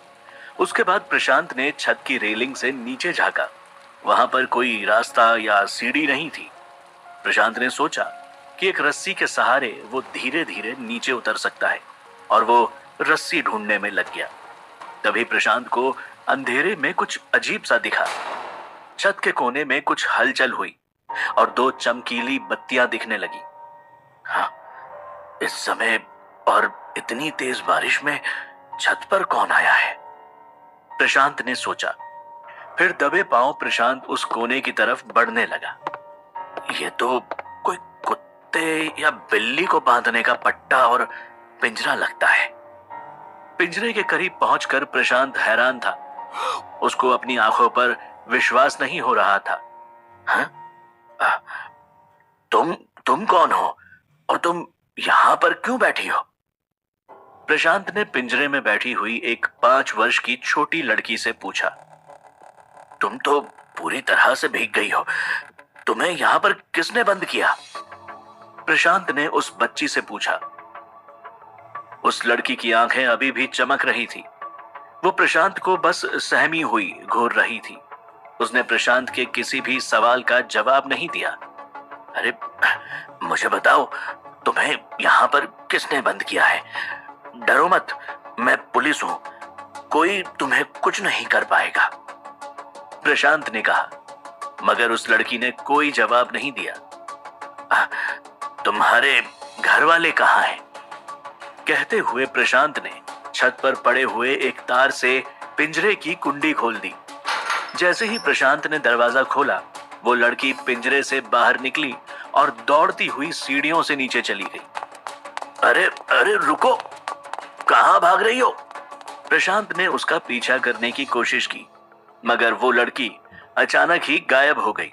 उसके बाद प्रशांत ने छत की रेलिंग से नीचे झांका। वहां पर कोई रास्ता या सीढ़ी नहीं थी। प्रशांत ने सोचा कि एक रस्सी के सहारे वो धीरे धीरे नीचे उतर सकता है और वो रस्सी ढूंढने में लग गया। तभी प्रशांत को अंधेरे में कुछ अजीब सा दिखा। छत के कोने में कुछ हलचल हुई और 2 चमकीली बत्तियां दिखने लगी। हाँ, इस समय और इतनी तेज बारिश में छत पर कौन आया है, प्रशांत ने सोचा। फिर दबे पांव प्रशांत उस कोने की तरफ बढ़ने लगा। ये तो कोई कुत्ते या बिल्ली को बांधने का पट्टा और पिंजरा लगता है। पिंजरे के करीब पहुंचकर प्रशांत हैरान था। उसको अपनी आंखों पर विश्वास नहीं हो रहा था। हाँ? तुम कौन हो और तुम यहां पर क्यों बैठी हो? प्रशांत ने पिंजरे में बैठी हुई एक 5 वर्ष की छोटी लड़की से पूछा। तुम तो पूरी तरह से भीग गई हो। तुम्हें यहां पर किसने बंद किया? प्रशांत ने उस बच्ची से पूछा। उस लड़की की आंखें अभी भी चमक रही थी। वो प्रशांत को बस सहमी हुई घूर रही थी। उसने प्रशांत के किसी भी सवाल का जवाब नहीं दिया। अरे मुझे बताओ, तुम्हें यहां पर किसने बंद किया है? डरो मत, मैं पुलिस हूं। कोई तुम्हें कुछ नहीं कर पाएगा, प्रशांत ने कहा। मगर उस लड़की ने कोई जवाब नहीं दिया। तुम्हारे घर वाले कहाँ हैं? कहते हुए प्रशांत ने छत पर पड़े हुए एक तार से पिंजरे की कुंडी खोल दी। जैसे ही प्रशांत ने दरवाजा खोला, वो लड़की पिंजरे से बाहर निकली और दौड़ती हुई सीढ़ियों से नीचे चली गई। अरे अरे रुको, कहाँ भाग रही हो? प्रशांत ने उसका पीछा करने की कोशिश की, मगर वो लड़की अचानक ही गायब हो गई।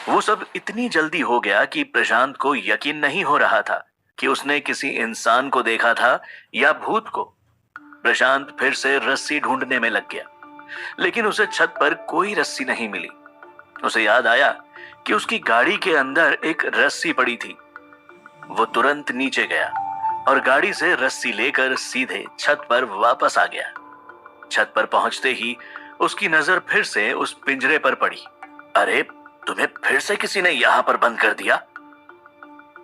वो सब इतनी जल्दी हो गया कि प्रशांत को यकीन नहीं हो रहा था कि उसने किसी इंसान को देखा था या भूत को। प्रशांत फिर से रस्सी ढूंढने में लग गया, लेकिन उसे छत पर कोई रस्सी नहीं मिली। उसे याद आया कि उसकी गाड़ी के अंदर एक रस्सी पड़ी थी। वो तुरंत नीचे गया और गाड़ी से रस्सी लेकर सीधे छत पर वापस आ गया। छत पर पहुंचते ही उसकी नजर फिर से उस पिंजरे पर पड़ी। अरे, तुम्हें फिर से किसी ने यहां पर बंद कर दिया?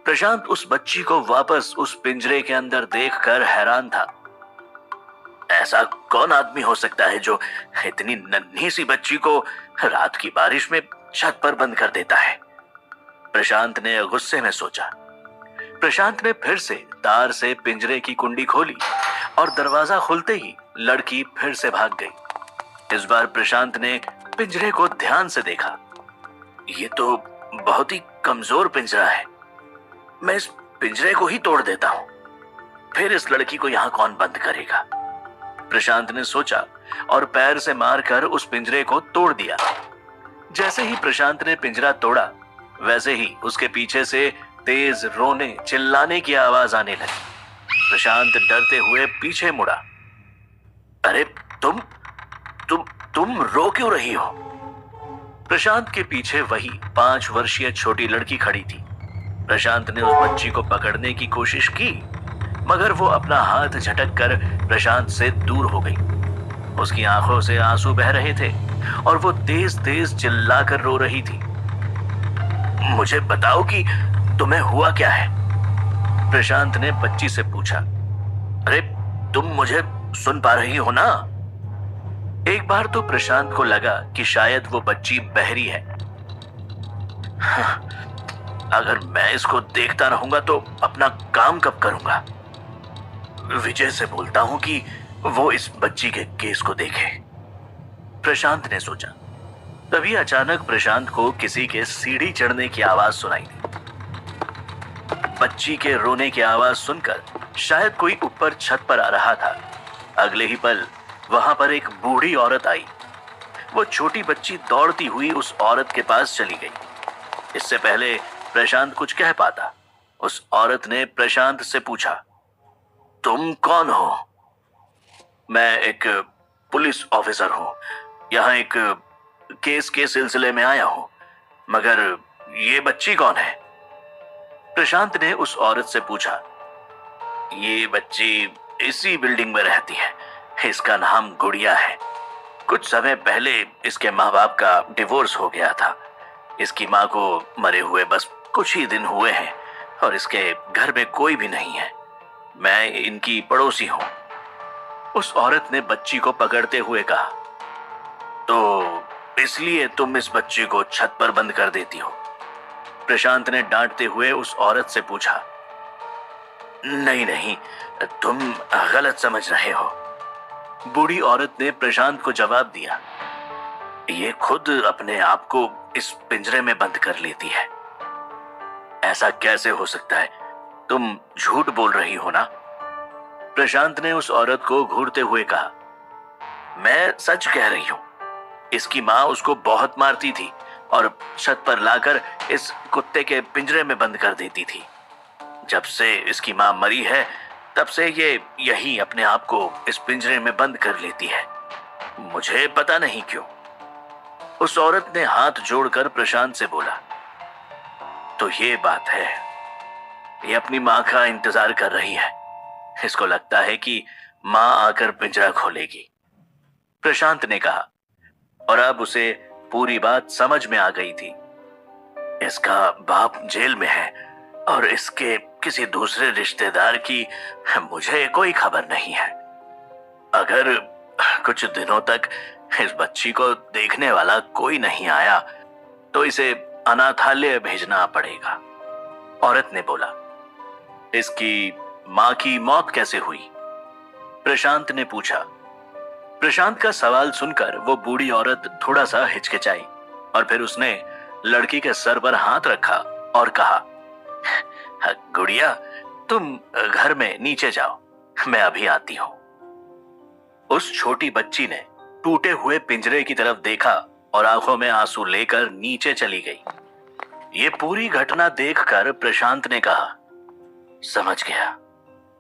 प्रशांत उस बच्ची को वापस उस पिंजरे के अंदर देखकर हैरान था। ऐसा कौन आदमी हो सकता है जो इतनी नन्ही सी बच्ची को रात की बारिश में छत पर बंद कर देता है? प्रशांत ने गुस्से में सोचा। प्रशांत ने फिर से तार से पिंजरे की कुंडी खोली और दरवाजा खुलते ही लड़की फिर से भाग गई। इस बार प्रशांत ने पिंजरे को ध्यान से देखा। ये तो बहुत ही कमजोर पिंजरा है। मैं इस पिंजरे को ही तोड़ देता हूं, फिर इस लड़की को यहां कौन बंद करेगा? प्रशांत ने सोचा और पैर से मारकर उस पिंजरे को तोड़ दिया। जैसे ही प्रशांत ने पिंजरा तोड़ा, वैसे ही उसके पीछे से तेज रोने चिल्लाने की आवाज आने लगी। प्रशांत डरते हुए पीछे मुड़ा। अरे तुम रो क्यों रही हो? प्रशांत के पीछे वही 5 वर्षीय छोटी लड़की खड़ी थी। प्रशांत ने उस बच्ची को पकड़ने की कोशिश की, मगर वो अपना हाथ झटक कर प्रशांत से दूर हो गई। उसकी आंखों से आंसू बह रहे थे और वो तेज तेज चिल्लाकर रो रही थी। मुझे बताओ कि तुम्हें हुआ क्या है? प्रशांत ने बच्ची से पूछा। अरे, तुम मुझे सुन पा रही हो ना? एक बार तो प्रशांत को लगा कि शायद वो बच्ची बहरी है। अगर मैं इसको देखता रहूंगा तो अपना काम कब करूंगा? विजय से बोलता हूं कि वो इस बच्ची के केस को देखे, प्रशांत ने सोचा। तभी अचानक प्रशांत को किसी के सीढ़ी चढ़ने की आवाज सुनाई दी। बच्ची के रोने की आवाज सुनकर शायद कोई ऊपर छत पर आ रहा था। अगले ही पल वहां पर एक बूढ़ी औरत आई। वो छोटी बच्ची दौड़ती हुई उस औरत के पास चली गई। इससे पहले प्रशांत कुछ कह पाता, उस औरत ने प्रशांत से पूछा, तुम कौन हो? मैं एक पुलिस ऑफिसर हूं, यहाँ एक केस के सिलसिले में आया हूं, मगर ये बच्ची कौन है? प्रशांत ने उस औरत से पूछा। ये बच्ची इसी बिल्डिंग में रहती है, इसका नाम गुड़िया है। कुछ समय पहले इसके माँ बाप का डिवोर्स हो गया था। इसकी माँ को मरे हुए बस कुछ ही दिन हुए हैं और इसके घर में कोई भी नहीं है। मैं इनकी पड़ोसी हूं। उस औरत ने बच्ची को पकड़ते हुए कहा, तो इसलिए तुम इस बच्ची को छत पर बंद कर देती हो? प्रशांत ने डांटते हुए उस औरत से पूछा। नहीं नहीं, तुम गलत समझ रहे हो, बूढ़ी औरत ने प्रशांत को जवाब दिया। ये खुद अपने आप को इस पिंजरे में बंद कर लेती है। ऐसा कैसे हो सकता है? तुम झूठ बोल रही हो ना? प्रशांत ने उस औरत को घूरते हुए कहा। मैं सच कह रही हूं। इसकी माँ उसको बहुत मारती थी और छत पर लाकर इस कुत्ते के पिंजरे में बंद कर देती थी। जब से इसकी माँ मरी है, तब से ये यही अपने आप को इस पिंजरे में बंद कर लेती है। मुझे पता नहीं क्यों। उस औरत ने हाथ जोड़कर प्रशांत से बोला। तो ये बात है, ये अपनी माँ का इंतजार कर रही है। इसको लगता है कि माँ आकर पिंजरा खोलेगी, प्रशांत ने कहा। और अब उसे पूरी बात समझ में आ गई थी। इसका बाप जेल में है और इसके किसी दूसरे रिश्तेदार की मुझे कोई खबर नहीं है। अगर कुछ दिनों तक इस बच्ची को देखने वाला कोई नहीं आया तो इसे अनाथालय भेजना पड़ेगा। औरत ने बोला, इसकी मां की मौत कैसे हुई? प्रशांत ने पूछा। प्रशांत का सवाल सुनकर वो बूढ़ी औरत थोड़ा सा हिचकिचाई और फिर उसने लड़की के सर पर हाथ रखा और कहा, गुड़िया, तुम घर में नीचे जाओ, मैं अभी आती हूं। उस छोटी बच्ची ने टूटे हुए पिंजरे की तरफ देखा और आंखों में आंसू लेकर नीचे चली गई। ये पूरी घटना देखकर प्रशांत ने कहा, समझ गया,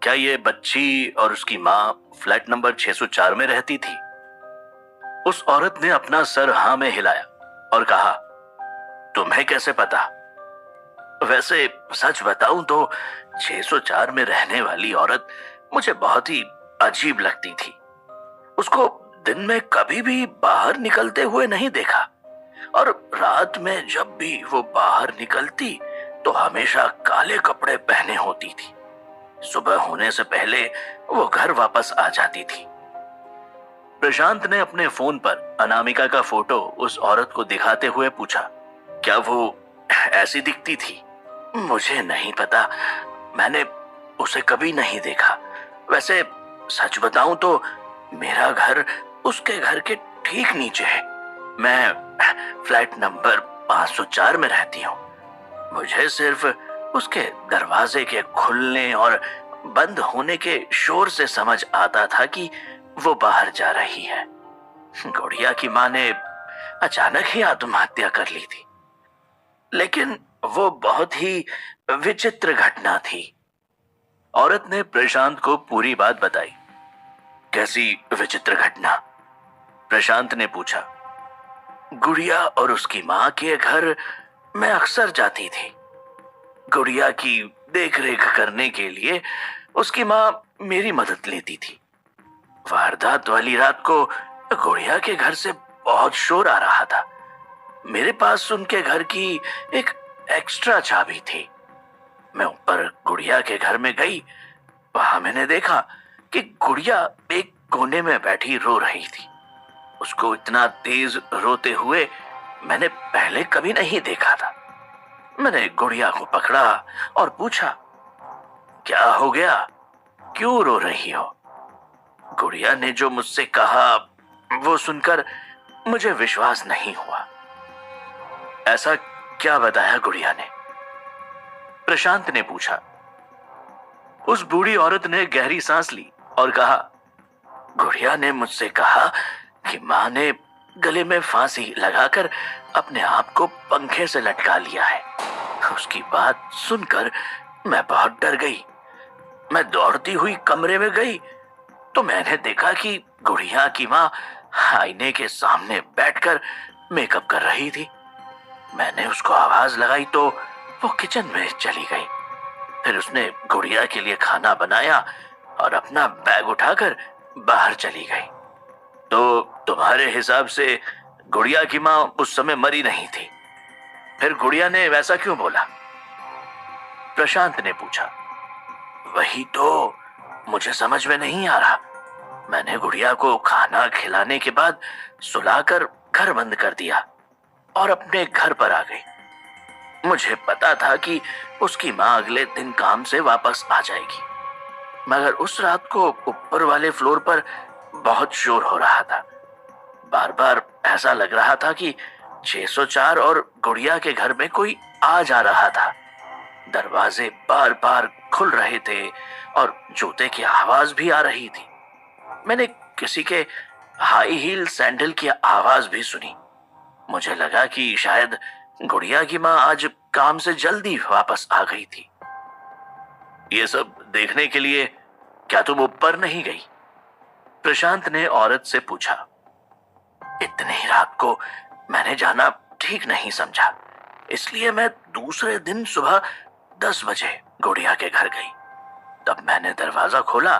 क्या ये बच्ची और उसकी मां फ्लैट नंबर 604 में रहती थी? उस औरत ने अपना सर हाँ में हिलाया और कहा, तुम्हें कैसे पता? वैसे सच बताऊं तो 604 में रहने वाली औरत मुझे बहुत ही अजीब लगती थी। उसको दिन में कभी भी बाहर निकलते हुए नहीं देखा और रात में जब भी वो बाहर निकलती तो हमेशा काले कपड़े पहने होती थी। सुबह होने से पहले वो घर वापस आ जाती थी। प्रशांत ने अपने फोन पर अनामिका का फोटो उस औरत को दिखाते हुए पूछा, क्या वो ऐसी दिखती थी? मुझे नहीं पता, मैंने उसे कभी नहीं देखा। वैसे सच बताऊं तो मेरा घर उसके घर के ठीक नीचे है। मैं फ्लैट नंबर 504 में रहती हूँ। मुझे सिर्फ उसके दरवाजे के खुलने और बंद होने के शोर से समझ आता था कि वो बाहर जा रही है। गुड़िया की मां ने अचानक ही आत्महत्या कर ली थी, लेकिन वो बहुत ही विचित्र घटना थी। औरत ने प्रशांत को पूरी बात बताई। कैसी विचित्र घटना? प्रशांत ने पूछा। गुड़िया और उसकी मां के घर मैं अक्सर जाती थी। गुड़िया की देखरेख करने के लिए उसकी मां मेरी मदद लेती थी। वारदात वाली रात को गुड़िया के घर से बहुत शोर आ रहा था। मेरे पास उनके घर की एक एक्स्ट्रा चाबी थी। मैं ऊपर गुड़िया के घर में गई। वहां मैंने देखा कि गुड़िया एक कोने में बैठी रो रही थी। उसको इतना तेज रोते हुए मैंने पहले कभी नहीं देखा था। मैंने गुड़िया को पकड़ा और पूछा, क्या हो गया, क्यों रो रही हो? गुड़िया ने जो मुझसे कहा वो सुनकर मुझे विश्वास नहीं हुआ। ऐसा क्या बताया गुड़िया ने? प्रशांत ने पूछा। उस बूढ़ी औरत ने गहरी सांस ली और कहा, गुड़िया ने मुझसे कहा कि मां ने गले में फांसी लगाकर अपने आप को पंखे से लटका लिया है। उसकी बात सुनकर मैं बहुत डर गई। मैं दौड़ती हुई कमरे में गई तो मैंने देखा कि गुड़िया की मां आईने के सामने बैठकर मेकअप कर रही थी। मैंने उसको आवाज लगाई तो वो किचन में चली गई। फिर उसने गुड़िया के लिए खाना बनाया और अपना बैग उठाकर बाहर चली गई। तो तुम्हारे हिसाब से गुड़िया की मां उस समय मरी नहीं थी? फिर गुड़िया ने वैसा क्यों बोला? प्रशांत ने पूछा। वही तो मुझे समझ में नहीं आ रहा। मैंने गुड़िया को खाना खिलाने के बाद सुलाकर घर बंद कर दिया और अपने घर पर आ गई। मुझे पता था कि उसकी मां अगले दिन काम से वापस आ जाएगी, मगर उस रात को ऊपर वाले फ्लोर पर बहुत शोर हो रहा था। बार बार ऐसा लग रहा था कि 604 और गुड़िया के घर में कोई आ जा रहा था। दरवाजे बार बार खुल रहे थे और जूते की आवाज भी आ रही थी। मैंने किसी के हाई हील सैंडल की आवाज भी सुनी। मुझे लगा कि शायद गुड़िया की मां आज काम से जल्दी वापस आ गई थी। ये सब देखने के लिए क्या तुम ऊपर नहीं गई? प्रशांत ने औरत से पूछा। इतनी रात को मैंने जाना ठीक नहीं समझा, इसलिए मैं दूसरे दिन सुबह 10 बजे गुड़िया के घर गई। तब मैंने दरवाजा खोला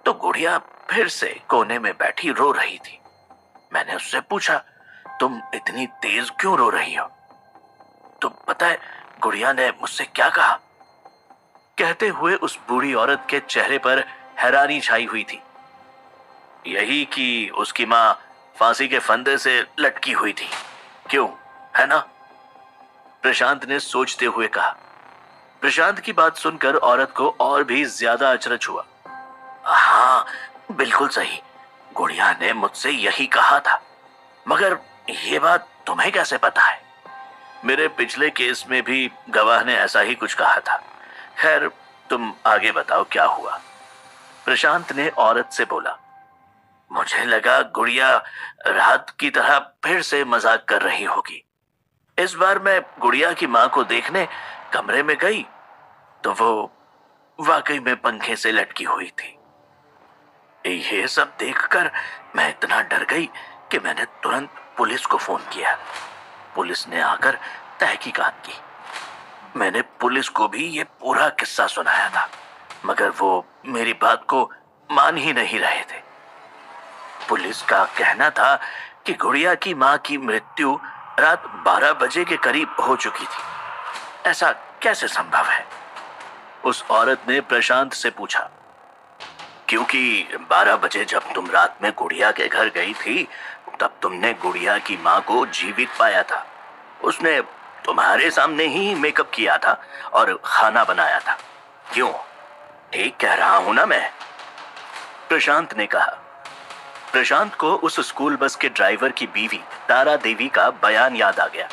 तो गुड़िया फिर से कोने में बैठी रो रही थी। मैंने उससे पूछा, तुम इतनी तेज क्यों रो रही हो? तो पता है गुड़िया ने मुझसे क्या कहा? कहते हुए उस बूढ़ी औरत के चेहरे पर हैरानी छाई हुई थी। यही कि उसकी मां फांसी के फंदे से लटकी हुई थी, क्यों, है ना? प्रशांत ने सोचते हुए कहा। प्रशांत की बात सुनकर औरत को और भी ज्यादा अचरज हुआ। हाँ, बिल्कुल सही, गुड़िया ने मुझसे यही कहा था, मगर ये बात तुम्हें कैसे पता है? मेरे पिछले केस में भी गवाह ने ऐसा ही कुछ कहा था। खैर, तुम आगे बताओ क्या हुआ? प्रशांत ने औरत से बोला। मुझे लगा गुड़िया रात की तरह फिर से मजाक कर रही होगी। इस बार मैं गुड़िया की मां को देखने कमरे में गई तो वो वाकई में पंखे से लटकी हुई थी। ये सब देखकर मैं इतना डर गई कि मैंने तुरंत पुलिस को फोन किया। पुलिस ने आकर तहकीकात की। मैंने पुलिस को भी ये पूरा किस्सा सुनाया था, मगर वो मेरी बात को मान ही नहीं रहे थे। पुलिस का कहना था कि गुड़िया की मां की मृत्यु रात 12 बजे के करीब हो चुकी थी। ऐसा कैसे संभव है? उस औरत ने प्रशांत से पूछा। क्योंकि 12 बजे जब तुम रात में गुड़िया के घर गई थी, तब तुमने गुड़िया की मां को जीवित पाया था। उसने तुम्हारे सामने ही मेकअप किया था और खाना बनाया था। क्यों? ठीक कह रहा हूं ना मैं? प्रशांत ने कहा। प्रशांत को उस स्कूल बस के ड्राइवर की बीवी तारा देवी का बयान याद आ गया।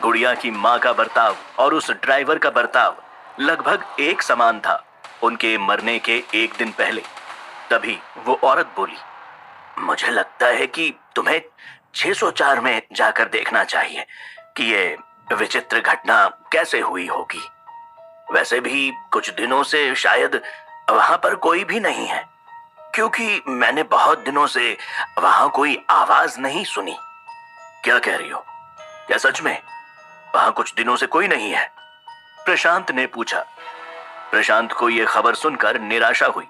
गुड़िया की मां का बर्ताव और उस ड्राइवर का बर्ताव लगभग एक समान था उनके मरने के एक दिन पहले। तभी वो औरत बोली, मुझे लगता है कि तुम्हें 604 में जाकर देखना चाहिए कि ये विचित्र घटना कैसे हुई होगी। वैसे भी कुछ दिनों से शायद वहां पर कोई भी नहीं है, क्योंकि मैंने बहुत दिनों से वहां कोई आवाज नहीं सुनी। क्या कह रही हो? क्या सच में वहां कुछ दिनों से कोई नहीं है? प्रशांत ने पूछा। प्रशांत को यह खबर सुनकर निराशा हुई,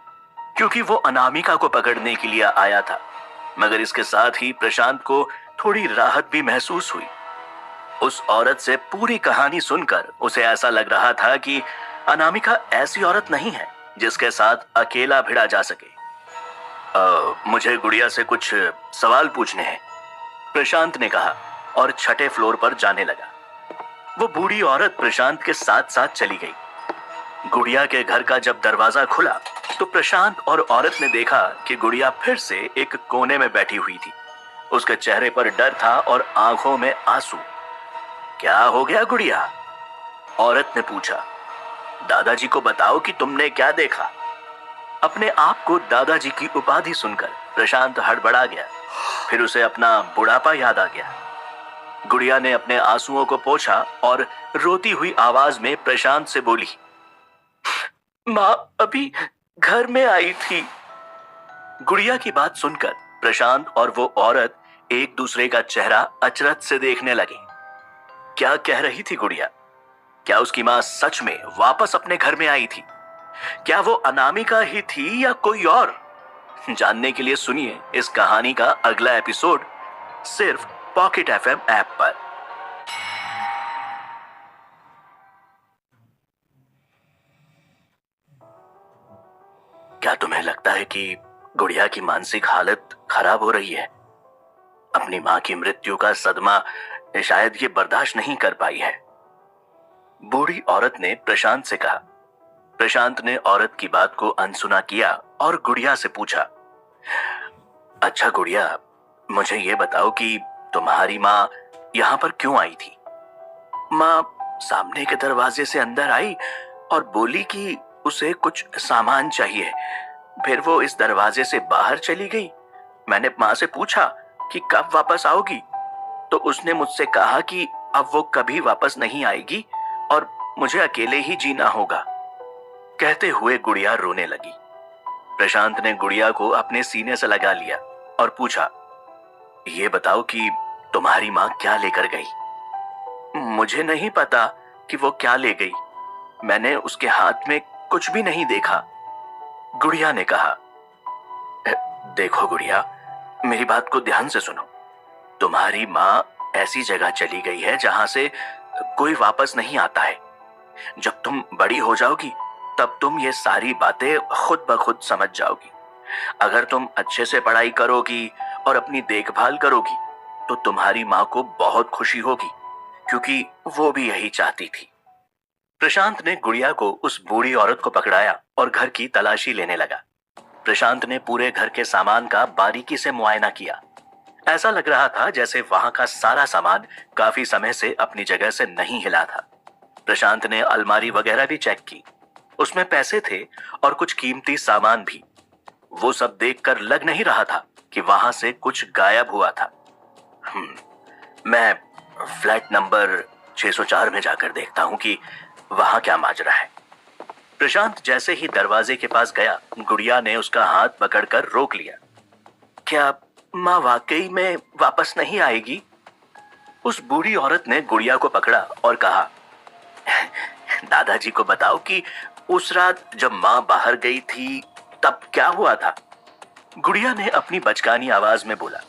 क्योंकि वो अनामिका को पकड़ने के लिए आया था। मगर इसके साथ ही प्रशांत को थोड़ी राहत भी महसूस हुई। उस औरत से पूरी कहानी सुनकर उसे ऐसा लग रहा था कि अनामिका ऐसी औरत नहीं है जिसके साथ अकेला भिड़ा जा सके। मुझे गुड़िया से कुछ सवाल पूछने हैं, प्रशांत ने कहा और छठे फ्लोर पर जाने लगा। वो बूढ़ी औरत प्रशांत के साथ साथ चली गई। गुड़िया के घर का जब दरवाजा खुला तो प्रशांत और औरत ने देखा कि गुड़िया फिर से एक कोने में बैठी हुई थी। उसके चेहरे पर डर था और आंखों में आंसू। क्या हो गया गुड़िया? औरत ने पूछा। दादाजी को बताओ कि तुमने क्या देखा। अपने आप को दादाजी की उपाधि सुनकर प्रशांत हड़बड़ा गया। फिर उसे अपना बुढ़ापा याद आ गया। गुड़िया ने अपने आंसुओं को पोंछा और रोती हुई आवाज में प्रशांत से बोली, मां अभी घर में आई थी। गुड़िया की बात सुनकर प्रशांत और वो औरत एक दूसरे का चेहरा अचरज से देखने लगे। क्या कह रही थी गुड़िया? क्या उसकी मां सच में वापस अपने घर में आई थी? क्या वो अनामिका ही थी या कोई और? जानने के लिए सुनिए इस कहानी का अगला एपिसोड सिर्फ पॉकेट एफएम ऐप पर। क्या तुम्हें लगता है कि गुड़िया की मानसिक हालत खराब हो रही है? अपनी मां की मृत्यु का सदमा शायद ये बर्दाश्त नहीं कर पाई है, बूढ़ी औरत ने प्रशांत से कहा। प्रशांत ने औरत की बात को अनसुना किया और गुड़िया से पूछा, अच्छा गुड़िया, मुझे ये बताओ कि तुम्हारी मां यहां पर क्यों आई थी? मां सामने के दरवाजे से अंदर आई और बोली कि उसे कुछ सामान चाहिए। फिर वो इस दरवाजे से बाहर चली गई। मैंने मां से पूछा कि कब वापस आओगी, तो उसने मुझसे कहा कि अब वो कभी वापस नहीं आएगी और मुझे अकेले ही जीना होगा। कहते हुए गुड़िया रोने लगी। प्रशांत ने गुड़िया को अपने सीने से लगा लिया और पूछा, ये बताओ कि तुम्हारी मां क्या लेकर गई? मुझे नहीं पता कि वो क्या ले गई। मैंने उसके हाथ में कुछ भी नहीं देखा, गुड़िया ने कहा। देखो गुड़िया, मेरी बात को ध्यान से सुनो। तुम्हारी मां ऐसी जगह चली गई है जहां से कोई वापस नहीं आता है। जब तुम बड़ी हो जाओगी तब तुम ये सारी बातें खुद ब खुद समझ जाओगी। अगर तुम अच्छे से पढ़ाई करोगी और अपनी देखभाल करोगी तो तुम्हारी मां को बहुत खुशी होगी। क्योंकि वो भी यही चाहती थी। प्रशांत ने गुड़िया को उस बूढ़ी औरत को पकड़ाया और घर की तलाशी लेने लगा। प्रशांत ने पूरे घर के सामान का बारीकी से मुआयना किया। ऐसा लग रहा था जैसे वहां का सारा सामान काफी समय से अपनी जगह से नहीं हिला था। प्रशांत ने अलमारी वगैरह भी चेक की। उसमें पैसे थे और कुछ कीमती सामान भी। वो सब देखकर लग नहीं रहा था कि वहां से कुछ गायब हुआ था। मैं फ्लैट नंबर 604 में जाकर देखता हूं कि वहां क्या माजरा है। प्रशांत जैसे ही दरवाजे के पास गया, गुड़िया ने उसका हाथ पकड़कर रोक लिया। क्या माँ वाकई में वापस नहीं आएगी? उस बूढ़ी औरत ने गुड़िया को पकड़ा और कहा, दादाजी को बताओ कि उस रात जब माँ बाहर गई थी तब क्या हुआ था। गुड़िया ने अपनी बचकानी आवाज में बोला,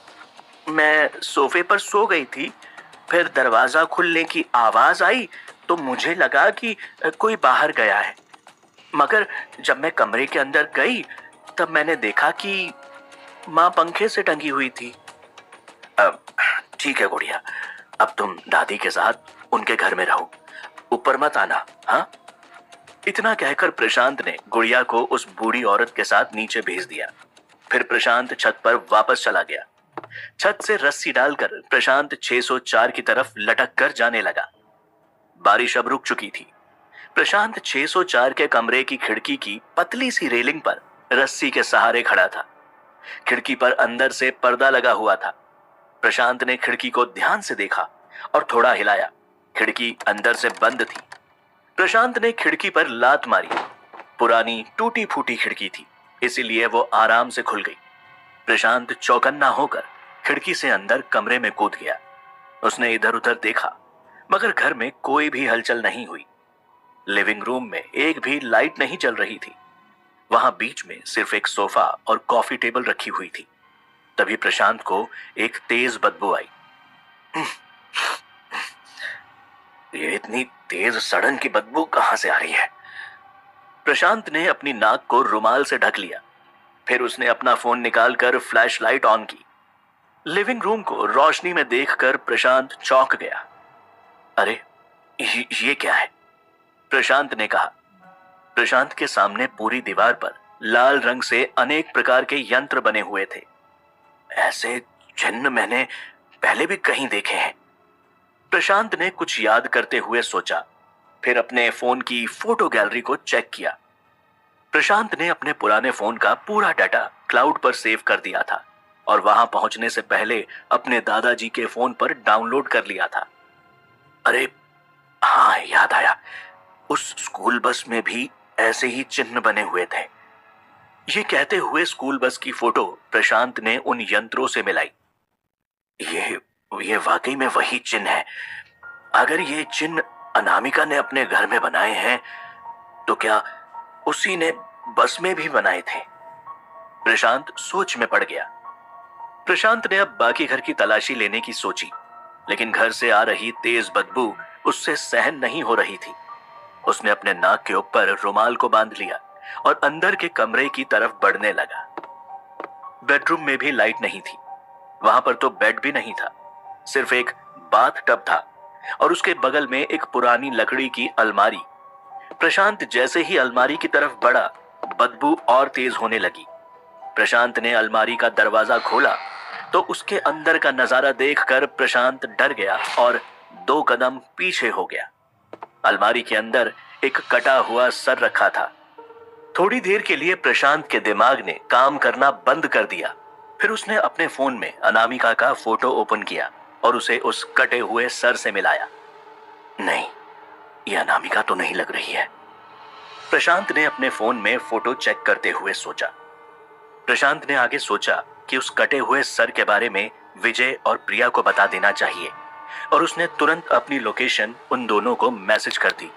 मैं सोफे पर सो गई थी, फिर दरवाजा खुलने की आवाज आई तो मुझे लगा कि कोई बाहर गया है, मगर जब मैं कमरे के अंदर गई तब मैंने देखा कि माँ पंखे से टंगी हुई थी। अब ठीक है गुड़िया, अब तुम दादी के साथ उनके घर में रहो, ऊपर मत आना, हाँ? इतना कहकर प्रशांत ने गुड़िया को उस बूढ़ी औरत के साथ नीचे भेज दिया। फिर प्रशांत छत पर वापस चला गया। छत से रस्सी डालकर प्रशांत 604 की तरफ लटक कर जाने लगा। बारिश अब रुक चुकी थी। प्रशांत 604 के कमरे की खिड़की की पतली सी रेलिंग पर रस्सी के सहारे खड़ा था। खिड़की पर अंदर से पर्दा लगा हुआ था। प्रशांत ने खिड़की को ध्यान से देखा और थोड़ा हिलाया। खिड़की अंदर से बंद थी। प्रशांत ने खिड़की पर लात मारी। पुरानी टूटी फूटी खिड़की थी, इसीलिए वो आराम से खुल गई। प्रशांत चौकन्ना होकर खिड़की से अंदर कमरे में कूद गया। उसने इधर उधर देखा, मगर घर में कोई भी हलचल नहीं हुई। लिविंग रूम में एक भी लाइट नहीं जल रही थी। वहां बीच में सिर्फ एक सोफा और कॉफी टेबल रखी हुई थी। तभी प्रशांत को एक तेज बदबू आई। ये इतनी तेज सड़न की बदबू कहां से आ रही है? प्रशांत ने अपनी नाक को रुमाल से ढक लिया। फिर उसने अपना फोन निकालकर फ्लैशलाइट ऑन की। लिविंग रूम को रोशनी में देखकर प्रशांत चौंक गया। अरे ये क्या है? प्रशांत ने कहा। प्रशांत के सामने पूरी दीवार पर लाल रंग से अनेक प्रकार के यंत्र बने हुए थे। ऐसे चिन्ह मैंने पहले भी कहीं देखे हैं। प्रशांत ने कुछ याद करते हुए सोचा, फिर अपने फोन की फोटो गैलरी को चेक किया। प्रशांत ने अपने पुराने फोन का पूरा डाटा क्लाउड पर सेव कर दिया था और वहां पहुंचने से पहले अपने दादाजी के फोन पर डाउनलोड कर लिया था। अरे हाँ, याद आया, उस स्कूल बस में भी ऐसे ही चिन्ह बने हुए थे। ये कहते हुए स्कूल बस की फोटो प्रशांत ने उन यंत्रों से मिलाई। ये वाकई में वही चिन्ह है। अगर ये चिन्ह अनामिका ने अपने घर में बनाए हैं तो क्या उसी ने बस में भी बनाए थे? प्रशांत सोच में पड़ गया। प्रशांत ने अब बाकी घर की तलाशी लेने की सोची, लेकिन घर से आ रही तेज बदबू उससे सहन नहीं हो रही थी। उसने अपने नाक के ऊपर रुमाल को बांध लिया और अंदर के कमरे की तरफ बढ़ने लगा। बेडरूम में भी लाइट नहीं थी। वहां पर तो बेड भी नहीं था, सिर्फ एक बाथ टब था और उसके बगल में एक पुरानी लकड़ी की अलमारी। प्रशांत जैसे ही अलमारी की तरफ बढ़ा, बदबू और तेज होने लगी। प्रशांत ने अलमारी का दरवाजा खोला तो उसके अंदर का नजारा देखकर प्रशांत डर गया और 2 कदम पीछे हो गया। अलमारी के अंदर एक कटा हुआ सर रखा था। थोड़ी देर के लिए प्रशांत के दिमाग ने काम करना बंद कर दिया। फिर उसने अपने फोन में अनामिका का फोटो ओपन किया और उसे उस कटे हुए सर से मिलाया। नहीं, यह अनामिका तो नहीं लग रही है। प्रशांत ने अपने फोन में फोटो चेक करते हुए सोचा। प्रशांत ने आगे सोचा कि उस कटे हुए सर के बारे में विजय और प्रिया को बता देना चाहिए और उसने तुरंत अपनी लोकेशन उन दोनों को मैसेज कर दी।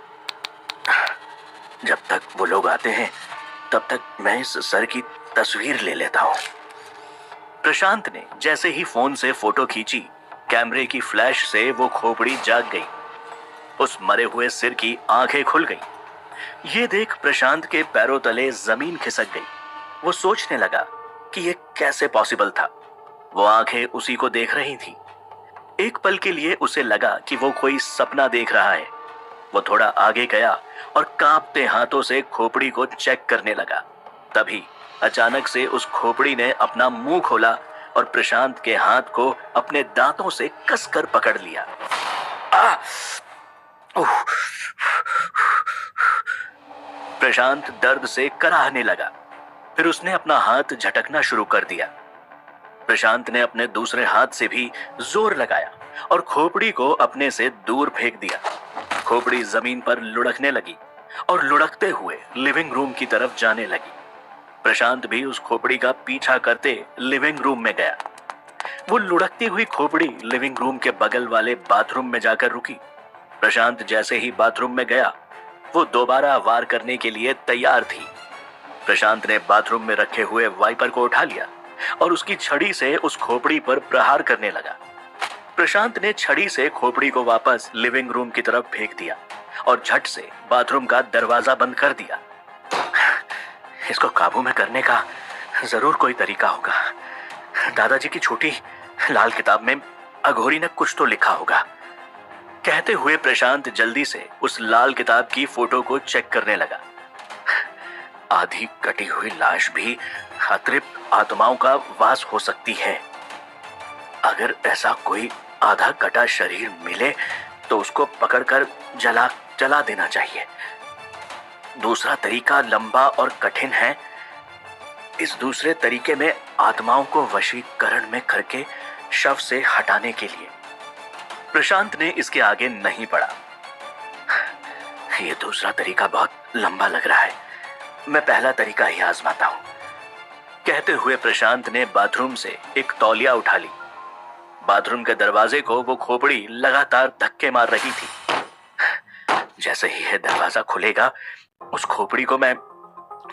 जब तक वो लोग आते हैं तब तक मैं इस सर की तस्वीर ले लेता हूं। प्रशांत ने जैसे ही फोन से फोटो खींची, कैमरे की फ्लैश से वो खोपड़ी जाग गई। उस मरे हुए सिर की आंखें खुल गई। ये देख प्रशांत के पैरों तले जमीन खिसक गई। वो सोचने लगा कि ये कैसे पॉसिबल था। वो आंखें उसी को देख रही थी। एक पल के लिए उसे लगा कि वो कोई सपना देख रहा है। वो थोड़ा आगे गया और कांपते हाथों से खोपड़ी को चेक करने लगा। तभी अचानक से उस खोपड़ी ने अपना मुंह खोला और प्रशांत के हाथ को अपने दांतों से कसकर पकड़ लिया। आ! उफ! प्रशांत दर्द से कराहने लगा। फिर उसने अपना हाथ झटकना शुरू कर दिया। प्रशांत ने अपने दूसरे हाथ से भी जोर लगाया और खोपड़ी को अपने से दूर फेंक दिया। खोपड़ी जमीन पर लुढ़कने लगी और लुढ़कते हुए लिविंग रूम की तरफ जाने लगी। प्रशांत भी उस खोपड़ी का पीछा करते लिविंग रूम में गया। वो लुढ़कती हुई खोपड़ी लिविंग रूम के बगल वाले बाथरूम में जाकर रुकी। प्रशांत जैसे ही बाथरूम में गया, वो दोबारा वार करने के लिए तैयार थी। प्रशांत ने बाथरूम में रखे हुए वाइपर को उठा लिया और उसकी छड़ी से उस खोपड़ी पर प्रहार करने लगा। प्रशांत ने छड़ी से खोपड़ी को वापस लिविंग रूम की तरफ फेंक दिया और झट से बाथरूम का दरवाजा बंद कर दिया। इसको काबू में करने का जरूर कोई तरीका होगा। दादाजी की छोटी लाल किताब में अघोरी ने कुछ तो लिखा होगा। कहते हुए प्रशांत जल्दी से उस लाल किताब की फोटो को चेक करने लगा। आधी कटी हुई लाश भी अतृप्त आत्माओं का वास हो सकती है। अगर ऐसा कोई आधा कटा शरीर मिले तो उसको पकड़कर जला देना चाहिए। दूसरा तरीका लंबा और कठिन है। इस दूसरे तरीके में आत्माओं को वशीकरण में करके शव से हटाने के लिए। प्रशांत ने इसके आगे नहीं पढ़ा। यह दूसरा तरीका बहुत लंबा लग रहा है। मैं पहला तरीका ही आजमाता हूं। कहते हुए प्रशांत ने बाथरूम से एक तौलिया उठा ली। बाथरूम के दरवाजे को वो खोपड़ी लगातार धक्के मार रही थी। जैसे ही यह दरवाजा खुलेगा, उस खोपड़ी को मैं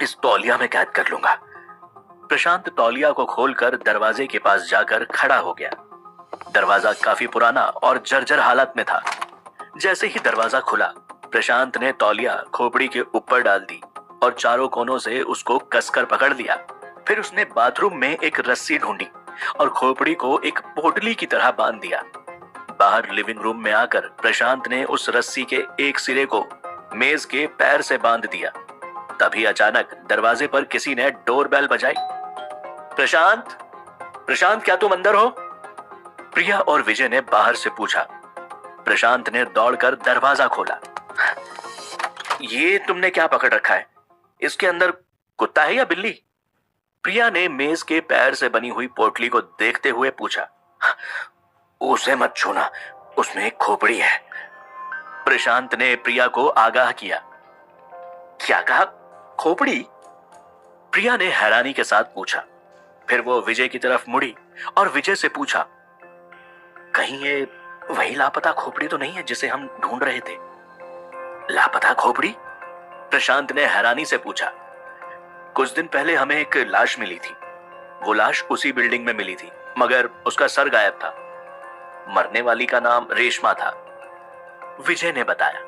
इस तौलिया में कैद कर लूंगा। प्रशांत तौलिया को खोलकर दरवाजे के पास जाकर खड़ा हो गया। दरवाजा काफी पुराना और जर्जर हालत में था। जैसे ही दरवाजा खुला, प्रशांत ने तौलिया खोपड़ी के ऊपर डाल दी और चारों कोनों से उसको कसकर पकड़ लिया। फिर उसने बाथरूम में एक रस्सी ढूंढी और खोपड़ी को एक पोटली की तरह बांध दिया। बाहर लिविंग रूम में आकर प्रशांत ने उस रस्सी के एक सिरे को मेज के पैर से बांध दिया। तभी अचानक दरवाजे पर किसी ने डोरबेल बजाई। प्रशांत, प्रशांत, क्या तुम अंदर हो? प्रिया और विजय ने बाहर से पूछा। प्रशांत ने दौड़कर दरवाजा खोला। ये तुमने क्या पकड़ रखा है? इसके अंदर कुत्ता है या बिल्ली? प्रिया ने मेज के पैर से बनी हुई पोटली को देखते हुए पूछा। उसे मत छूना, उसमें एक खोपड़ी है। प्रशांत ने प्रिया को आगाह किया। क्या कहा? खोपड़ी? प्रिया ने हैरानी के साथ पूछा। फिर वो विजय की तरफ मुड़ी और विजय से पूछा, कहीं ये वही लापता खोपड़ी तो नहीं है जिसे हम ढूंढ रहे थे? लापता खोपड़ी? प्रशांत ने हैरानी से पूछा। कुछ दिन पहले हमें एक लाश मिली थी। वो लाश उसी बिल्डिंग में मिली थी, मगर उसका सर गायब था। मरने वाली का नाम रेशमा था, विजय ने बताया।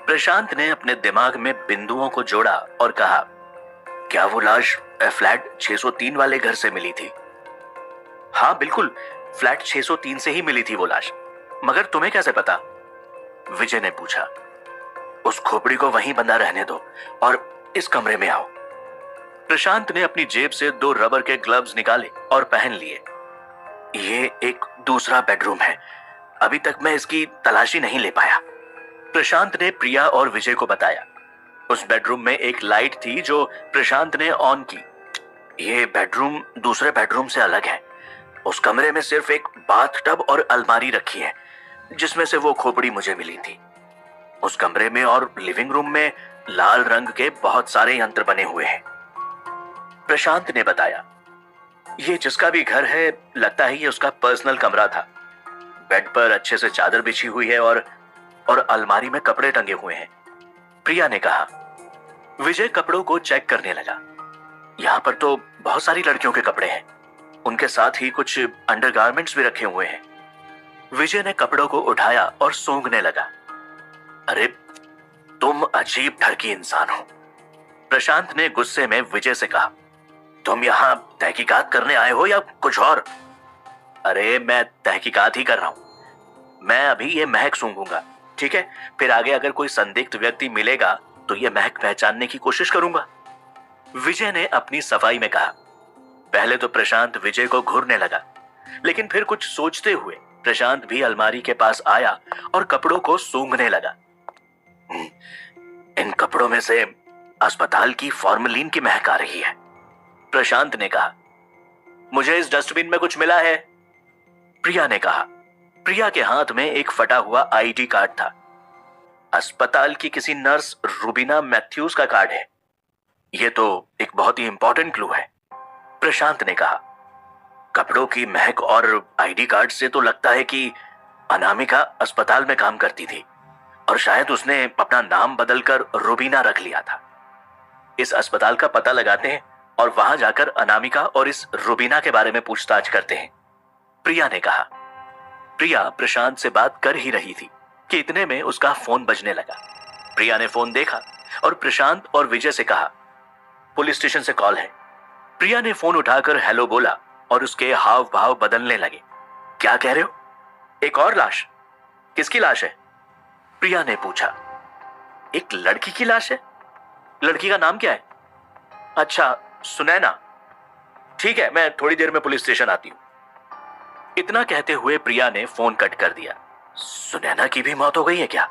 प्रशांत ने अपने दिमाग में बिंदुओं को जोड़ा और कहा, क्या वो लाश फ्लैट 603 वाले घर से मिली थी? हाँ बिल्कुल, फ्लैट 603 से ही मिली थी वो लाश। मगर तुम्हें कैसे पता? विजय ने पूछा। उस खोपड़ी को वहीं बंधा रहने दो और इस कमरे में आओ। प्रशांत ने अपनी जेब से 2 रबर के ग्लव्स निकाले और पहन लिए। ये एक दूसरा बेडरूम है। अभी तक मैं इसकी तलाशी नहीं ले पाया। प्रशांत ने प्रिया और विजय को बताया। उस बेडरूम में एक लाइट थी जो प्रशांत ने ऑन की। ये बेडरूम दूसरे बेडरूम से अलग है। उस कमरे में सिर्फ एक बाथटब और अलमारी रखी है जिसमें से वो खोपड़ी मुझे मिली थी। उस कमरे में और लिविंग रूम में लाल रंग के बहुत सारे यंत्र बने हुए हैं, प्रशांत ने बताया। ये जिसका भी घर है, लगता है ये उसका पर्सनल कमरा था। बेड पर अच्छे से चादर बिछी हुई है और अलमारी में कपड़े टंगे हुए हैं, प्रिया ने कहा। विजय कपड़ों को चेक करने लगा। यहाँ पर तो बहुत सारी लड़कियों के कपड़े हैं। उनके साथ ही कुछ अंडरगारमेंट्स भी रखे हुए हैं। विजय ने कपड़ों को उठाया और सूंघने लगा। अरे तुम अजीब ठरकी इंसान हो, प्रशांत ने गुस्से में विजय से कहा। तुम यहाँ तहकीकात करने आए हो या कुछ और? अरे मैं तहकीकात ही कर रहा हूं। मैं अभी ये महक सूंघूंगा, ठीक है? फिर आगे अगर कोई संदिग्ध व्यक्ति मिलेगा तो ये महक पहचानने की कोशिश करूंगा। विजय ने अपनी सफाई में कहा। पहले तो प्रशांत विजय को घूरने लगा, लेकिन फिर कुछ सोचते हुए प्रशांत भी अलमारी के पास आया और कपड़ों को सूंघने लगा। इन कपड़ों में से अस्पताल की फॉर्मलिन की महक आ रही है, प्रशांत ने कहा। मुझे इस डस्टबिन में कुछ मिला है, प्रिया ने कहा। प्रिया के हाथ में एक फटा हुआ आईडी कार्ड था। अस्पताल की किसी नर्स रूबीना मैथ्यूज का कार्ड है। यह तो एक बहुत ही इंपॉर्टेंट क्लू है, प्रशांत ने कहा। कपड़ों की महक और आईडी कार्ड से तो लगता है कि अनामिका अस्पताल में काम करती थी और शायद उसने अपना नाम बदलकर रूबीना रख लिया था। इस अस्पताल का पता लगाते हैं और वहां जाकर अनामिका और इस रूबीना के बारे में पूछताछ करते हैं, प्रिया ने कहा। प्रिया प्रशांत से बात कर ही रही थी कि इतने में उसका फोन बजने लगा। प्रिया ने फोन देखा और प्रशांत और विजय से कहा, पुलिस स्टेशन से कॉल है। प्रिया ने फोन उठाकर हेलो बोला और उसके हाव भाव बदलने लगे। क्या कह रहे हो? एक और लाश? किसकी लाश है? प्रिया ने पूछा। एक लड़की की लाश है। लड़की का नाम क्या है? अच्छा, सुनैना। ठीक है, मैं थोड़ी देर में पुलिस स्टेशन आती हूं। इतना कहते हुए प्रिया ने फोन कट कर दिया। सुनैना की भी मौत हो गई है क्या?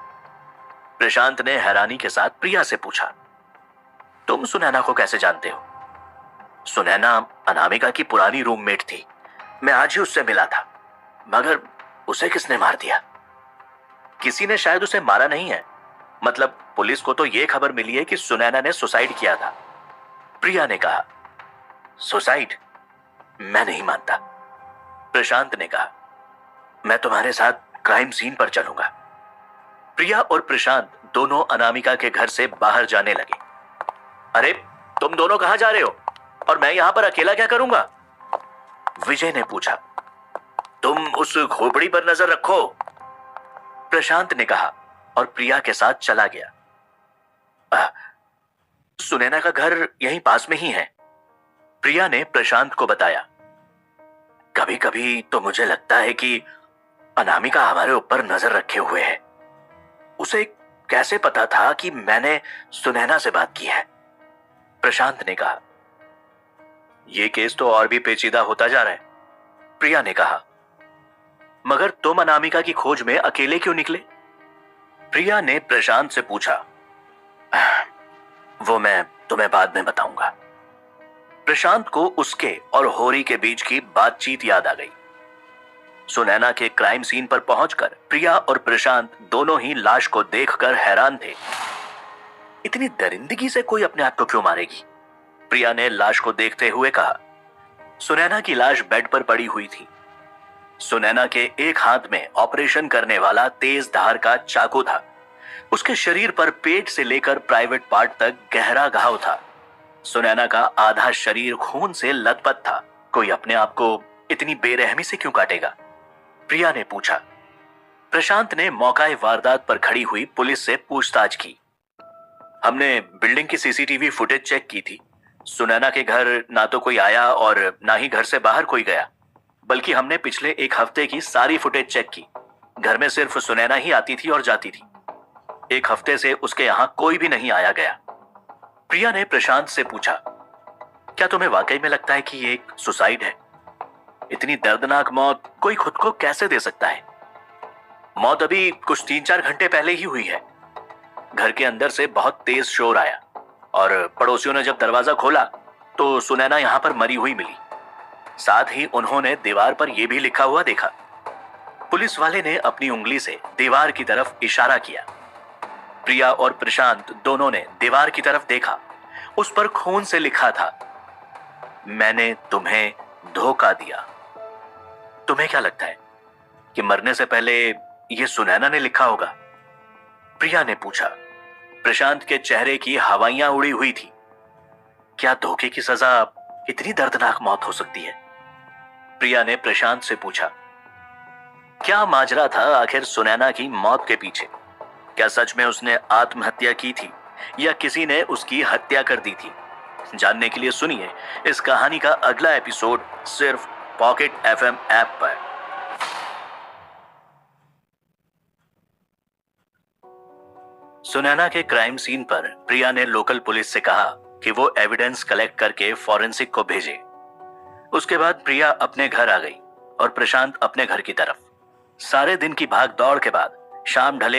प्रशांत ने हैरानी के साथ प्रिया से पूछा। तुम सुनैना को कैसे जानते हो? सुनैना अनामिका की पुरानी रूममेट थी। मैं आज ही उससे मिला था। मगर उसे किसने मार दिया? किसी ने शायद उसे मारा नहीं है। मतलब पुलिस को तो यह खबर मिली है कि सुनैना ने सुसाइड किया था, प्रिया ने कहा। सुसाइड? मैं नहीं मानता, प्रशांत ने कहा। मैं तुम्हारे साथ क्राइम सीन पर चलूंगा। प्रिया और प्रशांत दोनों अनामिका के घर से बाहर जाने लगे। अरे, तुम दोनों कहां जा रहे हो और मैं यहां पर अकेला क्या करूंगा? विजय ने पूछा। तुम उस खोपड़ी पर नजर रखो, प्रशांत ने कहा और प्रिया के साथ चला गया। सुनैना का घर यहीं पास में ही है, प्रिया ने प्रशांत को बताया। कभी कभी तो मुझे लगता है कि अनामिका हमारे ऊपर नजर रखे हुए है। उसे कैसे पता था कि मैंने सुनैना से बात की है? प्रशांत ने कहा। यह केस तो और भी पेचीदा होता जा रहा है, प्रिया ने कहा। मगर तुम अनामिका की खोज में अकेले क्यों निकले? प्रिया ने प्रशांत से पूछा। वो मैं तुम्हें बाद में बताऊंगा। प्रशांत को उसके और होरी के बीच की बातचीत याद आ गई। सुनैना के क्राइम सीन पर पहुंचकर प्रिया और प्रशांत दोनों ही लाश को देखकर हैरान थे। इतनी दरिंदगी से कोई अपने आप को क्यों मारेगी? प्रिया ने लाश को देखते हुए कहा। सुनैना की लाश बेड पर पड़ी हुई थी। सुनैना के एक हाथ में ऑपरेशन करने वाला तेज धार का चाकू था। उसके शरीर पर पेट से लेकर प्राइवेट पार्ट तक गहरा घाव था। सुनैना का आधा शरीर खून से लथपथ था। कोई अपने आप को इतनी बेरहमी से क्यों काटेगा? प्रिया ने पूछा। प्रशांत ने मौकाए वारदात पर खड़ी हुई पुलिस से पूछताछ की। हमने बिल्डिंग की सीसीटीवी फुटेज चेक की थी। सुनैना के घर ना तो कोई आया और ना ही घर से बाहर कोई गया, बल्कि हमने पिछले एक हफ्ते की सारी फुटेज चेक की। घर में सिर्फ सुनैना ही आती थी और जाती थी। एक हफ्ते से उसके यहां कोई भी नहीं आया गया। प्रिया ने प्रशांत से पूछा। क्या तुम्हें वाकई में लगता है कि ये एक सुसाइड है? इतनी दर्दनाक मौत कोई खुद को कैसे दे सकता है? मौत अभी कुछ 3-4 घंटे पहले ही हुई है। घर के अंदर से बहुत तेज शोर आया और पड़ोसियों ने जब दरवाजा खोला तो सुनैना यहां पर मरी हुई मिली। साथ ही उन्होंने दीवार पर यह भी लिखा हुआ देखा। पुलिस वाले ने अपनी उंगली से दीवार की तरफ इशारा किया। प्रिया और प्रशांत दोनों ने दीवार की तरफ देखा। उस पर खून से लिखा था, मैंने तुम्हें धोखा दिया। तुम्हें क्या लगता है कि मरने से पहले यह सुनैना ने लिखा होगा? प्रिया ने पूछा। प्रशांत के चेहरे की हवाइयां उड़ी हुई थी। क्या धोखे की सजा इतनी दर्दनाक मौत हो सकती है? प्रिया ने प्रशांत से पूछा। क्या माजरा था आखिर सुनैना की मौत के पीछे? क्या सच में उसने आत्महत्या की थी या किसी ने उसकी हत्या कर दी थी? जानने के लिए सुनिए इस कहानी का अगला एपिसोड सिर्फ पॉकेट FM ऐप पर। सुनैना के क्राइम सीन पर प्रिया ने लोकल पुलिस से कहा कि वो एविडेंस कलेक्ट करके फॉरेंसिक को भेजे। उसके बाद प्रिया अपने घर आ गई और प्रशांत अपने घर की तरफ। सारे दिन की भाग दौड़ के बाद शाम ढले